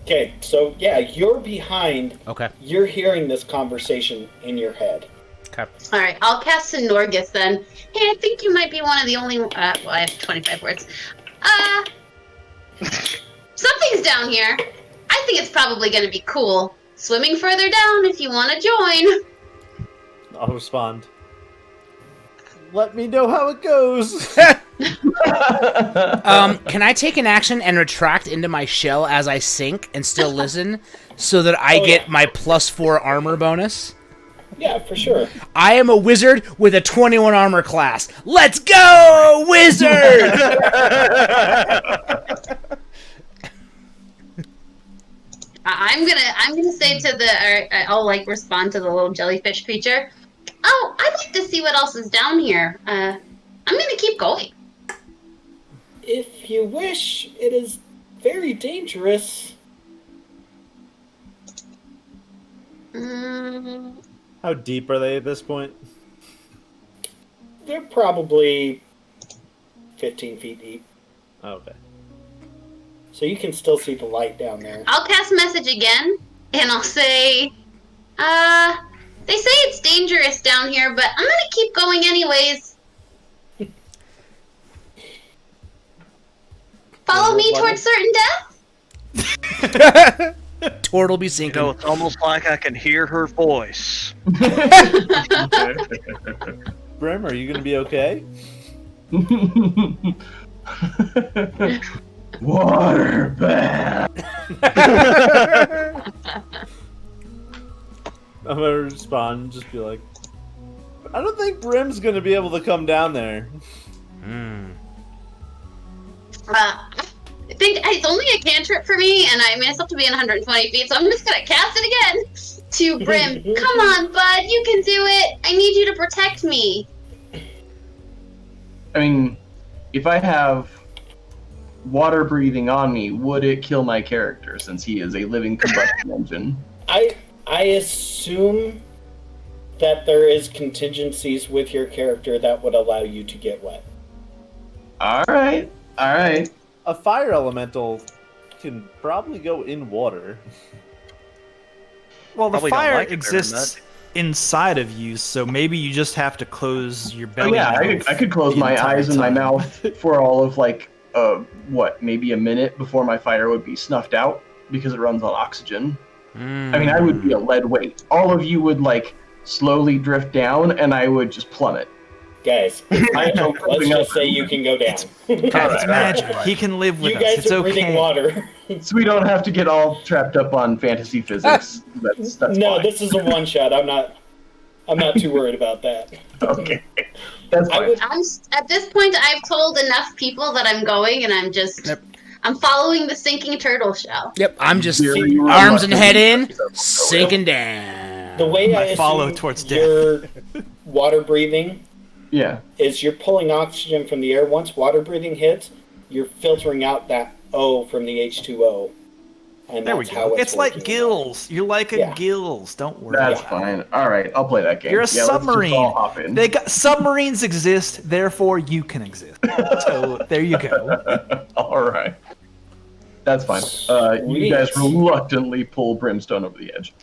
Okay, so yeah, you're behind. Okay. You're hearing this conversation in your head. Okay. All right, I'll cast Norgus then. Hey, I think you might be one of the only. Well, I have 25 words. Something's down here. I think it's probably gonna be cool. Swimming further down if you want to join. I'll respond. Let me know how it goes. Can I take an action and retract into my shell as I sink and still listen so that I get my +4 armor bonus? Yeah, for sure. I am a wizard with a 21 armor class. Let's go, wizard! I'm gonna say to I'll like respond to the little jellyfish creature. Oh, I'd like to see what else is down here. I'm gonna keep going. If you wish, it is very dangerous. How deep are they at this point? They're probably 15 feet deep. Oh, okay. So you can still see the light down there. I'll cast message again, and I'll say, they say it's dangerous down here, but I'm gonna keep going anyways. Follow me towards certain death? Tort will be You sinking. know, it's almost like I can hear her voice. Brim, are you gonna be okay? Water bad. I'm gonna respond and just be like, I don't think Brim's gonna be able to come down there. I think it's only a cantrip for me, and I messed up to be in 120 feet, so I'm just gonna cast it again to Brim. Come on, bud, you can do it. I need you to protect me. I mean, if I have water breathing on me, would it kill my character since he is a living combustion engine? I assume that there is contingencies with your character that would allow you to get wet. All right. A fire elemental can probably go in water. Well, the Probably don't fire like it very exists much. inside of you, so maybe you just have to close your Oh, belly. yeah, mouth I could close the my entire eyes and my time. mouth for all of maybe a minute before my fire would be snuffed out because it runs on oxygen. I mean, I would be a lead weight. All of you would slowly drift down, and I would just plummet. Guys, let's just say you can go down. It's magic. He can live with You us. guys It's are breathing okay. water. So we don't have to get all trapped up on fantasy physics. That's No, fine. this is a one shot. I'm not too worried about that. Okay. That's fine. At this point, I've told enough people that I'm going, and I'm following the sinking turtle show. Yep, I'm just Very arms and head in, reluctant. sinking down. The way I follow assume towards death. you're water breathing Yeah. is you're pulling oxygen from the air. Once water breathing hits, you're filtering out that O from the H2O. And There we that's how go. it's It's like working. gills. You're like a Yeah. gills. Don't worry. That's about it. fine. All right, I'll play that game. You're a let's just all submarine. hop in. They got submarines exist, therefore you can exist. So there you go. All right. That's fine. You Sweet. guys reluctantly pull Brimstone over the edge.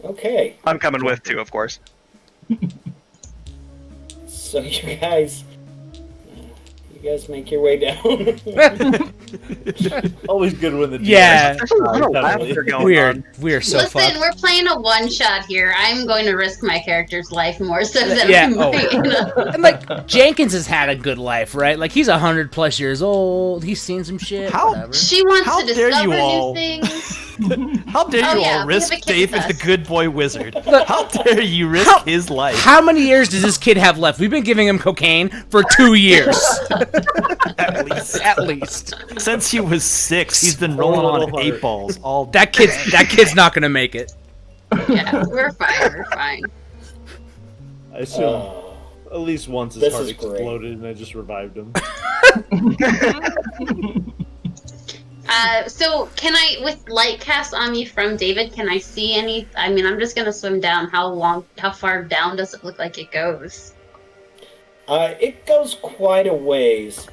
Okay, I'm coming with too, of course. so you guys make your way down. Always good when the Yeah. There's a lot of laughter going on. We are so Listen, fucked. we're playing a one shot here. I'm going to risk my character's life more so than Yeah, I'm And like Jenkins has had a good life, right? Like he's 100+ years old. He's seen some shit. How- Whatever. She wants How to dare discover you all- new things. How dare Oh, you yeah, all we have risk a kid David with the us. good boy wizard? How dare you risk his life? How many years does this kid have left? We've been giving him cocaine for 2 years, At least. at least. Since he was 6, he's been rolling on Little heart. 8 balls all That kid's not gonna make it. Yeah, we're fine. We're fine. I assume at least once his This heart is great. exploded and I just revived him. So can I, with light cast on me from David, can I see any? I mean, I'm just gonna swim down. How far down does it look like it goes? It goes quite a ways.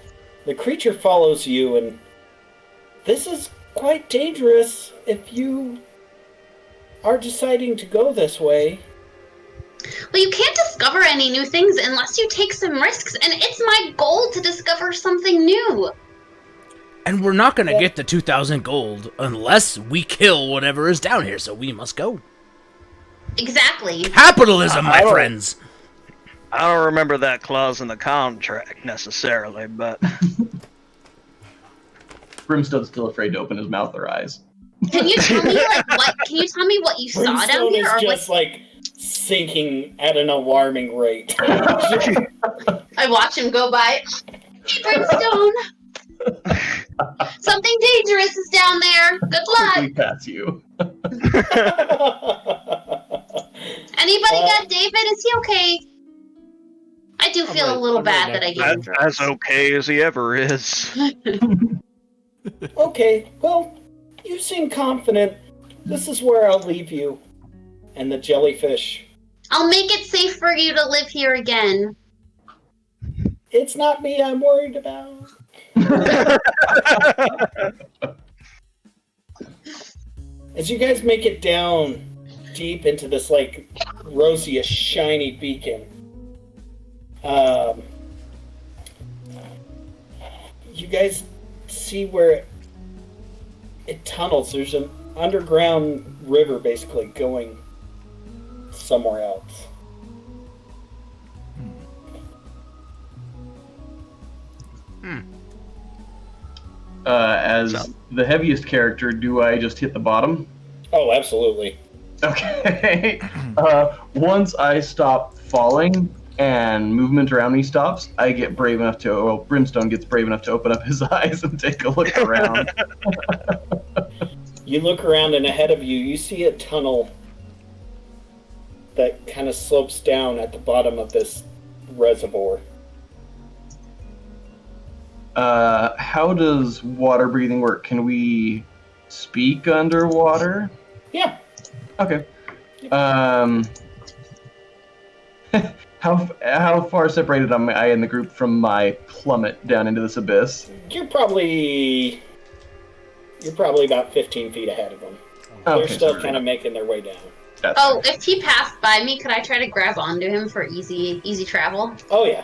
The creature follows you, and this is quite dangerous if you are deciding to go this way. Well, you can't discover any new things unless you take some risks, and it's my goal to discover something new. And we're not gonna get the 2,000 gold unless we kill whatever is down here. So we must go. Exactly. Capitalism, my I don't- friends. I don't remember that clause in the contract necessarily, but Brimstone's still afraid to open his mouth or eyes. Can you tell me what? Can you tell me what you saw down Brimstone here, is or just what? sinking at an alarming rate. I watch him go by. Hey, Brimstone. Something dangerous is down there. Good luck. Quickly pats you. Anybody got David? Is he okay? I do feel a little I'm bad right that I next gave him as drugs. okay as he ever is. Okay, well, you seem confident. This is where I'll leave you. And the jellyfish. I'll make it safe for you to live here again. It's not me I'm worried about. As you guys make it down deep into this rosy, shiny beacon, you guys see where it tunnels. There's an underground river basically going somewhere else. As the heaviest character, do I just hit the bottom? Oh, absolutely. Okay. Once I stop falling and movement around me stops, I get brave enough to. Well, Brimstone gets brave enough to open up his eyes and take a look around. You look around, and ahead of you, you see a tunnel that kind of slopes down at the bottom of this reservoir. How does water breathing work? Can we speak underwater? Yeah. Okay. How far separated am I in the group from my plummet down into this abyss? You're probably about 15 feet ahead of them. They're Okay, still sorry. kind of making their way down. That's Oh, if he passed by me, could I try to grab onto him for easy travel? Oh, yeah.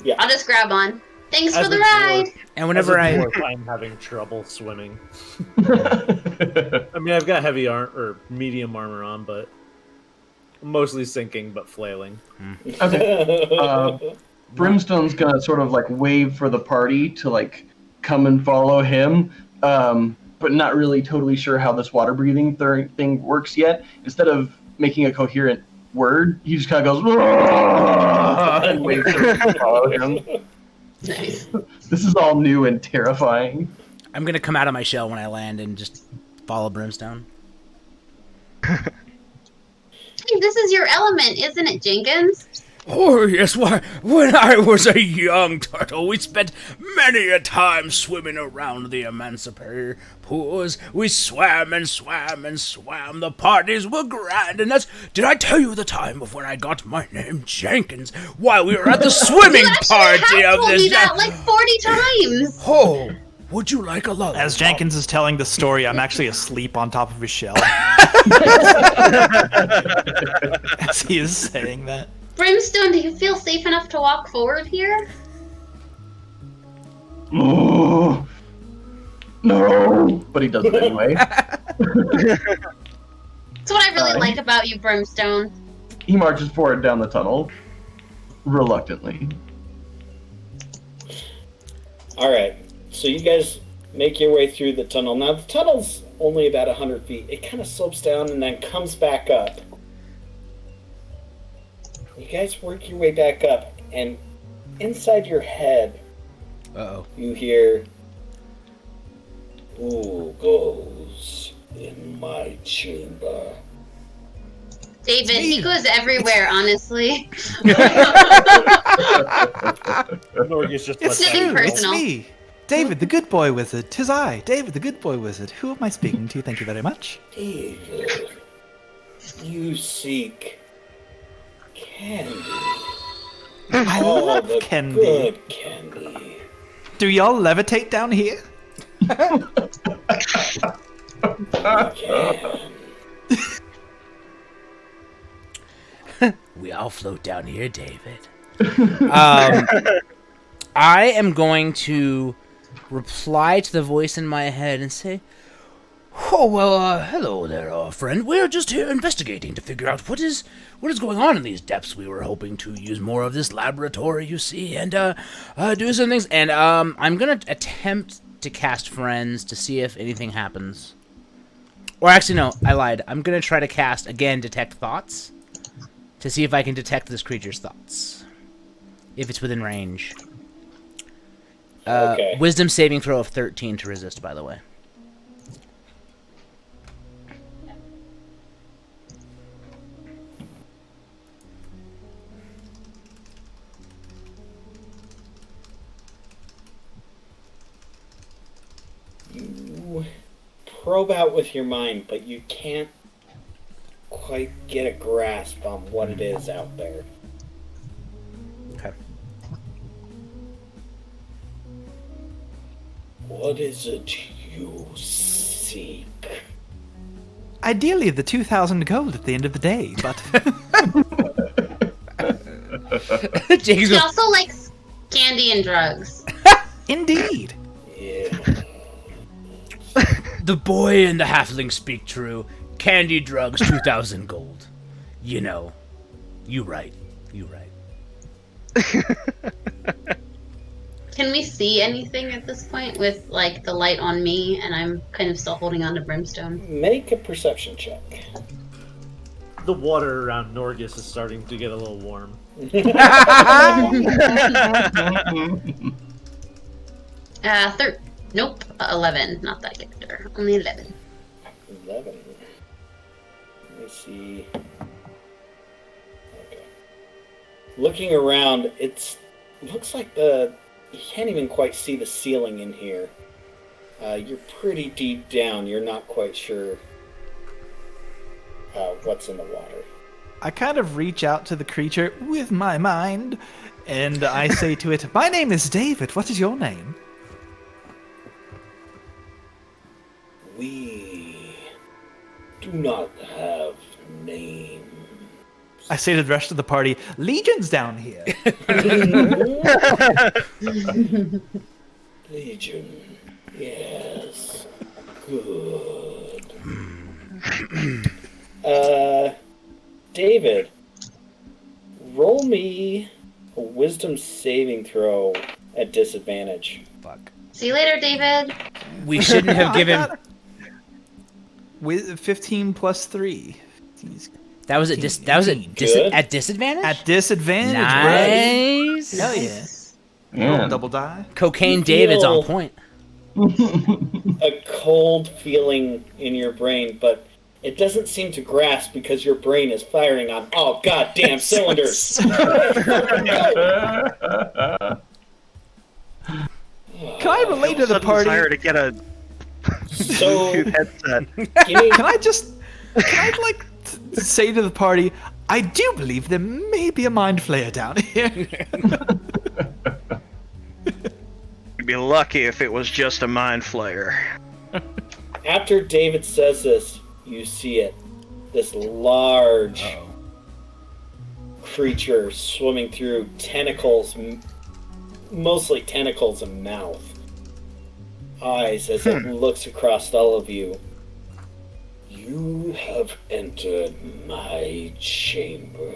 Yeah. I'll just grab on. Thanks As for the a ride. And whenever As a I dwarf, I'm having trouble swimming. I mean, I've got heavy or medium armor on, but I'm mostly sinking but flailing. Okay. Brimstone's gonna sort of like wave for the party to like come and follow him, but not really totally sure how this water breathing thing works yet. Instead of making a coherent word, he just kind of goes and waves for them to follow him. Nice. This is all new and terrifying. I'm gonna come out of my shell when I land and just follow Brimstone. Hey, this is your element, isn't it, Jenkins? Oh, yes, why, when I was a young turtle, we spent many a time swimming around the emancipator pools. We swam and swam and swam. The parties were grand, and did I tell you the time of when I got my name Jenkins while we were at the swimming You actually party have of told this? me that like 40 times. Oh, would you like a love? As Jenkins is telling the story, I'm actually asleep on top of his shell. As he is saying that. Brimstone, do you feel safe enough to walk forward here? Oh, no, but he does it anyway. That's what I really like about you, Brimstone. He marches forward down the tunnel, reluctantly. All right. So you guys make your way through the tunnel. Now, the tunnel's only about 100 feet. It kind of slopes down and then comes back up. You guys work your way back up, and inside your head, Uh-oh. you hear, "Who goes in my chamber?" David, he goes everywhere, honestly. Norgus just It's lets nothing you, out. it's personal. me. David, the good boy wizard. 'Tis I, David, the good boy wizard. Who am I speaking to? Thank you very much. David, you seek candy. I All love the candy. good candy. Do y'all levitate down here? We all float down here, David. I am going to reply to the voice in my head and say, "Oh, well, hello there, friend. We're just here investigating to figure out what is going on in these depths. We were hoping to use more of this laboratory, you see, and do some things. And I'm gonna attempt to cast Friends to see if anything happens. Or actually, no, I lied. I'm gonna try to cast again Detect Thoughts to see if I can detect this creature's thoughts, if it's within range. Okay. Wisdom saving throw of 13 to resist, by the way. You probe out with your mind, but you can't quite get a grasp on what it is out there. Okay. What is it you seek? Ideally, the 2,000 gold at the end of the day, but Jake's He goes, also likes candy and drugs. indeed. Yeah. the boy and the halfling speak true. Candy, drugs, 2,000 gold. You know. You right. Can we see anything at this point with like the light on me and I'm kind of still holding on to Brimstone? Make a perception check. The water around Norgus is starting to get a little warm. Nope, 11. Not that character. Only 11. 11. Let me see. Okay. Looking around, it looks like you can't even quite see the ceiling in here. You're pretty deep down. You're not quite sure what's in the water. I kind of reach out to the creature with my mind, and I say to it, "My name is David. What is your name?" We do not have names. I say to the rest of the party, "Legion's down here." Legion. Yes. Good. David, roll me a wisdom saving throw at disadvantage. Fuck. See you later, David. We shouldn't have given. With 15 plus 3. That was at Good. at disadvantage. At disadvantage, Nice. bro. Hell yeah. Yeah. Double die. Cocaine You David's feel- on point. A cold feeling in your brain, but it doesn't seem to grasp because your brain is firing on all goddamn cylinders. Can I relate to the Sudden party? desire to get a So, Bluetooth headset. give me, Can I like say to the party, I do believe there may be a mind flayer down here. You'd be lucky if it was just a mind flayer. after David says this, you see it. This large creature swimming through tentacles, mostly tentacles and mouth. Eyes as it looks across all of you. You have entered my chamber.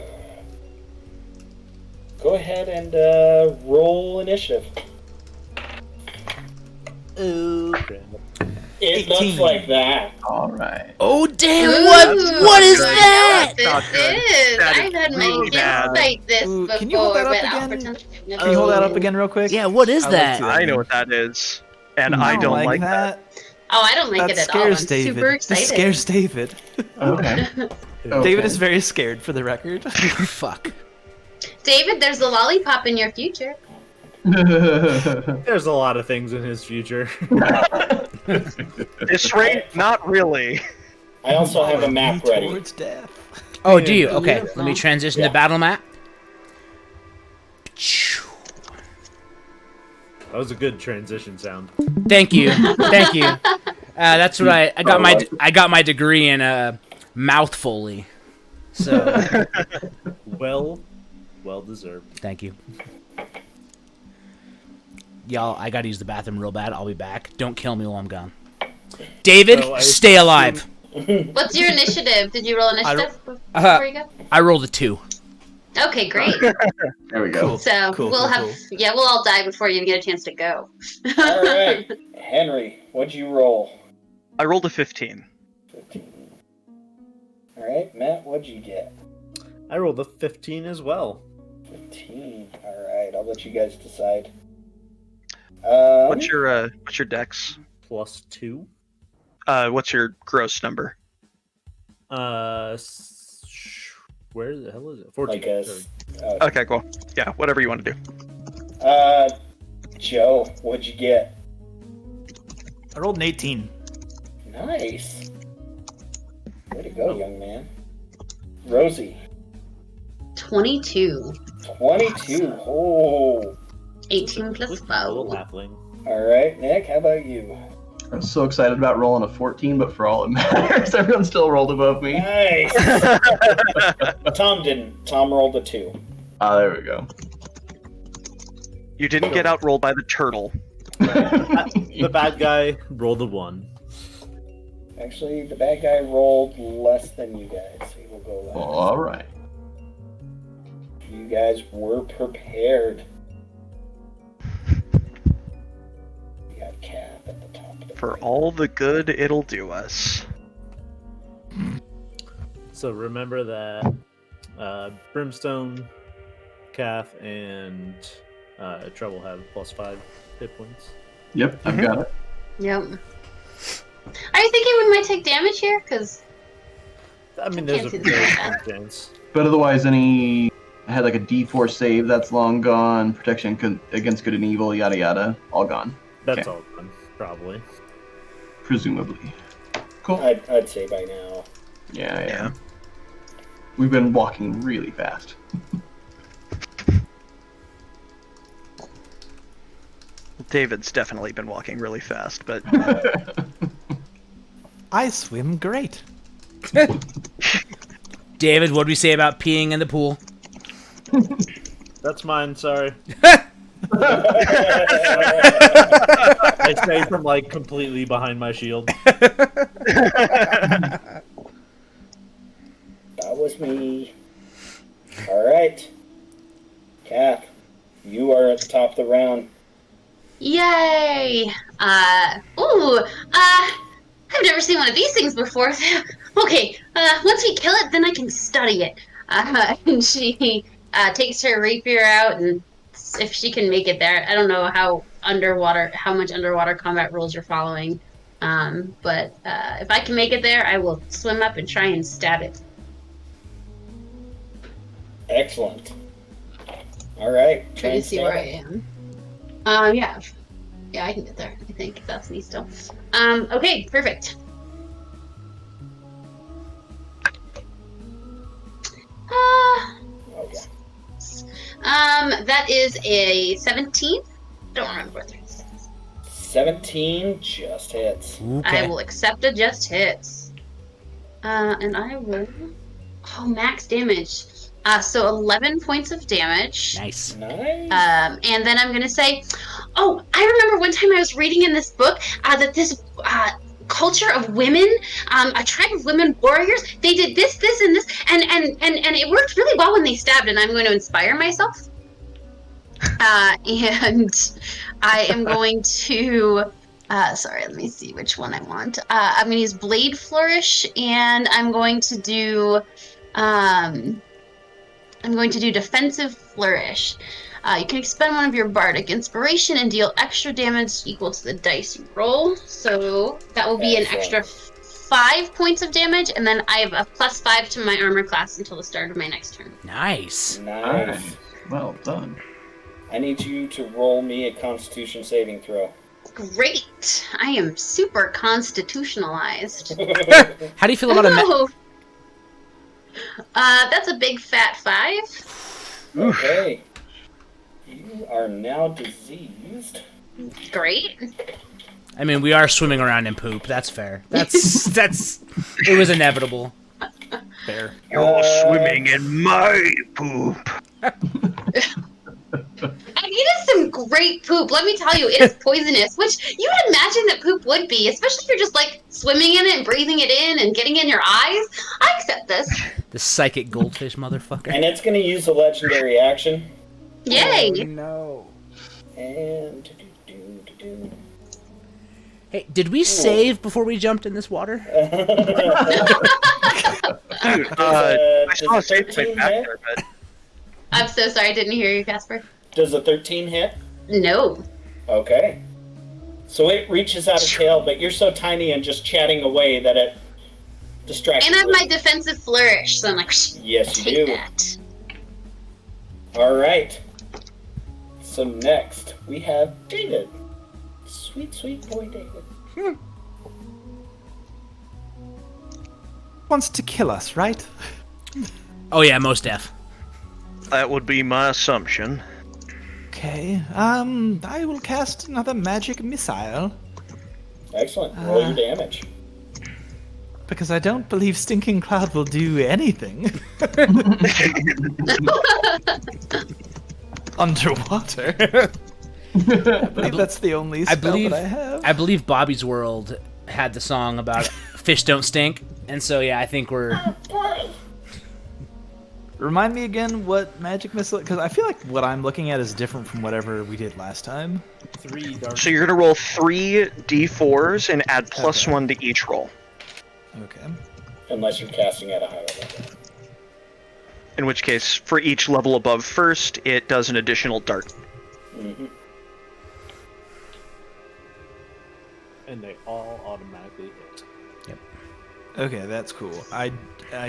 Go ahead and roll initiative. Oh, crap. It looks 18. like that. All right. Oh damn! Ooh, What is I that? know what this is. That is I've had my really kids bad. fight this Ooh, before, can you hold that up but I'll again? pretend I've never Can you hold that up seen it. again real quick? Yeah, what is I that? like I know what that is, and I don't like that. Oh, I don't like That it at all. I'm scares David. super excited. This scares David. Okay. David is very scared, for the record. Fuck. David, there's a lollipop in your future. There's a lot of things in his future. This rate, not really. I also have a map ready. Towards death. Oh, do you? Okay, Beautiful. let me transition Yeah. to battle map. That was a good transition sound. Thank you, thank you. That's what I got my degree in mouth foley. So Well deserved. thank you. Y'all, I gotta use the bathroom real bad. I'll be back. Don't kill me while I'm gone. David, So I stay alive. What's your initiative? Did you roll initiative before you go? I rolled a 2. Okay, great. There we go. So Cool, we'll cool, have, cool. yeah, we'll all die before you even get a chance to go. All right, Henry, what'd you roll? I rolled a 15. 15. All right, Matt, what'd you get? I rolled a 15 as well. 15. All right, I'll let you guys decide. What's your dex? Plus 2. What's your gross number? Where the hell is it? 14. like a, Sorry. Okay, cool. Yeah, whatever you want to do. Joe, what'd you get? I rolled an 18. Nice. Way to go, young man. Rosie, 22. 22. Oh. 18 plus With my little 12. halfling. All right, Nick, how about you? I'm so excited about rolling a 14, but for all it matters, everyone still rolled above me. Nice. Tom didn't. Tom rolled a 2. Ah, there we go. You didn't get outrolled by the turtle. The bad guy rolled a 1. Actually, the bad guy rolled less than you guys. He will go last. All right. You guys were prepared. for all the good it'll do us. So remember that Brimstone, Kath, and Trouble have +5 hit points. Yep, I've got it. Yep. Are you thinking we might take damage here? Because I mean, there's a Can't very see good that. chance. But otherwise, I had like a D4 save, that's long gone. Protection against good and evil, yada yada, all gone. That's Okay. all done, probably. Presumably. Cool. I'd say by now. Yeah. We've been walking really fast. David's definitely been walking really fast, but I swim great. David, what do we say about peeing in the pool? That's mine, sorry. I say from like completely behind my shield. That was me. Alright. Kath, you are at the top of the round. Yay! I've never seen one of these things before. Okay, once we kill it, then I can study it. And she takes her rapier out, and if she can make it there, I don't know how much underwater combat rules you're following. But if I can make it there, I will swim up and try and stab it. Excellent. Alright. Try to see where I am. Yeah. Yeah, I can get there, I think, if that's me still. Okay, perfect. Okay. That is a 17. Don't remember what it is. 17 just hits. I will accept a just hits. And I will... Oh, max damage. So 11 points of damage. Nice. Nice. And then I'm gonna say, oh, I remember one time I was reading in this book that this culture of women, a tribe of women warriors, they did this, this, and this, and it worked really well when they stabbed. And I'm going to inspire myself. And I am going to. Sorry, let me see which one I want. I'm going to use Blade Flourish, and I'm going to do. I'm going to do Defensive Flourish. You can expend one of your Bardic Inspiration and deal extra damage equal to the dice you roll. So that will be an extra 5 points of damage, and then I have a +5 to my armor class until the start of my next turn. Nice. Nice. Well done. I need you to roll me a Constitution saving throw. Great! I am super constitutionalized. How do you feel about a Oh. That's a big fat 5. Okay. You are now diseased. Great. I mean, we are swimming around in poop. That's fair. That's. It was inevitable. Fair. you're swimming in my poop. And it is some great poop. Let me tell you, it is poisonous, which you would imagine that poop would be, especially if you're just like swimming in it and breathing it in and getting in your eyes. I accept this. The psychic goldfish motherfucker. And it's going to use a legendary action. Yay! No. And... Hey, did we save before we jumped in this water? Dude, I saw a save point back there, but I'm so sorry, I didn't hear you, Casper. Does a 13 hit? No. Okay. So it reaches out a tail, but you're so tiny and just chatting away that it distracts And I have you. my defensive flourish, so I'm like, Yes, you take do. that. Alright. So next, we have David. Sweet, sweet boy David. Wants to kill us, right? Oh yeah, most def. that would be my assumption. Okay. I will cast another magic missile Excellent. Roll your damage. because I don't believe Stinking Cloud will do anything underwater. I believe that's the only spell that I have. I believe Bobby's World had the song about fish don't stink, and so yeah, I think we're. Remind me again what magic missile, because I feel like what I'm looking at is different from whatever we did last time. 3 dark. So you're gonna roll 3 d4s and add +1 to each roll. Okay. Unless you're casting at a higher level. In which case, for each level above first, it does an additional dart. Mm-hmm. And they all automatically hit. Okay, that's cool. I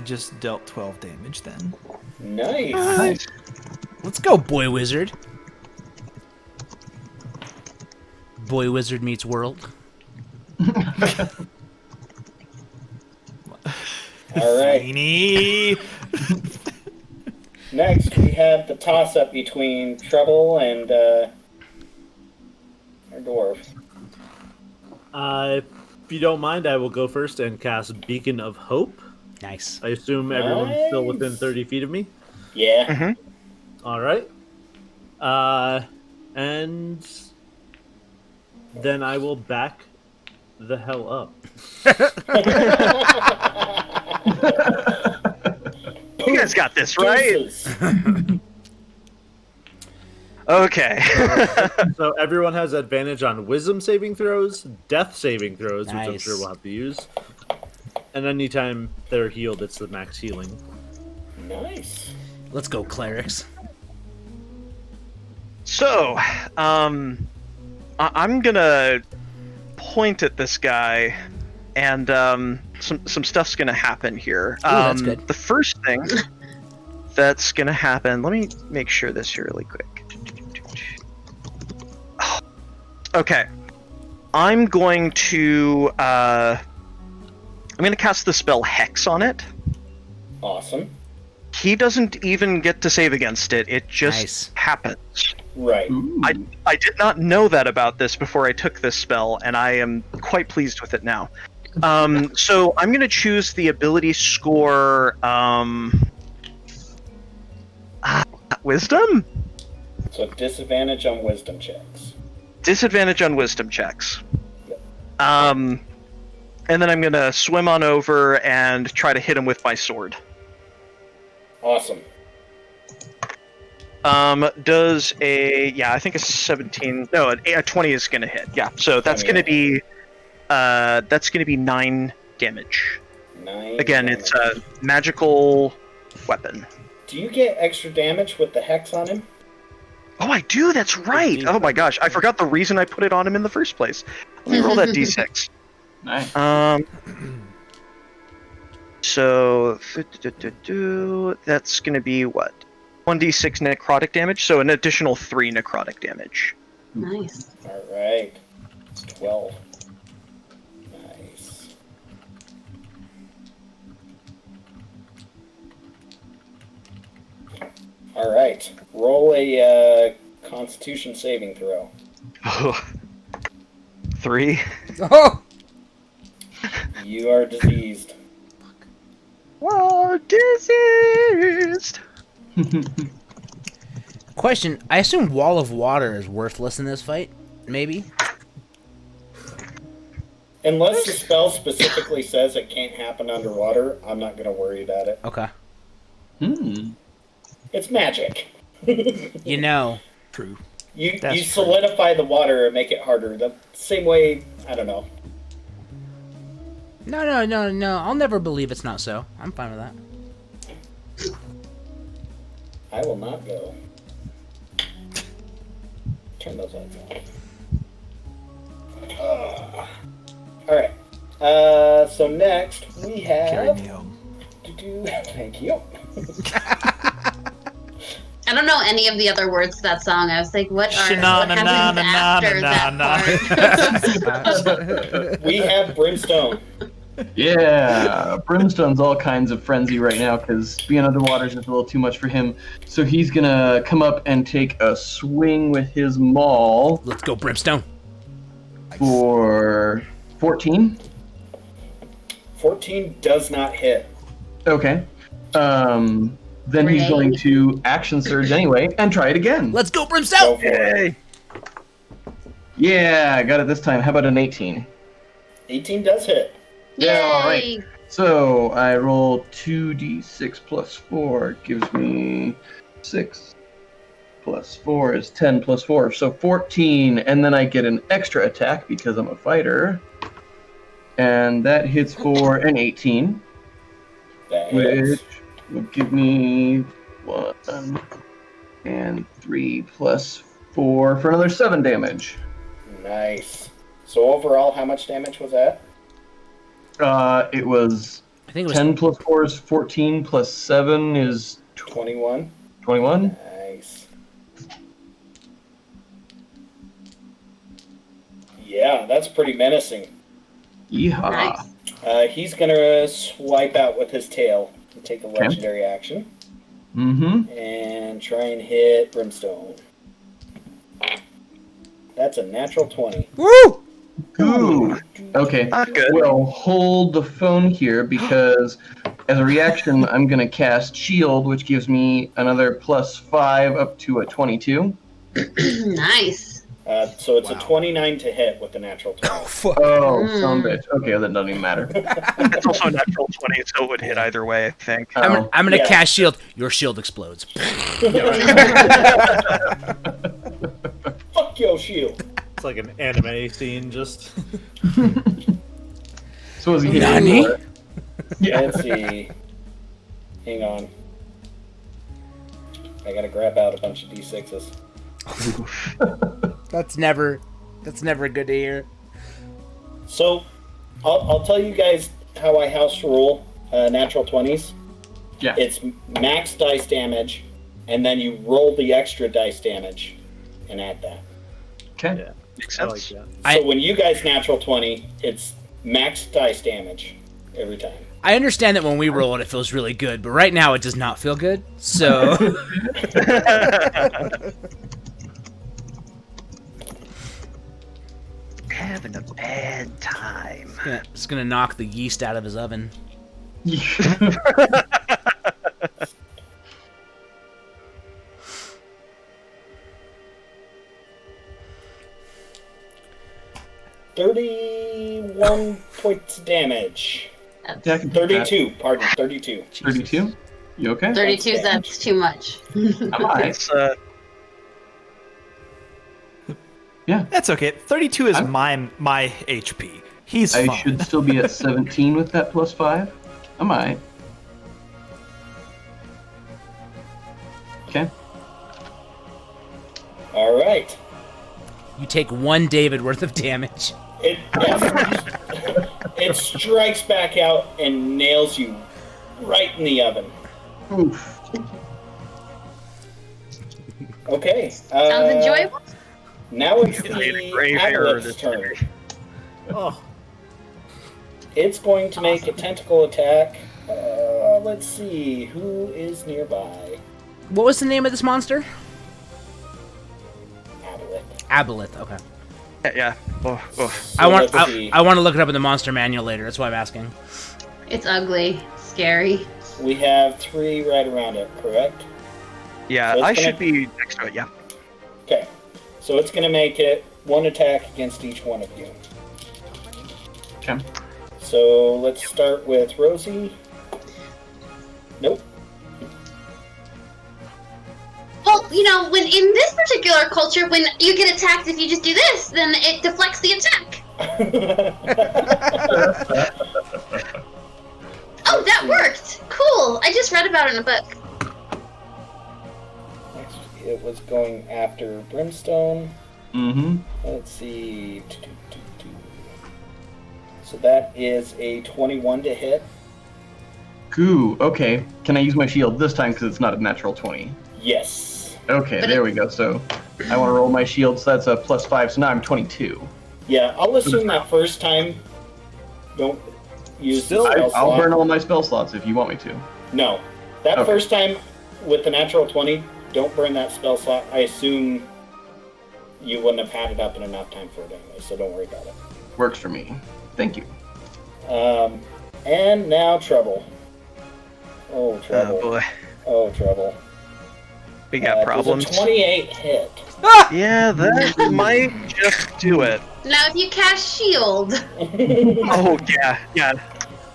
just dealt 12 damage then. Nice. Let's go, Boy Wizard. Boy Wizard meets world. All right. Feeny. Next, we have the toss-up between Trouble and our dwarf. If you don't mind, I will go first and cast Beacon of Hope. Nice. I assume everyone's still within 30 feet of me. Yeah. Mm-hmm. All right. And then I will back the hell up. You guys got this, right? Deuces. Okay. So everyone has advantage on Wisdom saving throws, Death saving throws, which I'm Nice. sure we'll have to use. And anytime they're healed, it's the max healing. Nice. Let's go, clerics. So, I'm gonna point at this guy, and some stuff's gonna happen here. Ooh, that's good. The first thing that's gonna happen. Let me make sure this here really quick. Okay, I'm going to cast the spell Hex on it. Awesome. He doesn't even get to save against it. It just Nice. happens. Right. I did not know that about this before I took this spell, and I am quite pleased with it now. So I'm going to choose the ability score Wisdom? So disadvantage on wisdom checks. Disadvantage on Wisdom checks. And then I'm going to swim on over and try to hit him with my sword. Awesome. Does I think a 17, no, a 20 is going to hit. Yeah, so that's going to be 9 damage. 9 Again, damage. it's a magical weapon. Do you get extra damage with the hex on him? Oh, I do, that's right! Oh my gosh, I forgot the reason I put it on him in the first place. Let me roll that d6. Nice. So, that's going to be what? 1d6 necrotic damage, so an additional 3 necrotic damage. Nice. All right. 12. Nice. All right. Roll a Constitution saving throw. 3. Oh! You are diseased. Whoa, diseased! Question, I assume Wall of Water is worthless in this fight? Maybe? Unless the spell specifically says it can't happen underwater, I'm not going to worry about it. Okay. It's magic. You know. True. You That's true. solidify the water and make it harder. The same way, I don't know. No. I'll never believe it's not so. I'm fine with that. I will not go. Turn those lights off. Alright. So next we Carry have... me home. Thank you. I don't know any of the other words to that song. I was like, what happens after that part? We have Brimstone. Yeah, Brimstone's all kinds of frenzy right now because being underwater is just a little too much for him. So he's gonna come up and take a swing with his maul Let's go, Brimstone. for 14. 14 does not hit. Okay. Then he's Great. going to action surge anyway and try it again. Let's go, Go Brimstone! for it. Yeah, I got it this time. How about an 18? 18 does hit. Yeah, all right. Yay! So I roll 2d6 plus 4 gives me 6 plus 4 is 10 plus 4, so 14, and then I get an extra attack because I'm a fighter, and that hits for an 18, That which hits. will give me 1 and 3 plus 4 for another 7 damage. Nice. So overall, how much damage was that? It was I think it was 10 plus 4 is 14, plus 7 is 21. 21. Nice. Yeah, that's pretty menacing. Yeehaw. Nice. He's gonna swipe out with his tail and take a legendary action Mm-hmm. and try and hit Brimstone. That's a natural 20. Woo! Ooh. Okay. Not good. Well, hold the phone here because as a reaction, I'm going to cast Shield, which gives me another plus 5 up to a 22. Nice. So it's a 29 to hit with the natural 20. Fuck. Oh, son of a bitch. Okay, that doesn't even matter. It's also a natural 20, so it would hit either way, I think. Oh. I'm gonna Yeah. cast shield. Your shield explodes. Fuck your shield. It's like an anime scene, just. So is he hitting Nani? more? Yeah. Let's see. Hang on. I gotta grab out a bunch of d6s. That's never good to hear. So, I'll tell you guys how I house rule natural 20s. Yeah. It's max dice damage, and then you roll the extra dice damage and add that. Okay. Yeah, Makes I like sense. that. So when you guys natural 20, it's max dice damage every time. I understand that when we roll it, it feels really good, but right now it does not feel good. So Having a bad time. yeah, it's gonna knock the yeast out of his oven. $31 points of damage. That's Yeah, I can do that. 32, pardon, 32. 32? You okay? 32, that's too much. I'm alright. It's, That's okay. 32 is I'm- my HP. He's I fine. should still be at 17 with that plus 5. I'm alright. Okay. All right. You take 1 David worth of damage. It strikes back out and nails you right in the oven. Oof. Okay. Sounds enjoyable. Now it's It's made a the grave error Aboleth's this turn. day. Oh, It's going to make a tentacle attack. Let's see. Who is nearby? What was the name of this monster? Aboleth. Aboleth. Okay. Yeah. Oh, oh. So I want let's see. I want to look it up in the monster manual later. That's why I'm asking. It's ugly, scary. We have 3 right around it, correct? Yeah, So it's I gonna- should be next to it, yeah. Okay. So it's going to make it 1 attack against each one of you. Okay. So let's start with Rosie. Nope. Well, you know, when in this particular culture, when you get attacked, if you just do this, then it deflects the attack. Oh, that worked! Cool. I just read about it in a book. Next, it was going after Brimstone. Mm-hmm. Let's see. So that is a 21 to hit. Goo. Okay. Can I use my shield this time because it's not a natural 20? Yes. Okay, But there we go. So I want to roll my shield, so that's a plus 5, so now I'm 22. Yeah, I'll assume that first time. Don't use the Still, spell I'll slot. burn all my spell slots if you want me to. No. That Okay. first time with the natural 20, don't burn that spell slot. I assume you wouldn't have had it up in enough time for it anyway, so don't worry about it. Works for me. Thank you. And now Trouble. Oh, Trouble. Oh boy. Oh, Trouble. We got Does problems. a 28 hit. Yeah, that might just do it. Now, if you cast shield, Oh, yeah, yeah.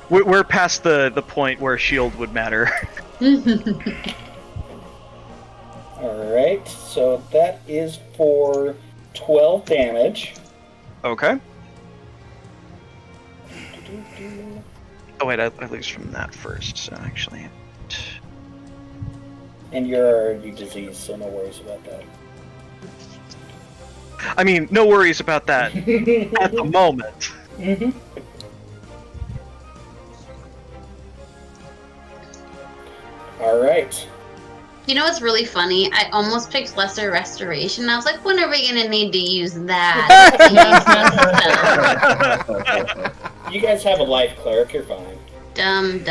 We're past the point where shield would matter. Alright, so that is for 12 damage. Okay. Oh wait, I lose from that first, so actually... And you're already diseased, so no worries about that. I mean, no worries about that at the moment. Mm-hmm. Alright. You know what's really funny? I almost picked Lesser Restoration. I was like, when are we gonna need to use that? You guys have a life cleric, you're fine. Dumb.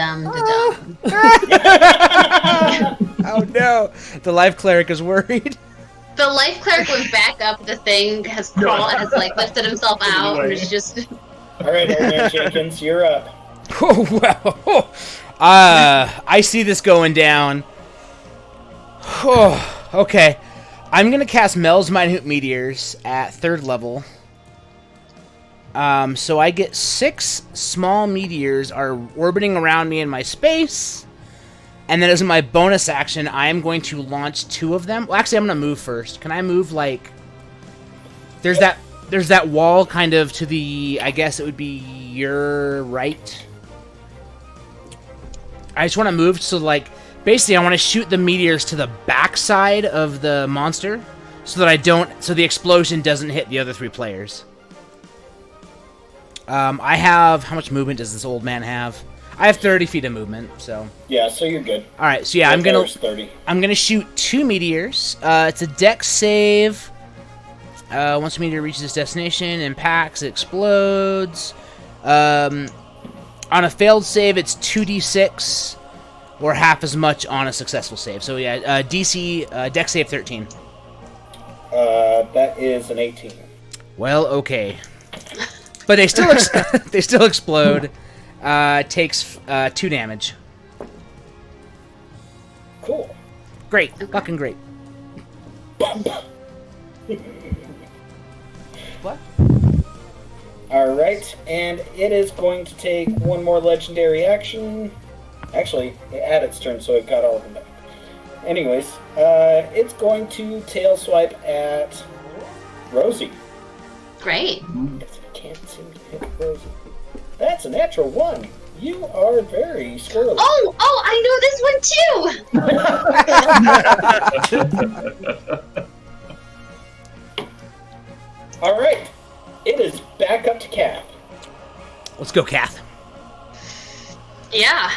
Oh no, the life cleric is worried. The life cleric went back up the thing, has crawled, has like lifted himself out, and is just. Alright, old man Jenkins, you're up. Oh wow. I see this going down. Oh, okay. I'm gonna cast Mel's Minute Meteors at 3rd level. So I get 6 small meteors are orbiting around me in my space. And then as my bonus action, I am going to launch 2 of them. Well, actually, I'm gonna move first. Can I move, like... There's that wall kind of to the... I guess it would be your right. I just want to move so, like... Basically, I want to shoot the meteors to the backside of the monster, so that so the explosion doesn't hit the other 3 players. I have, how much movement does this old man have? I have 30 feet of movement, so. Yeah, so you're good. All right, so yeah, I'm gonna shoot 2 meteors. It's a dex save. Once a meteor reaches its destination, impacts, it explodes. On a failed save, it's 2d6. Or half as much on a successful save. So yeah, DC Dex save 13. That is an 18. Well, okay, but they still they still explode. Takes 2 damage. Cool. Great, fucking great. What? Alright, and it is going to take one more legendary action. Actually, it had its turn, so it got all of them back. Anyways, it's going to tail swipe at Rosie. Great. Because I can't seem to hit Rosie. That's a natural 1. You are very squirrely. Oh, I know this one too! Alright, it is back up to Kath. Let's go, Kath. Yeah,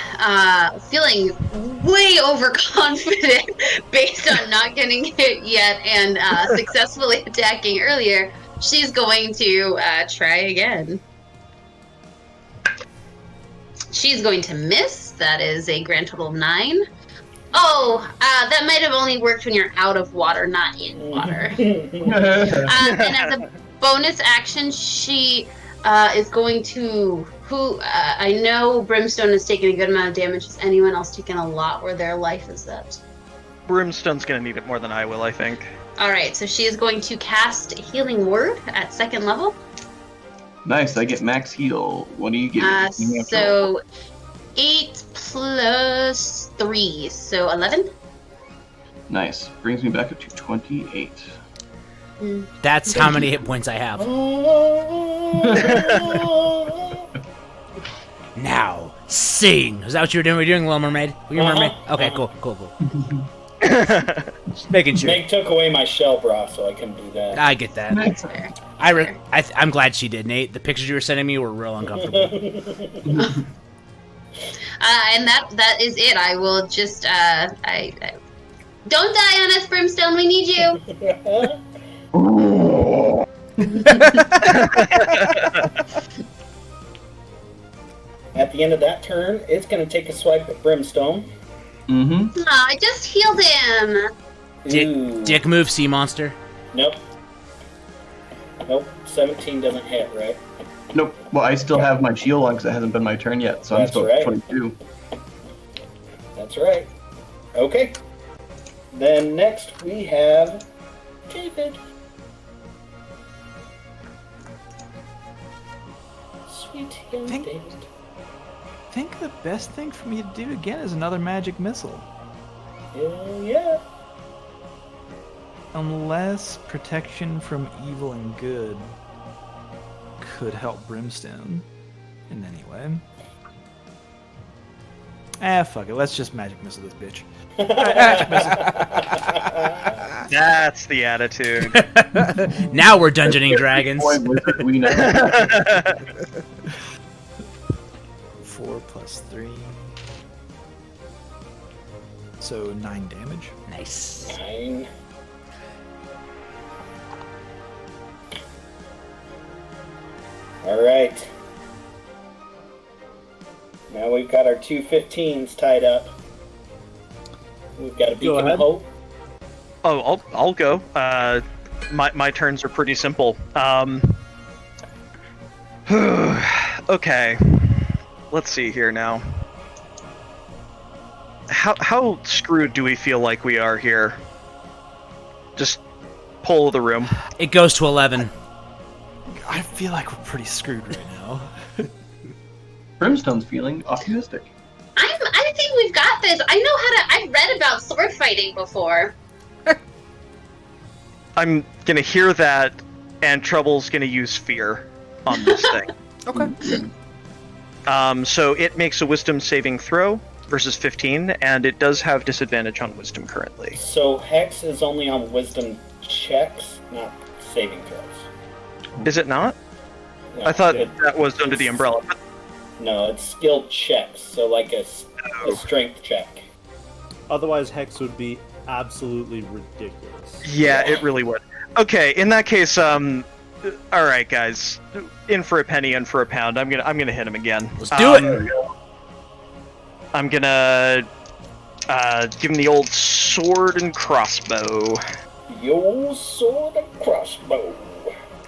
feeling way overconfident based on not getting hit yet and successfully attacking earlier. She's going to try again. She's going to miss. That is a grand total of 9. Oh, that might have only worked when you're out of water, not in water. And as a bonus action, she is going to... I know Brimstone has taken a good amount of damage. Has anyone else taken a lot where their life is at? Brimstone's gonna need it more than I will, I think. Alright, so she is going to cast Healing Word at 2nd level. Nice, I get max heal. What do you get? So 8 plus 3, so 11? Nice. Brings me back up to 28. That's how many hit points I have. Now, sing. Is that what you were doing? Were you doing Little Mermaid? Were you a mermaid? Okay, cool. Just making sure. Meg took away my shell bra, so I couldn't do that. I get that. That's fair. I'm glad she did, Nate. The pictures you were sending me were real uncomfortable. And that is it. I will just I don't die on us, Brimstone. We need you. At the end of that turn, it's going to take a swipe at Brimstone. Mm-hmm. I just healed him. Dick move, sea monster. Nope. 17 doesn't hit, right? Nope. Well, I still have my shield on because it hasn't been my turn yet, so That's I'm still right. at 22. That's right. Okay. Then next we have David. Sweet young Thank- David. think the best thing for me to do again is another magic missile. Hell yeah. Unless protection from evil and good could help Brimstone in any way. Fuck it. Let's just magic missile this bitch. Magic missile. That's the attitude. Now we're dungeoning dragons. Boy, wizard, we know. 4 plus 3. So 9 damage. Nice. 9. All right. Now we've got our two 15s tied up. We've got a beacon of ahead. hope. Oh, I'll go. My turns are pretty simple. Okay. Let's see here now. How screwed do we feel like we are here? Just poll of the room. It goes to 11. I feel like we're pretty screwed right now. Brimstone's feeling optimistic. I think we've got this. I know how to. I've read about sword fighting before. I'm gonna hear that, and Trouble's gonna use fear on this thing. Okay. So it makes a wisdom saving throw versus 15, and it does have disadvantage on wisdom currently. So Hex is only on wisdom checks, not saving throws. Is it not? No, I thought it- that was under the umbrella. No, it's skilled checks, so like a strength check. Otherwise, Hex would be absolutely ridiculous. Yeah, it really would. Okay, in that case, all right, guys, in for a penny, in for a pound. I'm gonna hit him again. Let's do it. I'm gonna give him the old sword and crossbow. Your sword and crossbow.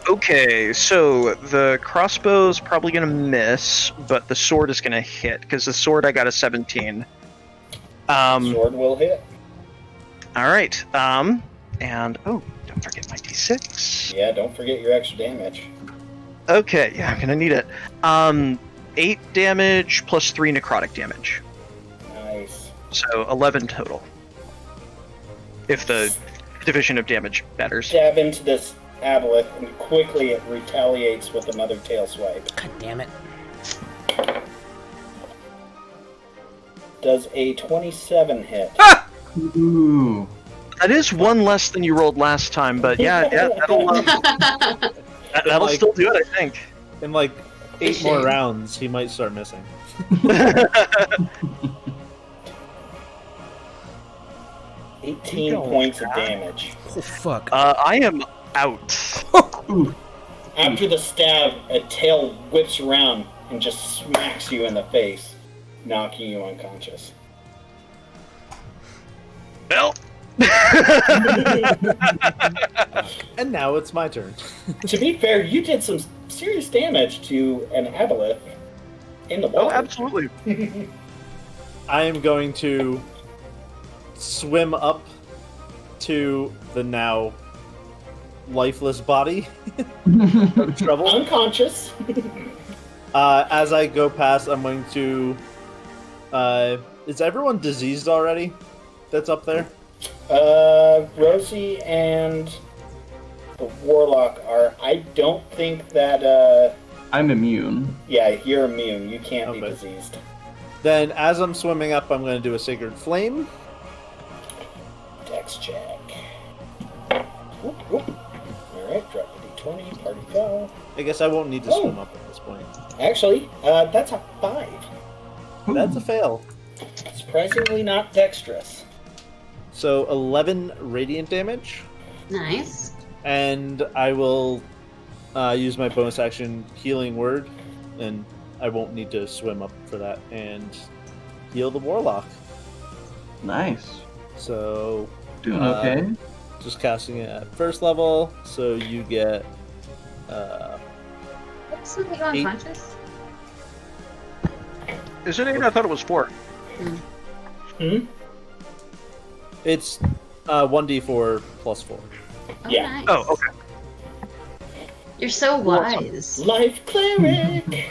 Okay, so the crossbow's probably gonna miss, but the sword is gonna hit because the sword I got a 17. Sword will hit. All right. And oh, don't forget my d6. Yeah, don't forget your extra damage. Okay, yeah, I'm gonna need it. 8 damage plus 3 necrotic damage, Nice. so 11 total. If the division of damage matters. Stab into this aboleth, and quickly it retaliates with another tail swipe. God damn it. Does a 27 hit? Ooh. That is one less than you rolled last time, but yeah, that'll Like- still do it, I think. In like 8 more rounds, he might start missing. 18 points of damage. Oh, fuck. I am out. After the stab, a tail whips around and just smacks you in the face, knocking you unconscious. Well, And now it's my turn. To be fair, you did some serious damage to an aboleth in the oh, water. absolutely. I am going to swim up to the now lifeless body of Trouble. Unconscious. As I go past, I'm going to. Is everyone diseased already? That's up there. Rosie and the warlock are. I don't think that. I'm immune. Yeah, you're immune. You can't be Okay. diseased. Then, as I'm swimming up, I'm going to do a Sacred Flame. Dex check. Whoop, whoop. Alright, drop the d20, party foul. I guess I won't need to Oh. swim up at this point. Actually, that's a 5. That's a fail. Surprisingly not dexterous. So 11 radiant damage, Nice. and I will use my bonus action Healing Word, and I won't need to swim up for that, and heal the warlock. Nice. So Doing okay. just casting it at first level, so you get What's the you Eight. unconscious? Is it 8? I thought it was 4. Hmm? it's 1d4 plus 4. Oh, Yeah. nice. Oh, okay. You're so wise. Life cleric!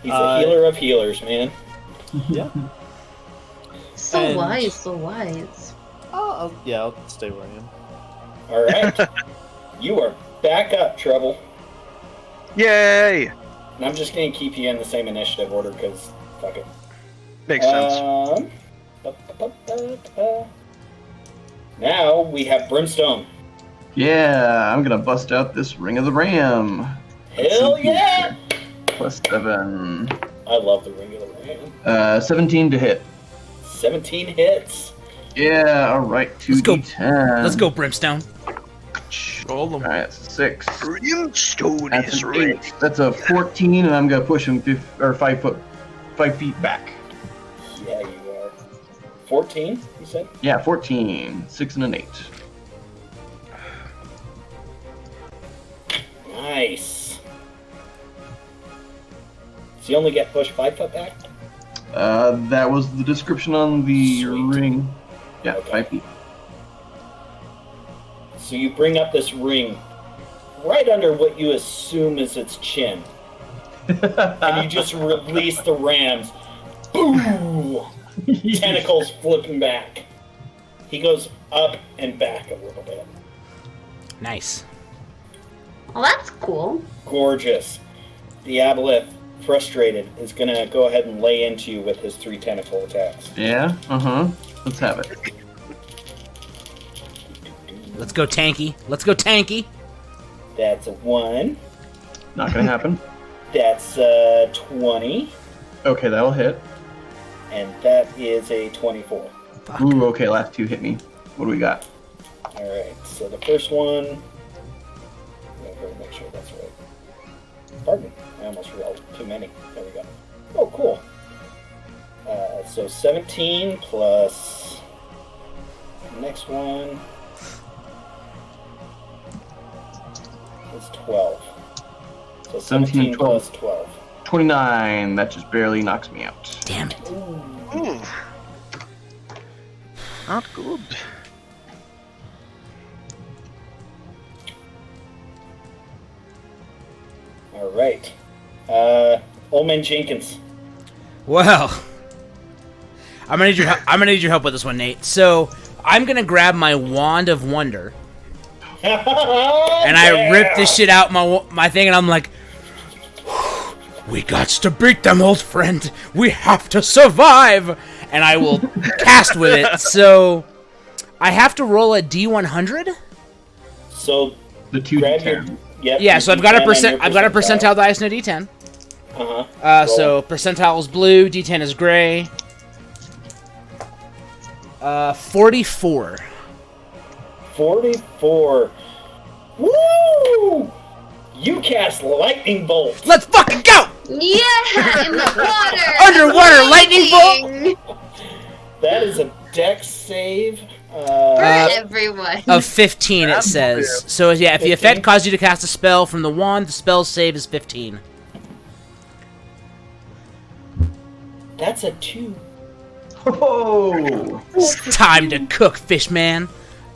He's a healer of healers, man. Yeah. So And- wise, so wise. I'll stay where I am. All right. You are back up, Trouble. Yay! And I'm just going to keep you in the same initiative order because fuck it. Makes sense. Now we have Brimstone. Yeah, I'm gonna bust out this Ring of the Ram. Hell yeah! +7. I love the Ring of the Ram. 17 to hit. 17 hits. Yeah, alright, Let's go. 2d10. Let's go, Brimstone. Alright, that's a 6. Brimstone That's is an ready. 8. That's a 14, and I'm gonna push him 5 feet back. Yeah, you are. 14, you said? Yeah, 14. 6 and an 8. Nice. So you only get pushed 5 foot back? That was the description on the Sweet. ring. Yeah, Okay. 5 feet. So you bring up this ring right under what you assume is its chin. And you just release the rams. Boom! Tentacles flipping back. He goes up and back a little bit. Nice. Well, that's cool. Gorgeous. Diabolith, frustrated, is going to go ahead and lay into you with his 3 tentacle attacks. Yeah, Let's have it. Let's go, Tanky. Let's go, Tanky. That's a 1. Not gonna happen. That's 20. Okay, that'll hit. And that is a 24. Fuck. Ooh, okay, last 2 hit me. What do we got? Alright, so the first one... I'm going to make sure that's right. Pardon, I almost rolled too many. There we go. Oh, cool. So 17 plus... Next one... is 12. So 17 and 12. plus 12. 29. That just barely knocks me out. Damn it. Ooh. Not good. Alright. Old Man Jenkins. Well, I'm gonna need your help with this one, Nate. So I'm gonna grab my Wand of Wonder and I rip this shit out my thing, and I'm like, we gots to beat them, old friend. We have to survive, and I will cast with it. So I have to roll a D100. So The 2 grab your... d10. Yep, Yeah, your so I've got a D10 and your I've got a percentile dice and a D10. Uh-huh. So percentile is blue, D10 is gray. 44. 44. Woo! You cast Lightning Bolt. Let's fucking go! Yeah, in the water. Underwater lightning bolt. That is a dex save. For everyone. Of 15, it says. So yeah, if the 15? effect caused you to cast a spell from the wand, the spell save is 15. That's a 2. Oh! It's time to cook, fish man.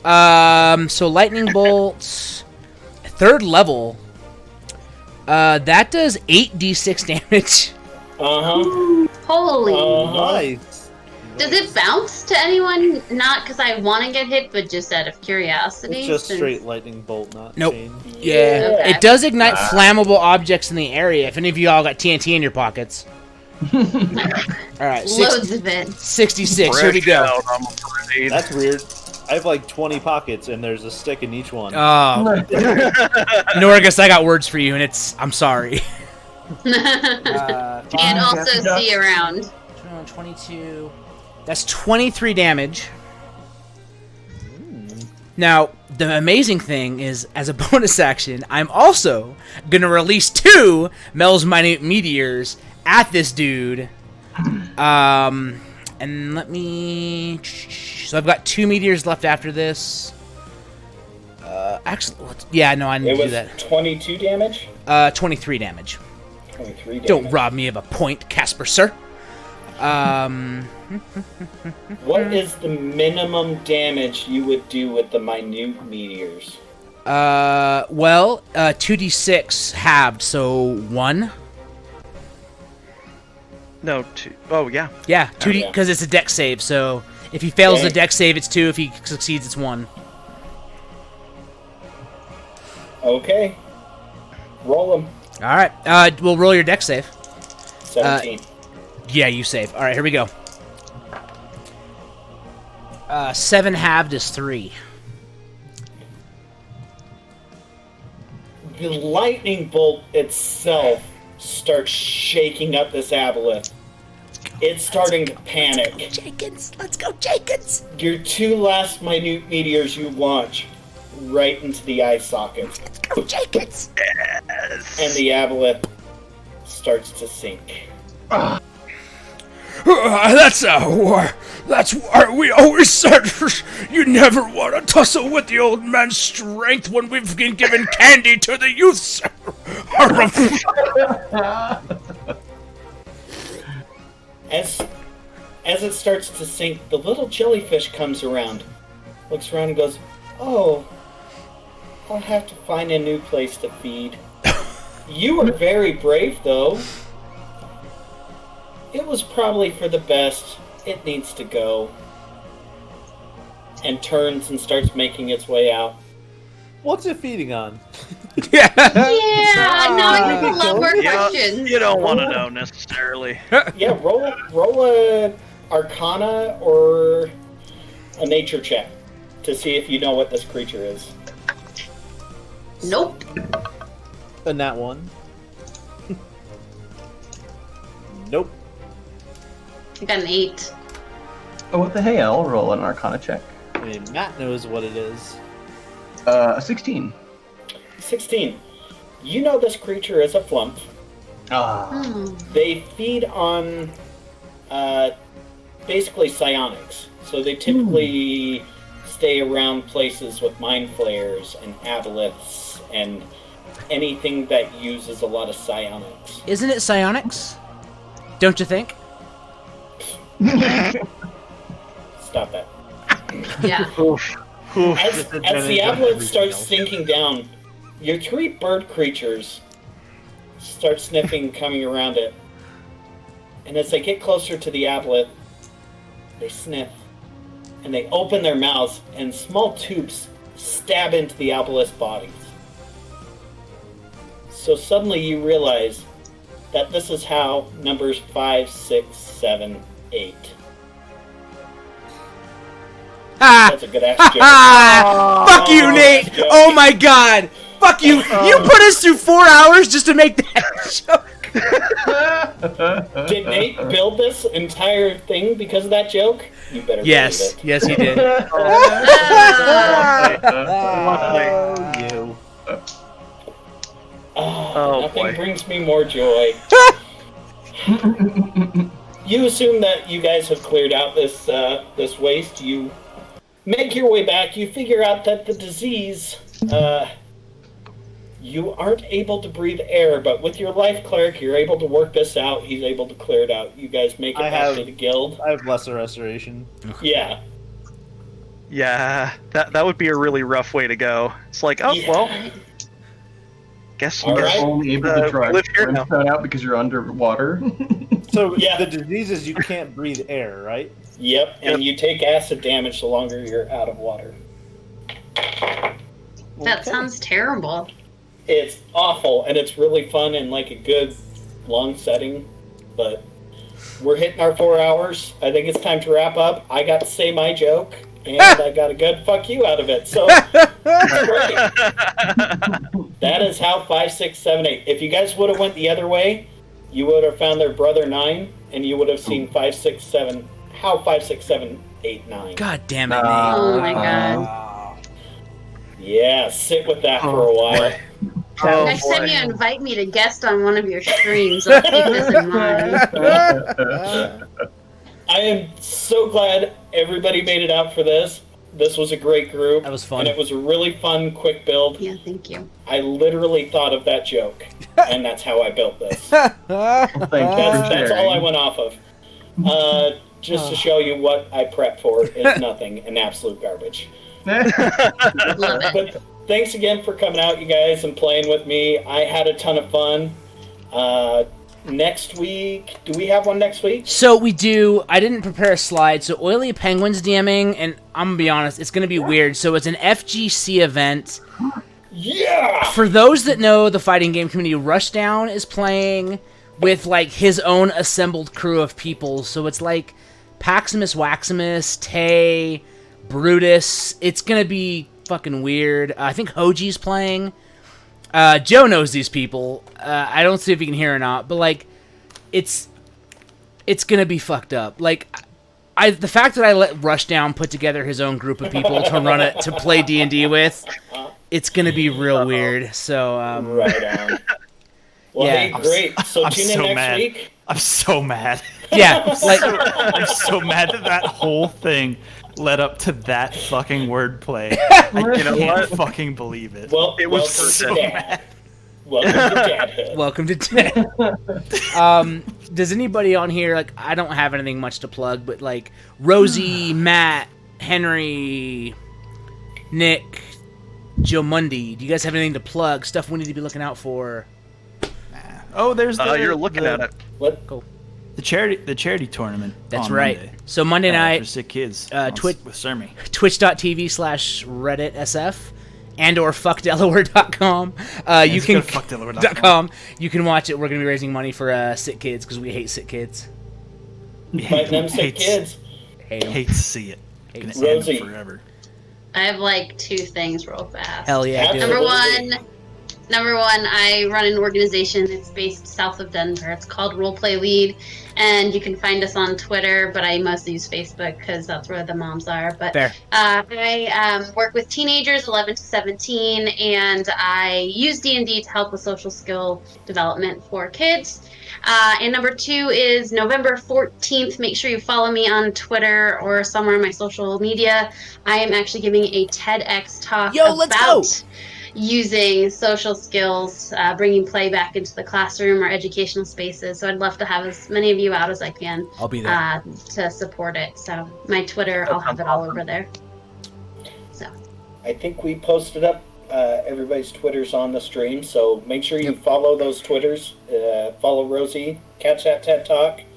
So lightning bolts, 3rd level. That does 8d6 damage. Uh-huh. Holy. Nice. Does it bounce to anyone? Not because I want to get hit, but just out of curiosity. It's just since- straight lightning bolt, not Nope. chain. Yeah, Okay. it does ignite flammable objects in the area. If any of you all got TNT in your pockets. All right, Loads of it. 66. Here we go. I'm afraid. That's weird. I have like 20 pockets, and there's a stick in each one. Oh, Norgus, I got words for you, and I'm sorry. And also see around. 22. That's 23 damage. Now, the amazing thing is, as a bonus action, I'm also going to release 2 Mel's Minute Meteors at this dude. And let me... So I've got 2 meteors left after this. Actually, yeah, no, I It didn't do was that. 22 damage. 23 damage. 23 damage. Don't rob me of a point, Casper, sir. What is the minimum damage you would do with the minute meteors? Well, 2d6 halved, so 1. No, 2. Oh, yeah. Yeah, 2D, yeah. because it's a dex save, so if he fails the Okay. dex save, it's 2. If he succeeds, it's 1. Okay. Roll him. Alright, we'll roll your dex save. 17. Yeah, you save. Alright, here we go. 7 halved is 3. The lightning bolt itself starts shaking up this aboleth. It's starting to panic. Jenkins! Let's go, Jenkins! Your 2 last minute meteors you launch right into the eye sockets. Let's go, Jenkins! And the aboleth starts to sink. That's why we always said you never want to tussle with the old man's strength when we've been given candy to the youths. As it starts to sink, the little jellyfish comes around, looks around and goes, "Oh, I'll have to find a new place to feed." You were very brave, though. It was probably for the best. It needs to go. And turns and starts making its way out. What's it feeding on? Yeah, now I have a lot more questions. You don't want to know necessarily. Yeah, roll a Arcana or a Nature check to see if you know what this creature is. Nope. And that one. Nope. I got an 8. Oh, what the hey? I'll roll an Arcana check. I mean, Matt knows what it is. A 16. 16. You know this creature is a flump. They feed on basically psionics. So they typically stay around places with mind flayers and aboleths and anything that uses a lot of psionics. Isn't it psionics? Don't you think? Stop that. Yeah. As the aboleth starts sinking down, your 3 bird creatures start sniffing, coming around it. And as they get closer to the aboleth, they sniff. And they open their mouths, and small tubes stab into the aboleth's bodies. So suddenly you realize that this is how numbers 5, 6, 7, 8. That's a good ass joke. Fuck you, Nate! Oh my god! Fuck you! You put us through 4 hours just to make that joke! Did Nate build this entire thing because of that joke? You better Yes, believe it. yes he did. You. Nothing boy. brings me more joy. You assume that you guys have cleared out this this waste. You make your way back. You figure out that the disease, you aren't able to breathe air, but with your life cleric, you're able to work this out. He's able to clear it out. You guys make it back to the guild. I have lesser restoration. Yeah. Yeah, that would be a really rough way to go. It's like, oh, Yeah. well, guess All You're right. only able to try live here now. rinse that out because you're underwater. So Yeah. the disease is you can't breathe air, right? Yep. And you take acid damage the longer you're out of water. That sounds terrible. It's awful, and it's really fun in like a good long setting, but we're hitting our 4 hours. I think it's time to wrap up. I got to say my joke, and I got a good fuck you out of it. So great. That is how 5, 6, 7, 8. If you guys would have went the other way, you would have found their brother 9, and you would have seen 5, 6, 7. How 5, 6, 7, 8, 9. God damn it, Nate. Oh my god. Yeah, sit with that for a while. Oh, Next time boy. you invite me to guest on one of your streams, I'll keep this in mind. I am so glad everybody made it out for this. This was a great group. That was fun. And it was a really fun, quick build. Yeah, thank you. I literally thought of that joke, and that's how I built this. Thank you That's, for that's all I sharing. went off of. Just to show you what I prepped for is nothing and absolute garbage. Love it. But thanks again for coming out, you guys, and playing with me. I had a ton of fun. next week, do we have one next week? So we do. I didn't prepare a slide. So Oily Penguins DMing, and I'm gonna be honest, it's gonna be weird. So it's an FGC event. Yeah! For those that know the fighting game community, Rushdown is playing with like his own assembled crew of people. So it's like Paximus, Waximus, Tay, Brutus. It's gonna be fucking weird. I think Hoji's playing. Joe knows these people. I don't see if you can hear or not, but like, it's gonna be fucked up. Like, the fact that I let Rushdown put together his own group of people to run it to play D&D with, it's gonna be real weird. So right on. Well, yeah. hey, great. So I'm tune in so next mad. week. I'm so mad. Yeah, like I'm so mad that whole thing led up to that fucking wordplay. I can't fucking believe it. Well, It was welcome so to Dad. Welcome to Dadhood. welcome to does anybody on here, like, I don't have anything much to plug, but like Rosie, Matt, Henry, Nick, Joe Mundy, do you guys have anything to plug? Stuff we need to be looking out for? Oh, there's the You're looking at it. What? the charity tournament. That's on right. Monday, So Monday for night, sick kids. Twitch- with Sermi. twitch.tv/RedditSF and or fuckdelaware.com. You Let's can go to fuckdelaware.com. .com. You can watch it. We're going to be raising money for sick kids because we hate sick kids. Fighting them sick kids. Hate 'em. Hate to see it. Gonna end Rosie. it forever. I have like 2 things real fast. Hell yeah, do Number it. Number one, I run an organization. It's based south of Denver. It's called Roleplay Lead, and you can find us on Twitter, but I mostly use Facebook because that's where the moms are. But Fair. I work with teenagers 11 to 17, and I use D&D to help with social skill development for kids. And number 2 is November 14th. Make sure you follow me on Twitter or somewhere on my social media. I am actually giving a TEDx talk Let's go! about using social skills, bringing play back into the classroom or educational spaces. So I'd love to have as many of you out as I can I'll be there. to support it. So my Twitter, I'll have it all over there. So I think we posted up everybody's Twitters on the stream, so make sure you follow those Twitters. Follow Rosie, Catch That TED Talk. And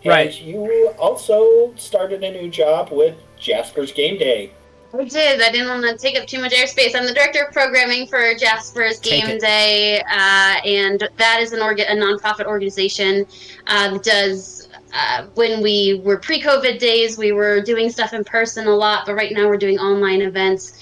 Right. you also started a new job with Jasper's Game Day. I did. I didn't want to take up too much airspace. I'm the director of programming for Jasper's Take Game it. Day, and that is a nonprofit organization that does. When we were pre-COVID days, we were doing stuff in person a lot, but right now we're doing online events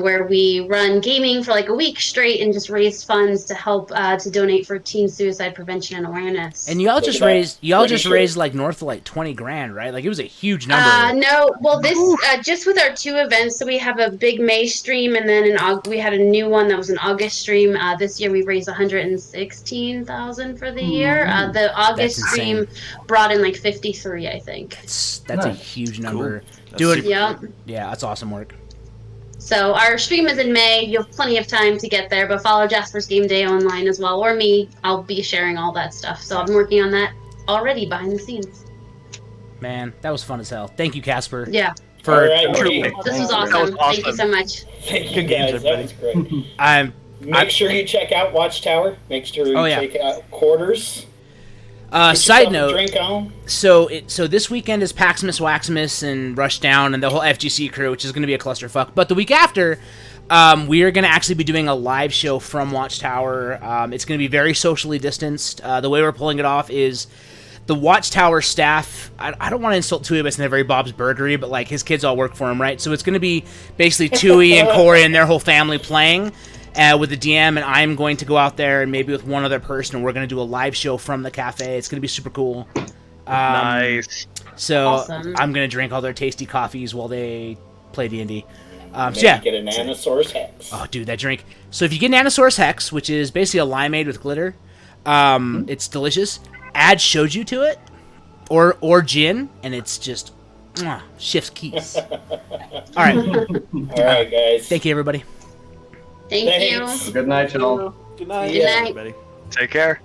where we run gaming for like a week straight and just raise funds to help to donate for teen suicide prevention and awareness. And y'all just about raised 20 like north of like 20 grand, right? Like it was a huge number. No, well, this just with our 2 events. So we have a big May stream, and then we had a new one that was an August stream. This year we raised $116,000 for the year. The August That's stream insane. brought in like 53, I think. That's a huge number. That's Do it. super- Yeah. Yeah, that's awesome work. So our stream is in May. You have plenty of time to get there, but follow Jasper's Game Day online as well, or me. I'll be sharing all that stuff. So I've been working on that already behind the scenes. Man, that was fun as hell. Thank you, Casper. Yeah, For All right, Truly. hey, this was That was awesome. Thank you awesome. so much. thank you Good games, guys. That was great. I'm Make sure you check out Watchtower. Make sure you Oh, yeah. check out Quarters. Get side yourself a note. drink on. So this weekend is Paximus, Waximus, and Rushdown, and the whole FGC crew, which is going to be a clusterfuck. But the week after, we are going to actually be doing a live show from Watchtower. It's going to be very socially distanced. The way we're pulling it off is the Watchtower staff. I don't want to insult Tui, but it's in a very Bob's Burgery, but like his kids all work for him, right? So it's going to be basically Tui and Corey and their whole family playing. With the DM, and I'm going to go out there and maybe with one other person, and we're going to do a live show from the cafe. It's going to be super cool. Nice. So Awesome. I'm going to drink all their tasty coffees while they play D&D. So Maybe yeah. get an Anasaurus Hex. Oh, dude, that drink. So if you get an Anasaurus Hex, which is basically a limeade with glitter, it's delicious. Add shoju to it, or gin, and it's just chef's keys. All right. All right, guys. Thank you, everybody. Thank Thanks. you. Good night, y'all. Good night. Good night. Everybody. Take care.